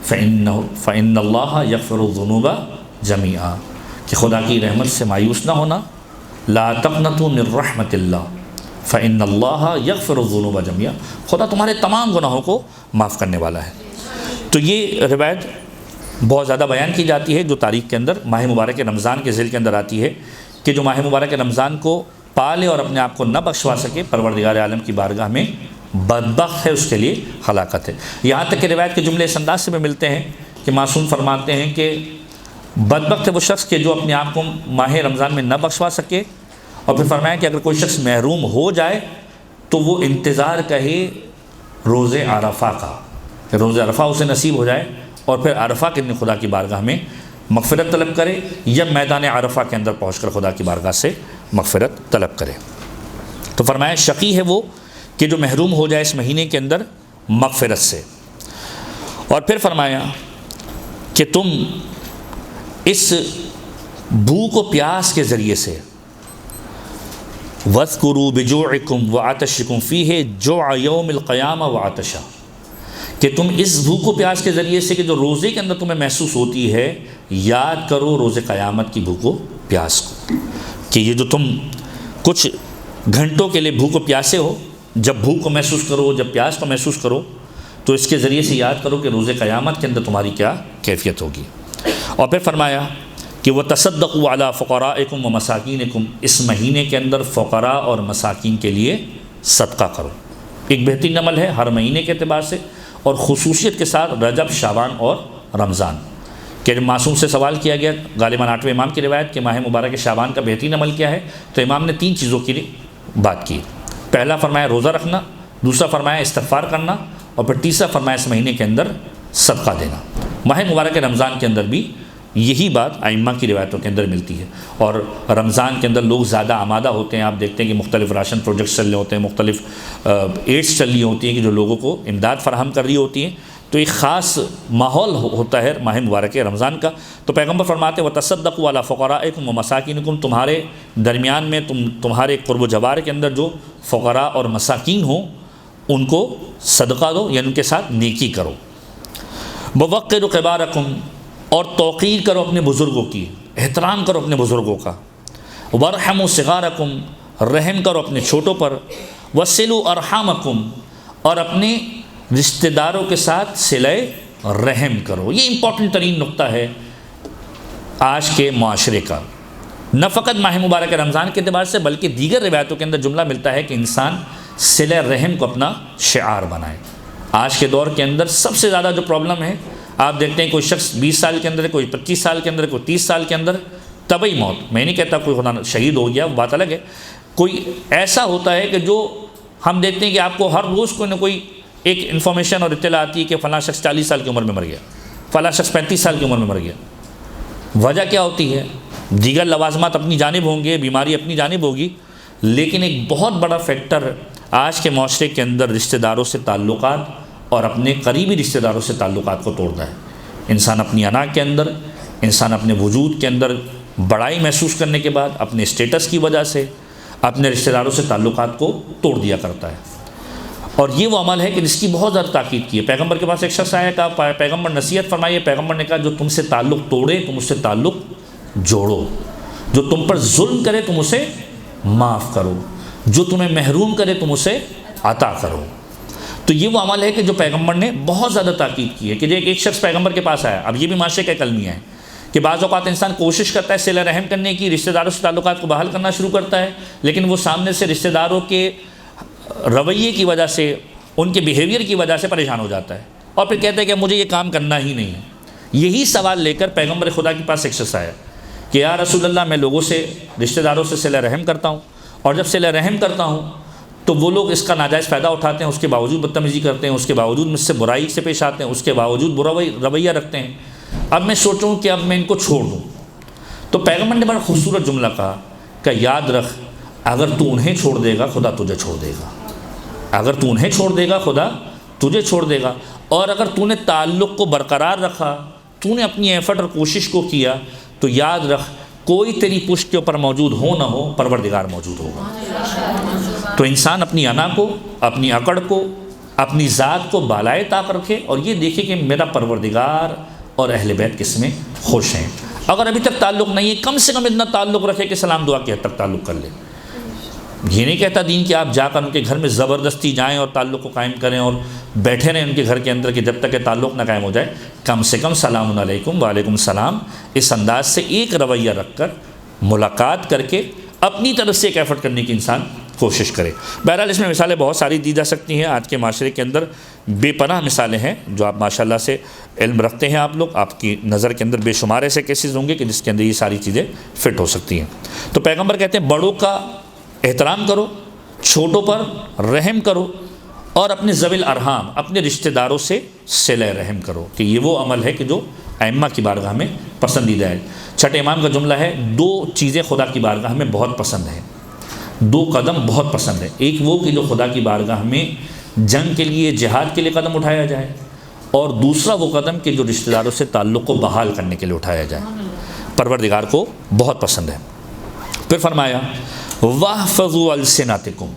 فإن اللہ یغفر الذنوب جميعا، کہ خدا کی رحمت سے مایوس نہ ہونا۔ لا تقنطوا من رحمت اللہ فإن اللہ یغفر الذنوب جميعا، خدا تمہارے تمام گناہوں کو معاف کرنے والا ہے۔ تو یہ روایت بہت زیادہ بیان کی جاتی ہے جو تاریخ کے اندر ماہ مبارک رمضان کے ذیل کے اندر آتی ہے کہ جو ماہ مبارک رمضان کو پالے اور اپنے آپ کو نہ بخشوا سکے، پروردگار عالم کی بارگاہ میں بدبخت ہے، اس کے لیے ہلاکت ہے۔ یہاں تک کہ روایت کے جملے اس انداز سے بھی ملتے ہیں کہ معصوم فرماتے ہیں کہ بدبخت ہے وہ شخص کہ جو اپنے آپ کو ماہ رمضان میں نہ بخشوا سکے، اور پھر فرمایا کہ اگر کوئی شخص محروم ہو جائے تو وہ انتظار کرے روز عرفہ کا، کہ روز عرفہ اسے نصیب ہو جائے اور پھر عرفہ کے دن خدا کی بارگاہ میں مغفرت طلب کرے، یا میدان عرفہ کے اندر پہنچ کر خدا کی بارگاہ سے مغفرت طلب کرے۔ تو فرمایا شقی ہے وہ کہ جو محروم ہو جائے اس مہینے کے اندر مغفرت سے۔ اور پھر فرمایا کہ تم اس بھوک و پیاس کے ذریعے سے وَاذْكُرُوا بِجُوعِكُمْ وَعَطَشِكُمْ فِيهِ جُوعَ يَوْمِ الْقِيَامَةِ وَعَطَشًا، کہ تم اس بھوک و پیاس کے ذریعے سے کہ جو روزے کے اندر تمہیں محسوس ہوتی ہے، یاد کرو روز قیامت کی بھوک و پیاس کو، کہ یہ جو تم کچھ گھنٹوں کے لیے بھوک و پیاسے ہو، جب بھوک کو محسوس کرو، جب پیاس کو محسوس کرو، تو اس کے ذریعے سے یاد کرو کہ روز قیامت کے اندر تمہاری کیا کیفیت ہوگی۔ اور پھر فرمایا کہ وَتَصَدَّقُوا عَلَىٰ فُقَرَائِكُمْ وَمَسَاكِينِكُمْ، اس مہینے کے اندر فقراء اور مساکین کے لیے صدقہ کرو۔ ایک بہترین عمل ہے ہر مہینے کے اعتبار سے، اور خصوصیت کے ساتھ رجب، شعبان اور رمضان۔ کہ جب معصوم سے سوال کیا گیا غالباً 8ویں امام کی روایت کہ ماہ مبارک شعبان کا بہترین عمل کیا ہے، تو امام نے 3 چیزوں کی بات کی۔ پہلا فرمایا روزہ رکھنا، دوسرا فرمایا استغفار کرنا، اور پھر تیسرا فرمایا اس مہینے کے اندر صدقہ دینا۔ ماہ مبارک رمضان کے اندر بھی یہی بات ائمہ کی روایتوں کے اندر ملتی ہے، اور رمضان کے اندر لوگ زیادہ آمادہ ہوتے ہیں۔ آپ دیکھتے ہیں کہ مختلف راشن پروجیکٹس چل رہے ہوتے ہیں، مختلف ایڈس چل رہی ہوتی ہیں کہ جو لوگوں کو امداد فراہم کر رہی ہوتی ہیں، تو ایک خاص ماحول ہوتا ہے ماہ مبارک رمضان کا۔ تو پیغمبر فرماتے ہیں وَتَصَدَّقُوا عَلَىٰ فُقَرَائِكُمْ وَمَسَاكِينِكُمْ، تمہارے درمیان میں تمہارے قرب و جوار کے اندر جو فقراء اور مساکین ہوں ان کو صدقہ دو، یعنی ان کے ساتھ نیکی کرو۔ وَوَقِّرُوا كِبَارَكُمْ، اور توقیر کرو اپنے بزرگوں کی، احترام کرو اپنے بزرگوں کا۔ وَارْحَمُوا صِغَارَكُمْ، رحم کرو اپنے چھوٹوں پر۔ وَصِلُوا أَرْحَامَكُمْ، اور اپنے رشتہ داروں کے ساتھ صلہ رحم کرو۔ یہ امپورٹنٹ ترین نقطہ ہے آج کے معاشرے کا، نہ فقط ماہ مبارک رمضان کے اعتبار سے بلکہ دیگر روایتوں کے اندر جملہ ملتا ہے کہ انسان صلہ رحم کو اپنا شعار بنائے۔ آج کے دور کے اندر سب سے زیادہ جو پرابلم ہے، آپ دیکھتے ہیں کوئی شخص 20 سال کے اندر، کوئی 25 سال کے اندر، کوئی 30 سال کے اندر طبعی موت، میں نہیں کہتا کوئی خدا شہید ہو گیا، وہ بات الگ ہے، کوئی ایسا ہوتا ہے کہ جو ہم دیکھتے ہیں کہ آپ کو ہر روز کوئی نہ کوئی ایک انفارمیشن اور اطلاع آتی ہے کہ فلاں شخص 40 سال کی عمر میں مر گیا، فلاں شخص 35 سال کی عمر میں مر گیا۔ وجہ کیا ہوتی ہے؟ دیگر لوازمات اپنی جانب ہوں گے، بیماری اپنی جانب ہوگی، لیکن ایک بہت بڑا فیکٹر آج کے معاشرے کے اندر رشتہ داروں سے تعلقات اور اپنے قریبی رشتہ داروں سے تعلقات کو توڑنا ہے۔ انسان اپنی انا کے اندر، انسان اپنے وجود کے اندر بڑائی محسوس کرنے کے بعد اپنے اسٹیٹس کی وجہ سے اپنے رشتہ داروں سے تعلقات کو توڑ دیا کرتا ہے، اور یہ وہ عمل ہے کہ جس کی بہت زیادہ تاکید کی ہے۔ پیغمبر کے پاس ایک شخص آیا، کہا پیغمبر نصیحت فرمائیے۔ پیغمبر نے کہا جو تم سے تعلق توڑے تم اس سے تعلق جوڑو، جو تم پر ظلم کرے تم اسے معاف کرو، جو تمہیں محروم کرے تم اسے عطا کرو۔ تو یہ وہ عمل ہے کہ جو پیغمبر نے بہت زیادہ تاکید کی ہے کہ ایک شخص پیغمبر کے پاس آیا۔ اب یہ بھی معاشرے کا ایک المیہ ہے کہ بعض اوقات انسان کوشش کرتا ہے صلہ رحم کرنے کی، رشتہ داروں سے تعلقات کو بحال کرنا شروع کرتا ہے، لیکن وہ سامنے سے رشتہ داروں کے رویے کی وجہ سے ان کے بیہیویئر کی وجہ سے پریشان ہو جاتا ہے اور پھر کہتے ہیں کہ مجھے یہ کام کرنا ہی نہیں ہے۔ یہی سوال لے کر پیغمبر خدا کے پاس ایک شخص آیا کہ یا رسول اللہ، میں لوگوں سے، رشتہ داروں سے صلہ رحم کرتا ہوں، اور جب صلہ رحم کرتا ہوں تو وہ لوگ اس کا ناجائز فائدہ اٹھاتے ہیں، اس کے باوجود بدتمیزی کرتے ہیں، اس کے باوجود مجھ سے برائی سے پیش آتے ہیں، اس کے باوجود برا رویہ رکھتے ہیں۔ اب میں سوچوں کہ اب میں ان کو چھوڑ دوں۔ تو پیغمبر نے بڑا خوبصورت جملہ کہا کہ یاد رکھ، اگر تو انہیں چھوڑ دے گا خدا تجھے چھوڑ دے گا، اگر تو انہیں چھوڑ دے گا خدا تجھے چھوڑ دے گا، اور اگر تو نے تعلق کو برقرار رکھا، تو نے اپنی ایفرٹ اور کوشش کو کیا، تو یاد رکھ کوئی تیری پشت کے اوپر موجود ہو نہ ہو، پروردگار موجود ہوگا۔ تو انسان اپنی انا کو، اپنی اکڑ کو، اپنی ذات کو بالائے طاق رکھے اور یہ دیکھے کہ میرا پروردگار اور اہل بیت کس میں خوش ہیں۔ اگر ابھی تک تعلق نہیں ہے، کم سے کم اتنا تعلق رکھے کہ سلام دعا کی حد تک تعلق کر لے۔ یہ نہیں کہتا دین کہ آپ جا کر ان کے گھر میں زبردستی جائیں اور تعلق کو قائم کریں اور بیٹھے رہیں ان کے گھر کے اندر کہ جب تک کہ تعلق نہ قائم ہو جائے۔ کم سے کم سلام علیکم، وعلیکم السلام، اس انداز سے ایک رویہ رکھ کر ملاقات کر کے اپنی طرف سے ایک ایفرٹ کرنے کی انسان کوشش کرے۔ بہرحال اس میں مثالیں بہت ساری دی جا سکتی ہیں۔ آج کے معاشرے کے اندر بے پناہ مثالیں ہیں جو آپ ماشاءاللہ سے علم رکھتے ہیں، آپ کی نظر کے اندر بے شمار ایسے کیسز ہوں گے کہ جس کے اندر یہ ساری چیزیں فٹ ہو سکتی ہیں۔ تو پیغمبر کہتے ہیں بڑوں کا احترام کرو، چھوٹوں پر رحم کرو، اور اپنے ذوی الارحام، اپنے رشتہ داروں سے صلہ رحم کرو، کہ یہ وہ عمل ہے کہ جو ائمہ کی بارگاہ میں پسندیدہ ہے۔ چھٹے امام کا جملہ ہے، دو چیزیں خدا کی بارگاہ میں بہت پسند ہیں، دو قدم بہت پسند ہے۔ ایک وہ کہ جو خدا کی بارگاہ میں جنگ کے لیے، جہاد کے لیے قدم اٹھایا جائے، اور دوسرا وہ قدم کہ جو رشتہ داروں سے تعلق کو بحال کرنے کے لیے اٹھایا جائے، پروردگار کو بہت پسند ہے۔ پھر فرمایا وَاحْفَظُوا أَلْسِنَتَكُمْ،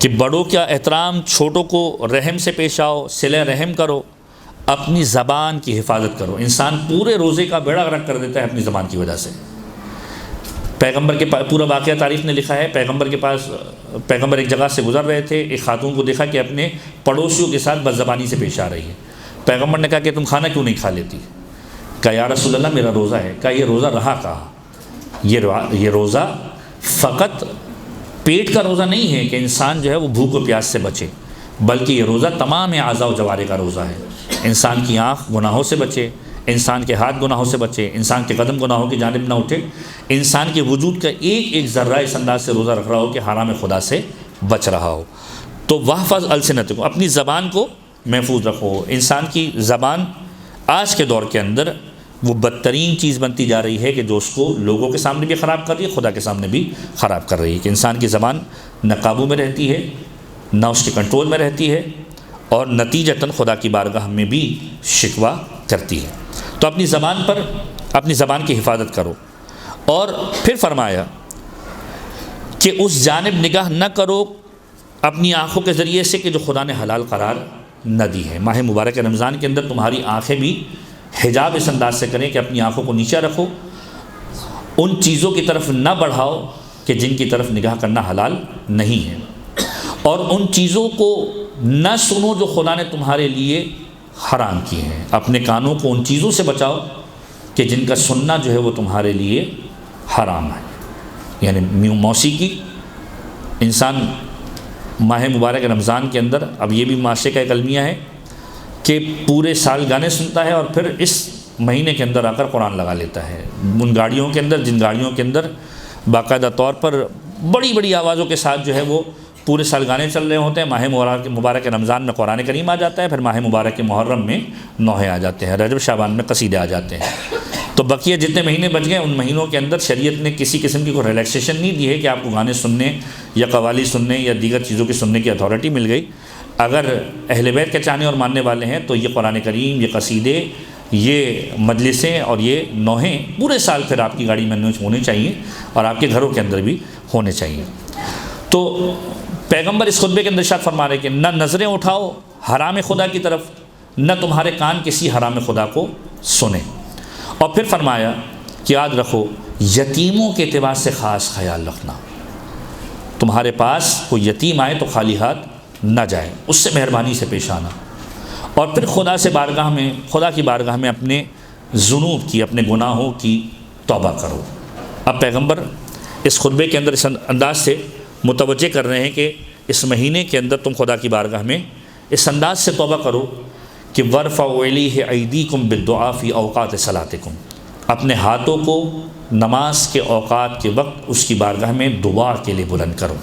کہ بڑوں کا احترام، چھوٹوں کو رحم سے پیش آؤ، صلہ رحم کرو، اپنی زبان کی حفاظت کرو۔ انسان پورے روزے کا بیڑا غرق کر دیتا ہے اپنی زبان کی وجہ سے۔ پیغمبر کے پورا واقعہ تاریخ نے لکھا ہے، پیغمبر کے پاس، پیغمبر ایک جگہ سے گزر رہے تھے، ایک خاتون کو دیکھا کہ اپنے پڑوسیوں کے ساتھ بد زبانی سے پیش آ رہی ہے۔ پیغمبر نے کہا کہ تم کھانا کیوں نہیں کھا لیتی؟ کہا یا رسول اللہ میرا روزہ ہے۔ کہا یہ روزہ رہا کہا؟ یہ روزہ فقط پیٹ کا روزہ نہیں ہے کہ انسان جو ہے وہ بھوک و پیاس سے بچے، بلکہ یہ روزہ تمام اعضاء و جوارح کا روزہ ہے۔ انسان کی آنکھ گناہوں سے بچے، انسان کے ہاتھ گناہوں سے بچے، انسان کے قدم گناہوں کی جانب نہ اٹھے، انسان کے وجود کا ایک ایک ذرہ اس انداز سے روزہ رکھ رہا ہو کہ حرام خدا سے بچ رہا ہو۔ تو واحفظ السنتکم، اپنی زبان کو محفوظ رکھو۔ انسان کی زبان آج کے دور کے اندر وہ بدترین چیز بنتی جا رہی ہے کہ جو اس کو لوگوں کے سامنے بھی خراب کر رہی ہے، خدا کے سامنے بھی خراب کر رہی ہے، کہ انسان کی زبان نہ قابو میں رہتی ہے، نہ اس کے کنٹرول میں رہتی ہے، اور نتیجتاً خدا کی بارگاہ میں بھی شکوہ کرتی ہے۔ تو اپنی زبان پر، اپنی زبان کی حفاظت کرو۔ اور پھر فرمایا کہ اس جانب نگاہ نہ کرو اپنی آنکھوں کے ذریعے سے کہ جو خدا نے حلال قرار نہ دی ہے۔ ماہ مبارک رمضان کے اندر تمہاری آنکھیں بھی حجاب اس انداز سے کریں کہ اپنی آنکھوں کو نیچا رکھو، ان چیزوں کی طرف نہ بڑھاؤ کہ جن کی طرف نگاہ کرنا حلال نہیں ہے، اور ان چیزوں کو نہ سنو جو خدا نے تمہارے لیے حرام کی ہیں۔ اپنے کانوں کو ان چیزوں سے بچاؤ کہ جن کا سننا جو ہے وہ تمہارے لیے حرام ہے۔ یعنی موسیقی، انسان ماہ مبارک رمضان کے اندر، اب یہ بھی معاشرے کا ایک المیہ ہے کہ پورے سال گانے سنتا ہے اور پھر اس مہینے کے اندر آ کر قرآن لگا لیتا ہے۔ ان گاڑیوں کے اندر، جن گاڑیوں کے اندر باقاعدہ طور پر بڑی بڑی آوازوں کے ساتھ جو ہے وہ پورے سال گانے چل رہے ہوتے ہیں، ماہ مبارک رمضان میں قرآن کریم آ جاتا ہے، پھر ماہ مبارک محرم میں نوحے آ جاتے ہیں، رجب شعبان میں قصیدے آ جاتے ہیں۔ تو بقیہ جتنے مہینے بچ گئے ان مہینوں کے اندر شریعت نے کسی قسم کی کوئی ریلیکسیشن نہیں دی ہے کہ آپ کو گانے سننے یا قوالی سننے یا دیگر چیزوں کی سننے کی اتھارٹی مل گئی۔ اگر اہل بیت کے چاہنے اور ماننے والے ہیں تو یہ قرآن کریم، یہ قصیدے، یہ مجلسیں اور یہ نوحے پورے سال پھر آپ کی گاڑی میں ہونے چاہیے اور آپ کے گھروں کے اندر بھی ہونے چاہیے۔ تو پیغمبر اس خطبے کے اندر ارشاد فرما رہے کہ نہ نظریں اٹھاؤ حرام خدا کی طرف، نہ تمہارے کان کسی حرام خدا کو سنیں۔ اور پھر فرمایا کہ یاد رکھو یتیموں کے اعتبار سے خاص خیال رکھنا، تمہارے پاس کوئی یتیم آئے تو خالی ہاتھ نہ جائے، اس سے مہربانی سے پیش آنا۔ اور پھر خدا کی بارگاہ میں اپنے ذنوب کی، اپنے گناہوں کی توبہ کرو۔ اب پیغمبر اس خطبے کے اندر اس انداز سے متوجہ کر رہے ہیں کہ اس مہینے کے اندر تم خدا کی بارگاہ میں اس انداز سے توبہ کرو کہ وَارْفَعُوا إِلَيْهِ أَيْدِيكُمْ بِالدُّعَاءِ فِي أَوْقَاتِ صَلَاتِكُمْ، اپنے ہاتھوں کو نماز کے اوقات کے وقت اس کی بارگاہ میں دعا کے لیے بلند کرو۔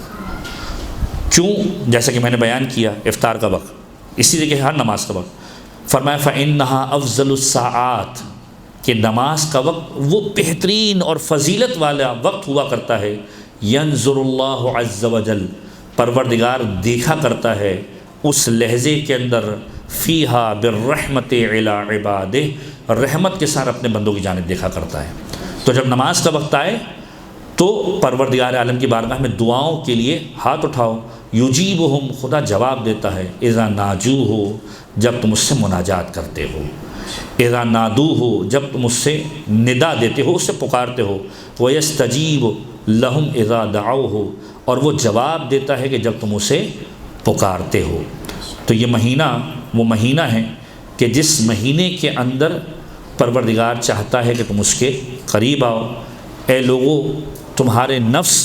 کیوں؟ جیسا کہ میں نے بیان کیا، افطار کا وقت، اسی لیے کہ ہر نماز کا وقت، فرمایا فَإِنَّهَا أَفْضَلُ السَّاعَاتِ، کہ نماز کا وقت وہ بہترین اور فضیلت والا وقت ہوا کرتا ہے، يَنظُرُ اللَّهُ عَزَّ وَجَلَّ، پروردگار دیکھا کرتا ہے اس لہجے کے اندر، فیہا بالرحمت علی عبادہ، رحمت کے ساتھ اپنے بندوں کی جانب دیکھا کرتا ہے۔ تو جب نماز کا وقت آئے تو پروردگار عالم کی بارگاہ میں دعاؤں کے لیے ہاتھ اٹھاؤ، یجیبہم، خدا جواب دیتا ہے، اذا ناجوہ، جب تم اس سے مناجات کرتے ہو، اذا نادوہ، جب تم اس سے ندا دیتے ہو، اس سے پکارتے ہو، ویستجیب لہم اذا دعوہ، اور وہ جواب دیتا ہے کہ جب تم اسے پکارتے ہو۔ تو یہ مہینہ وہ مہینہ ہے کہ جس مہینے کے اندر پروردگار چاہتا ہے کہ تم اس کے قریب آؤ۔ اے لوگو، تمہارے نفس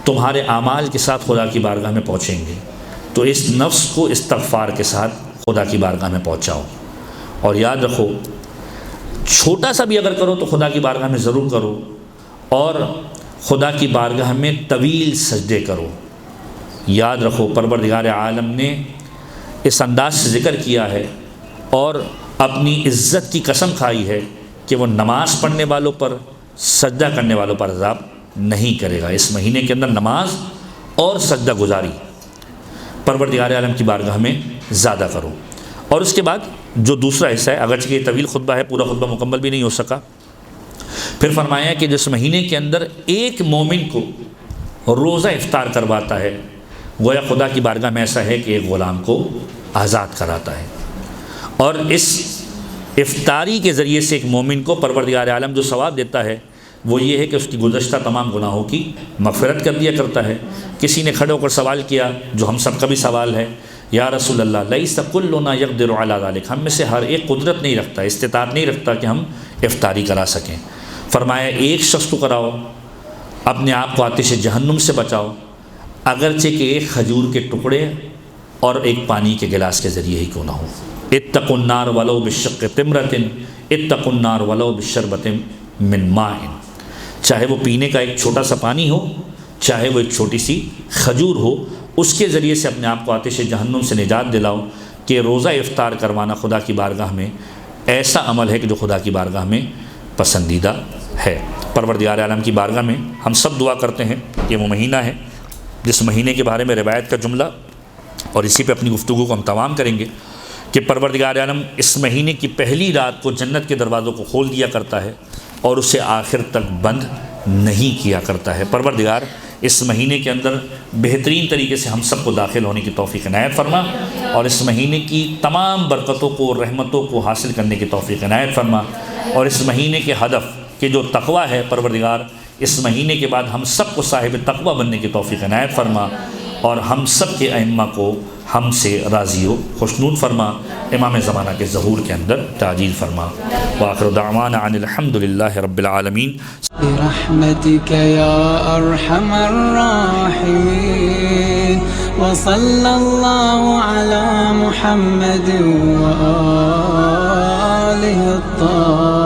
تمہارے اعمال کے ساتھ خدا کی بارگاہ میں پہنچیں گے، تو اس نفس کو استغفار کے ساتھ خدا کی بارگاہ میں پہنچاؤ، اور یاد رکھو چھوٹا سا بھی اگر کرو تو خدا کی بارگاہ میں ضرور کرو، اور خدا کی بارگاہ میں طویل سجدے کرو۔ یاد رکھو پروردگار عالم نے اس انداز سے ذکر کیا ہے اور اپنی عزت کی قسم کھائی ہے کہ وہ نماز پڑھنے والوں پر، سجدہ کرنے والوں پر عذاب نہیں کرے گا۔ اس مہینے کے اندر نماز اور سجدہ گزاری پروردگار عالم کی بارگاہ میں زیادہ کرو۔ اور اس کے بعد جو دوسرا حصہ ہے، اگرچہ یہ طویل خطبہ ہے، پورا خطبہ مکمل بھی نہیں ہو سکا، پھر فرمایا کہ جس مہینے کے اندر ایک مومن کو روزہ افطار کرواتا ہے، گویا خدا کی بارگاہ میں ایسا ہے کہ ایک غلام کو آزاد کراتا ہے، اور اس افطاری کے ذریعے سے ایک مومن کو پروردگار عالم جو ثواب دیتا ہے وہ یہ ہے کہ اس کی گزشتہ تمام گناہوں کی مغفرت کر دیا کرتا ہے۔ کسی نے کھڑے ہو کر سوال کیا، جو ہم سب کا بھی سوال ہے، یا رسول اللہ لیس کلنا یقدر علی ذلک، ہم میں سے ہر ایک قدرت نہیں رکھتا، استطاعت نہیں رکھتا کہ ہم افطاری کرا سکیں۔ فرمایا ایک شخص کو کراؤ، اپنے آپ کو آتش جہنم سے بچاؤ، اگرچہ کہ ایک کھجور کے ٹکڑے اور ایک پانی کے گلاس کے ذریعے ہی کیوں نہ ہو۔ اتقوا النار ولو بشق تمرۃ، اتقوا النار ولو بشربۃ من ماء، چاہے وہ پینے کا ایک چھوٹا سا پانی ہو، چاہے وہ ایک چھوٹی سی کھجور ہو، اس کے ذریعے سے اپنے آپ کو آتش جہنم سے نجات دلاؤ۔ کہ روزہ افطار کروانا خدا کی بارگاہ میں ایسا عمل ہے کہ جو خدا کی بارگاہ میں پسندیدہ ہے۔ پروردگار عالم کی بارگاہ میں ہم سب دعا کرتے ہیں کہ وہ مہینہ ہے جس مہینے کے بارے میں روایت کا جملہ، اور اسی پہ اپنی گفتگو کو ہم تمام کریں گے، کہ پروردگار عالم اس مہینے کی پہلی رات کو جنت کے دروازوں کو کھول دیا کرتا ہے اور اسے آخر تک بند نہیں کیا کرتا ہے۔ پروردگار اس مہینے کے اندر بہترین طریقے سے ہم سب کو داخل ہونے کی توفیق عنایت فرما، اور اس مہینے کی تمام برکتوں کو اور رحمتوں کو حاصل کرنے کی توفیق عنایت فرما، اور اس مہینے کے ہدف کہ جو تقوی ہے پروردگار اس مہینے کے بعد ہم سب کو صاحب تقوی بننے کی توفیق عنایت فرما، اور ہم سب کے ائمہ کو ہم سے راضی و خوشنود فرما، امام زمانہ کے ظہور کے اندر تعجیل فرما۔ وآخر دعوانا عن الحمد للہ رب العالمین۔ برحمتك يا أرحم الراحمين، وصلى الله على محمد وآله الطاهرين۔